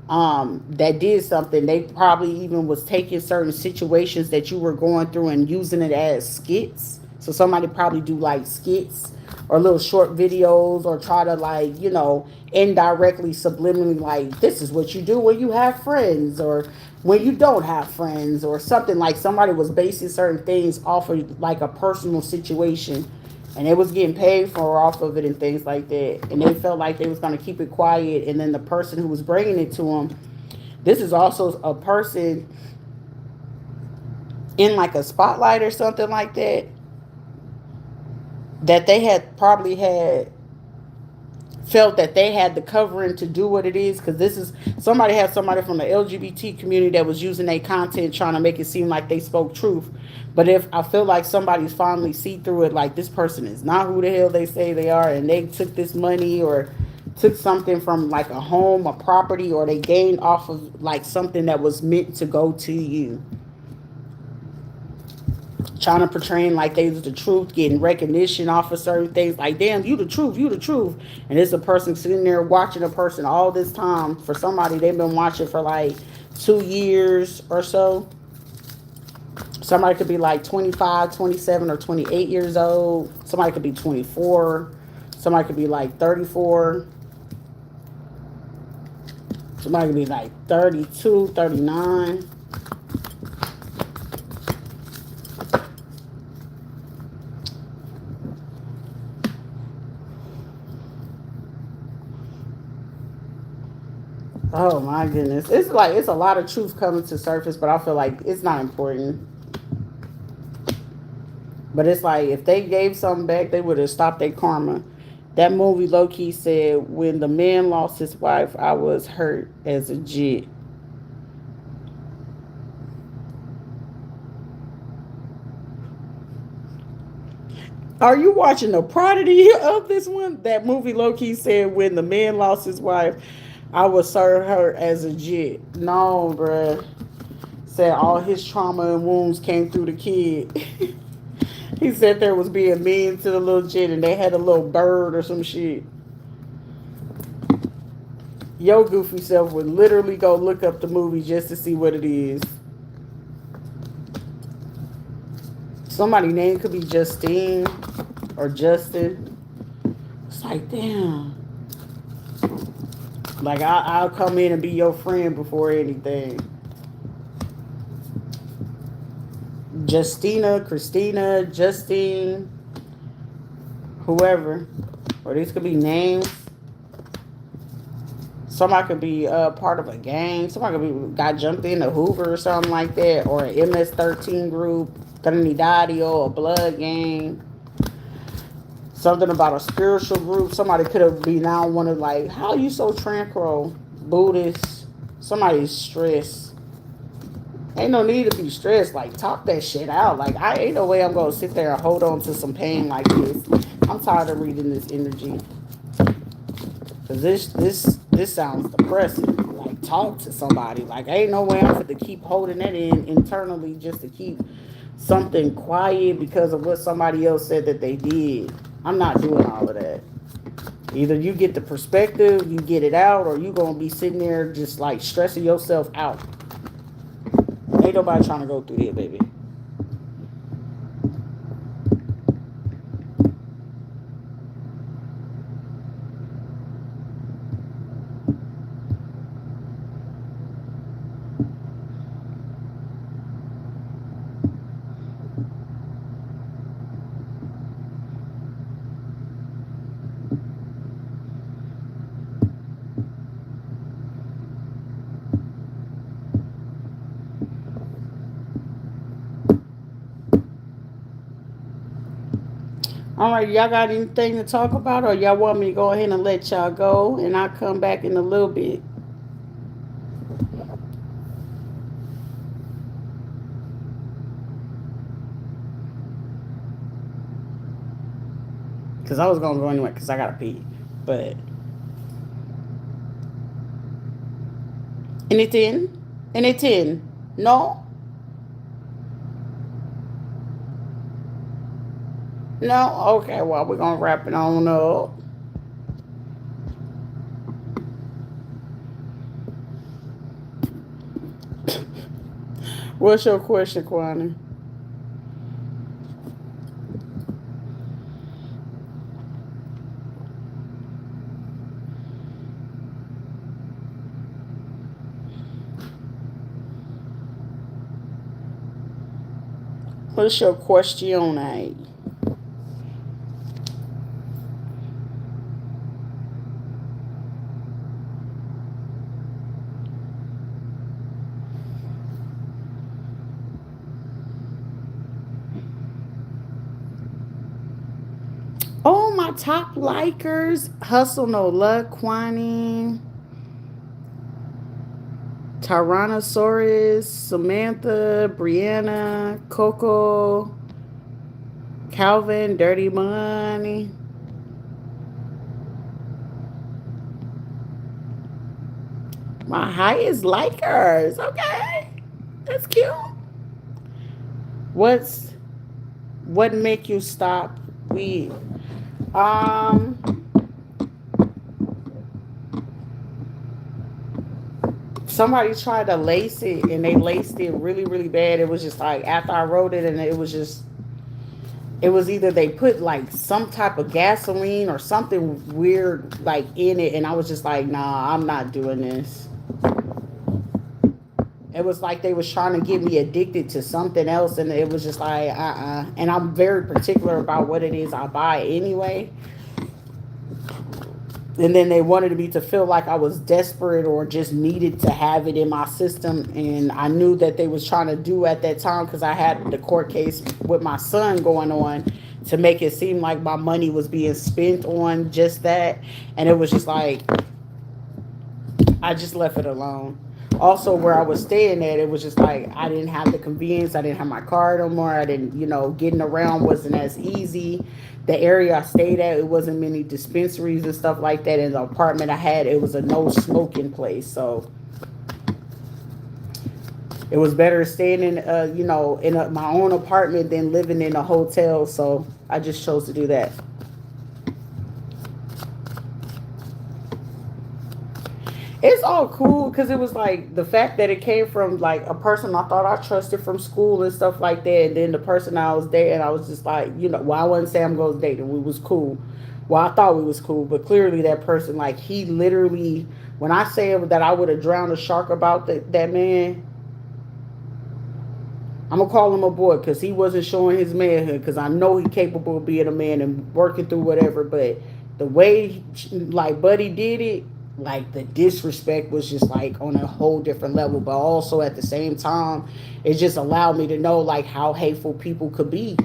that did something. They probably even was taking certain situations that you were going through and using it as skits. So somebody probably do like skits or little short videos, or try to like, indirectly, subliminally, like, this is what you do when you have friends or when you don't have friends, or something. Like somebody was basing certain things off of like a personal situation, and they was getting paid for off of it and things like that. And they felt like they was going to keep it quiet. And then the person who was bringing it to them, this is also a person in like a spotlight or something like that, that they had probably had felt that they had the covering to do what it is, because this is somebody had somebody from the LGBT community that was using their content trying to make it seem like they spoke truth. But if I feel like somebody's finally see through it, like this person is not who the hell they say they are, and they took this money or took something from like a home, a property, or they gained off of like something that was meant to go to you, trying to portray like they was the truth, getting recognition off of certain things. Like, damn, you the truth, you the truth. And it's a person sitting there watching a person all this time. For somebody, they've been watching for like 2 years or so. Somebody could be like 25, 27, or 28 years old. Somebody could be 24. Somebody could be like 34. Somebody could be like 32, 39. Oh my goodness. It's like it's a lot of truth coming to surface, but I feel like it's not important. But it's like if they gave something back, they would have stopped their karma. That movie low key said, when the man lost his wife, I was hurt as a jit. Are you watching the prodigy of this one? That movie low key said, when the man lost his wife, I was serve her as a jit. No, bruh. Said all his trauma and wounds came through the kid. He said there was being mean to the little jit and they had a little bird or some shit. Your goofy self would literally go look up the movie just to see what it is. Somebody's name could be Justine or Justin. It's like, damn. Like, I'll come in and be your friend before anything. Justina, Christina, Justine, whoever. Or these could be names. Somebody could be part of a gang. Somebody could be got jumped into Hoover or something like that. Or an MS-13 group, Trinidadiо, a blood gang. Something about a spiritual group. Somebody could have been now one of like, how are you so tranquil? Buddhist. Somebody's stressed. Ain't no need to be stressed. Like, talk that shit out. Like, I ain't no way I'm gonna sit there and hold on to some pain like this. I'm tired of reading this energy. Cause this sounds depressing. Like, talk to somebody. Like, ain't no way I'm going to keep holding that in internally just to keep something quiet because of what somebody else said that they did. I'm not doing all of that. Either you get the perspective, you get it out, or you gonna be sitting there just like stressing yourself out. Ain't nobody trying to go through here, baby. All right, y'all got anything to talk about, or y'all want me to go ahead and let y'all go, and I'll come back in a little bit? Because I was gonna go anyway, because I gotta pee. But anything, anything, no, no. Okay, well we're gonna wrap it on up. What's your question, Kwani? What's your question? Oh, my top likers: Hustle No Luck, Quani, Tyrannosaurus, Samantha, Brianna, Coco, Calvin, Dirty Money. My highest likers. Okay, that's cute. What's what make you stop weed? Um, Somebody tried to lace it and they laced it really, really bad. It was just like after I wrote it, and it was either they put like some type of gasoline or something weird like in it, and I was just like, nah, I'm not doing this. It was like they was trying to get me addicted to something else, and it was just like, and I'm very particular about what it is I buy anyway. And then they wanted me to feel like I was desperate or just needed to have it in my system, and I knew that they was trying to do at that time because I had the court case with my son going on to make it seem like my money was being spent on just that. And it was just like I just left it alone. Also, where I was staying at, it was just like I didn't have the convenience. I didn't have my car no more. I didn't, getting around wasn't as easy. The area I stayed at, it wasn't many dispensaries and stuff like that. In the apartment I had, it was a no smoking place. So it was better staying in, my own apartment than living in a hotel. So I just chose to do that. It's all cool because it was like the fact that it came from like a person I thought I trusted from school and stuff like that, and then the person I was dating, I was just like, well, I wasn't saying I'm going to date, and we was cool. Well, I thought we was cool, but clearly that person, like, he literally, when I say that I would have drowned a shark about that man, I'm gonna call him a boy because he wasn't showing his manhood. Because I know he's capable of being a man and working through whatever. But the way like Buddy did it, like the disrespect was just like on a whole different level. But also at the same time, it just allowed me to know like how hateful people could be,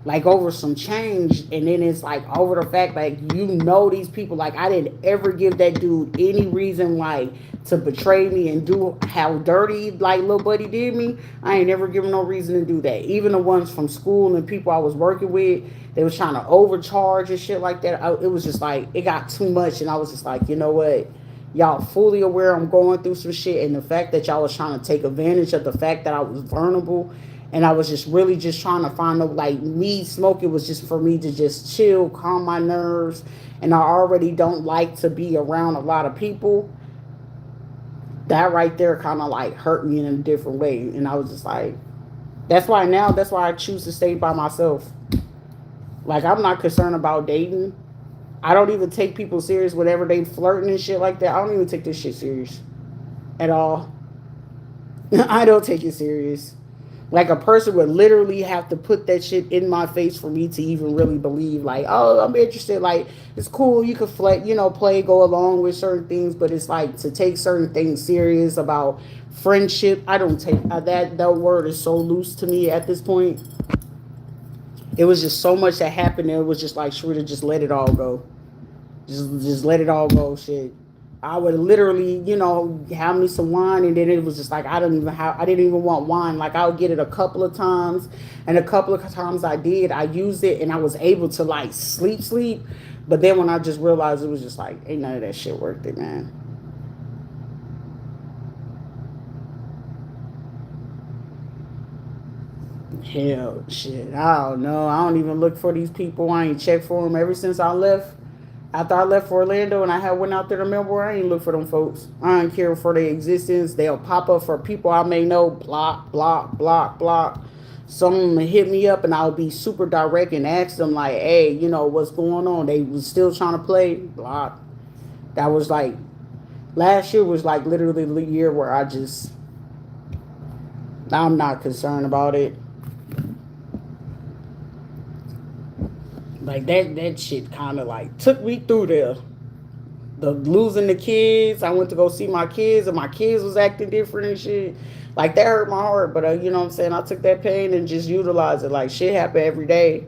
like over some change. And then it's like over the fact like these people, like I didn't ever give that dude any reason like to betray me and do how dirty like little buddy did me. I ain't never given no reason to do that. Even the ones from school and people I was working with, they was trying to overcharge and shit like that. It was just like it got too much, and I was just like, you know what, y'all fully aware I'm going through some shit, and the fact that y'all was trying to take advantage of the fact that I was vulnerable, and I was just really just trying to find out, like, me smoking was just for me to just chill, calm my nerves, and I already don't like to be around a lot of people. That right there kind of like hurt me in a different way, and I was just like, that's why I choose to stay by myself. Like, I'm not concerned about dating. I don't even take people serious whenever they flirting and shit like that. I don't even take this shit serious at all. I don't take it serious. Like, a person would literally have to put that shit in my face for me to even really believe, like, oh, I'm interested. Like, it's cool. You could play, go along with certain things, but it's like to take certain things serious about friendship. I don't take that word is so loose to me at this point. It was just so much that happened. And it was just like, Sharita, just let it all go. Just let it all go. Shit. I would literally, have me some wine, and then it was just like I didn't even want wine. Like, I would get it a couple of times, and a couple of times I used it, and I was able to like sleep. But then when I just realized, it was just like, ain't none of that shit worth it, man. Hell, shit. I don't know. I don't even look for these people. I ain't checked for them ever since I left. After I left for Orlando and I had went out there to Melbourne, I ain't look for them folks. I don't care for their existence. They'll pop up for people I may know. Block, block, block, block. Someone hit me up and I'll be super direct and ask them like, hey, what's going on? They was still trying to play. Block. That was like last year was like literally the year where I'm not concerned about it. Like that shit kind of like took me through there. The losing the kids. I went to go see my kids, and my kids was acting different and shit. Like, that hurt my heart, but you know what I'm saying? I took that pain and just utilized it. Like, shit happen every day.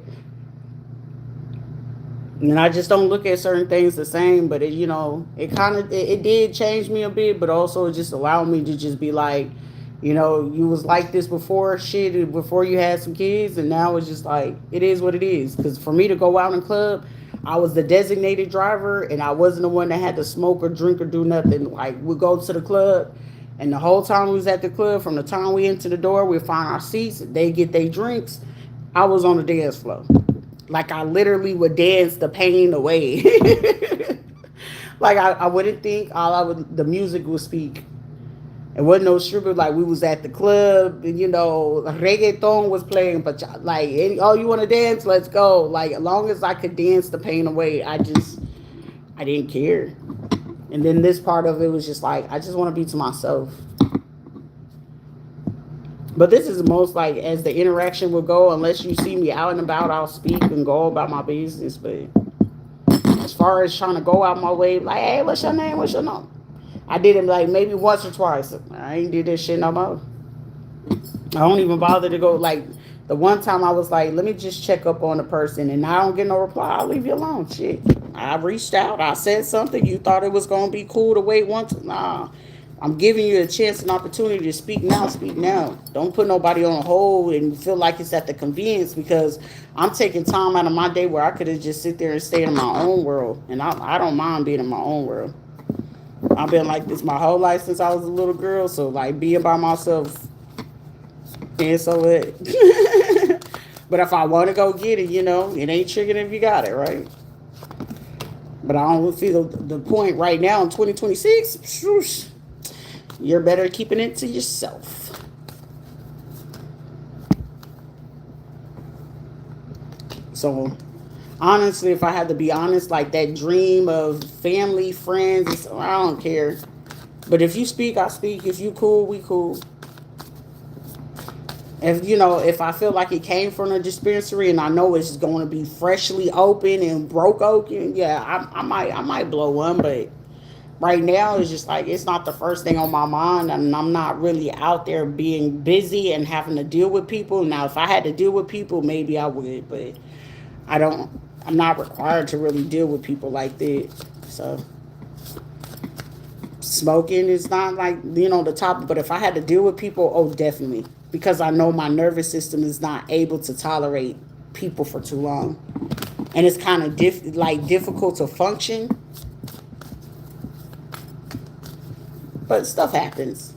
And I just don't look at certain things the same. But it, it kind of it did change me a bit, but also it just allowed me to just be like, you was like this before, shit, before you had some kids, and now it's just like it is what it is. Because for me to go out in club, I was the designated driver, and I wasn't the one that had to smoke or drink or do nothing. Like we go to the club, and the whole time we was at the club, from the time we enter the door, we find our seats, they get their drinks. I was on the dance floor. Like I literally would dance the pain away. Like I wouldn't think all I would the music would speak. It wasn't no stripper. Like we was at the club, and reggaeton was playing. But like, oh, you want to dance? Let's go. Like as long as I could dance the pain away, I didn't care. And then this part of it was just like I just want to be to myself. But this is most like as the interaction will go. Unless you see me out and about, I'll speak and go about my business. But as far as trying to go out my way, like, hey, what's your name? What's your name? I did it like maybe once or twice. I ain't did this shit no more. I don't even bother to go. Like the one time I was like, let me just check up on the person, and I don't get no reply. I'll leave you alone. Shit. I reached out. I said something. You thought it was gonna be cool to wait once? Nah. I'm giving you a chance and opportunity to speak now. Speak now. Don't put nobody on hold and feel like it's at the convenience, because I'm taking time out of my day where I could have just sit there and stay in my own world. And I don't mind being in my own world. I've been like this my whole life since I was a little girl. So like being by myself, and so it. But if I want to go get it, it ain't tricking if you got it, right? But I don't see the point right now in 2026. You're better keeping it to yourself. So honestly, if I had to be honest, like that dream of family, friends, I don't care. But if you speak, I speak. If you cool, we cool. If I feel like it came from a dispensary and I know it's going to be freshly open and broke open, yeah, I might blow one. But right now it's just like it's not the first thing on my mind, and I'm not really out there being busy and having to deal with people. Now, if I had to deal with people, maybe I would, but I don't. I'm not required to really deal with people like that. So smoking is not like the top, but if I had to deal with people, oh, definitely, because I know my nervous system is not able to tolerate people for too long, and it's kind of difficult to function. But stuff happens.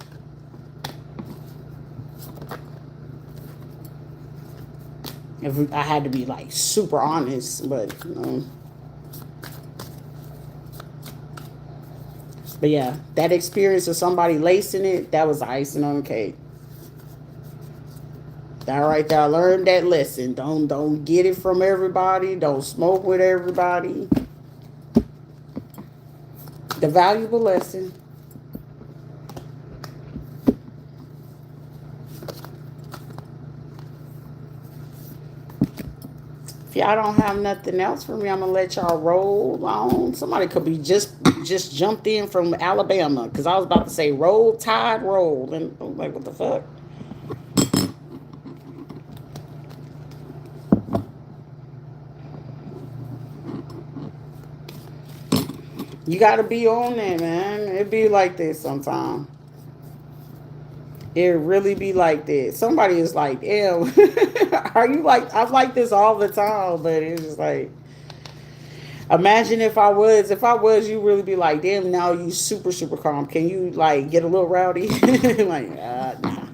If I had to be like super honest, but yeah, that experience of somebody lacing it, that was icing on the cake. That right there, I learned that lesson. Don't get it from everybody. Don't smoke with everybody. The valuable lesson. If y'all don't have nothing else for me, I'm gonna let y'all roll on. Somebody could be just jumped in from Alabama, because I was about to say roll tide roll, and I'm like, what the fuck? You gotta be on there, man. It be like this sometimes. It really be like that. Somebody is like, damn, are you like, I'm like this all the time, but it's just like, imagine if I was, you really be like, damn, now you super, super calm. Can you like get a little rowdy? Like, nah.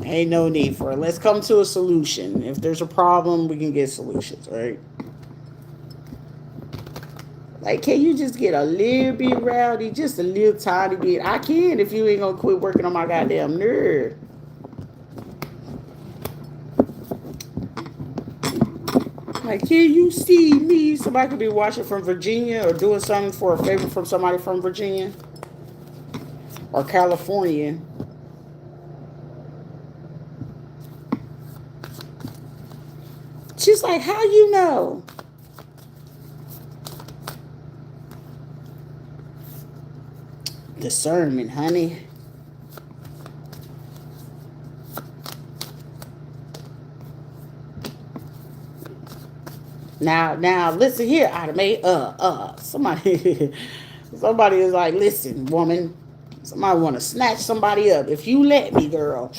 Ain't no need for it. Let's come to a solution. If there's a problem, we can get solutions, right? Like, can you just get a little bit rowdy? Just a little tiny bit. I can if you ain't gonna quit working on my goddamn nerve. Like, can you see me? Somebody could be watching from Virginia or doing something for a favor from somebody from Virginia or California. She's like, how you know? Discernment, honey. Now, listen here, Automate. Somebody, somebody is like, listen, woman. Somebody want to snatch somebody up. If you let me, girl.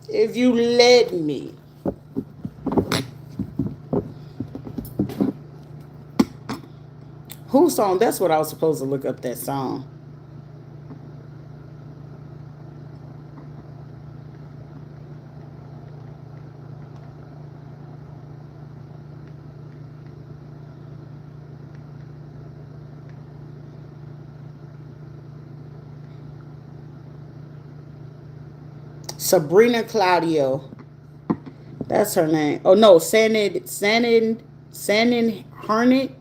If you let me. Whose song? That's what I was supposed to look up, that song. Sabrina Claudio. That's her name. Oh no, Sanin Harnett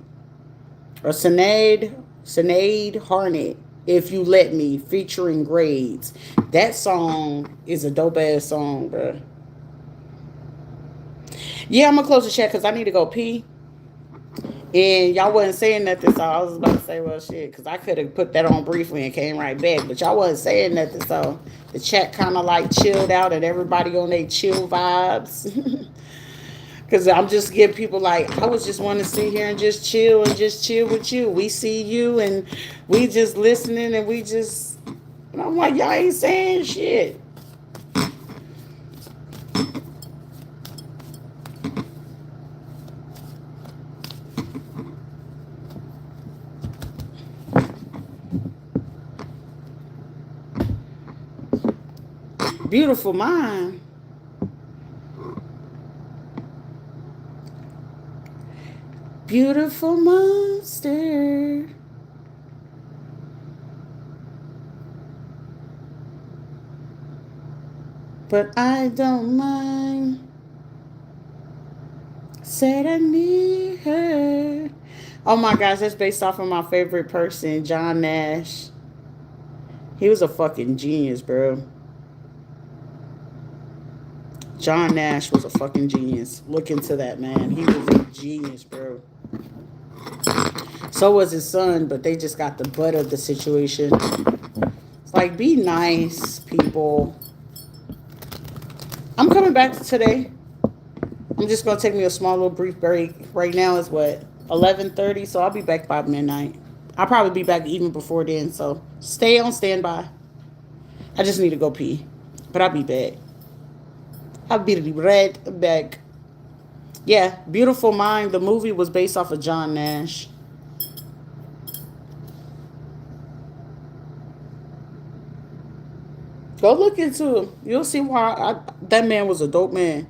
or Sinead Harnett. If You Let Me, featuring Grades. That song is a dope ass song, bro. Yeah, I'm gonna close the chat because I need to go pee. And y'all wasn't saying nothing, so I was about to say, well, shit, because I could have put that on briefly and came right back, but y'all wasn't saying nothing, so the chat kind of like chilled out and everybody on their chill vibes. Because I'm just giving people like, I was just wanting to sit here and just chill with you. We see you and we just listening and we just, and I'm like, y'all ain't saying shit. Beautiful mind. Beautiful monster. But I don't mind. Said I need her. Oh my gosh, that's based off of my favorite person, John Nash. He was a fucking genius, bro. John Nash was a fucking genius. Look into that, man. He was a genius, bro. So was his son, but they just got the butt of the situation. It's like, be nice, people. I'm coming back today. I'm just gonna take me a small little brief break. Right now is what, 11:30, so I'll be back by midnight. I'll probably be back even before then, so stay on standby. I just need to go pee, but I'll be back. I'll be right back. Yeah, Beautiful Mind. The movie was based off of John Nash. Go look into him. You'll see why that man was a dope man.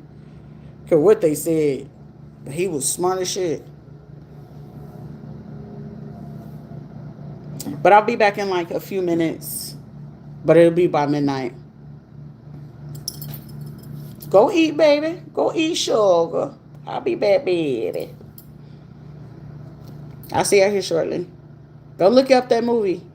Cause what they said, he was smart as shit. But I'll be back in like a few minutes. But it'll be by midnight. Go eat, baby. Go eat, sugar. I'll be back, baby. I'll see you here shortly. Go look up that movie.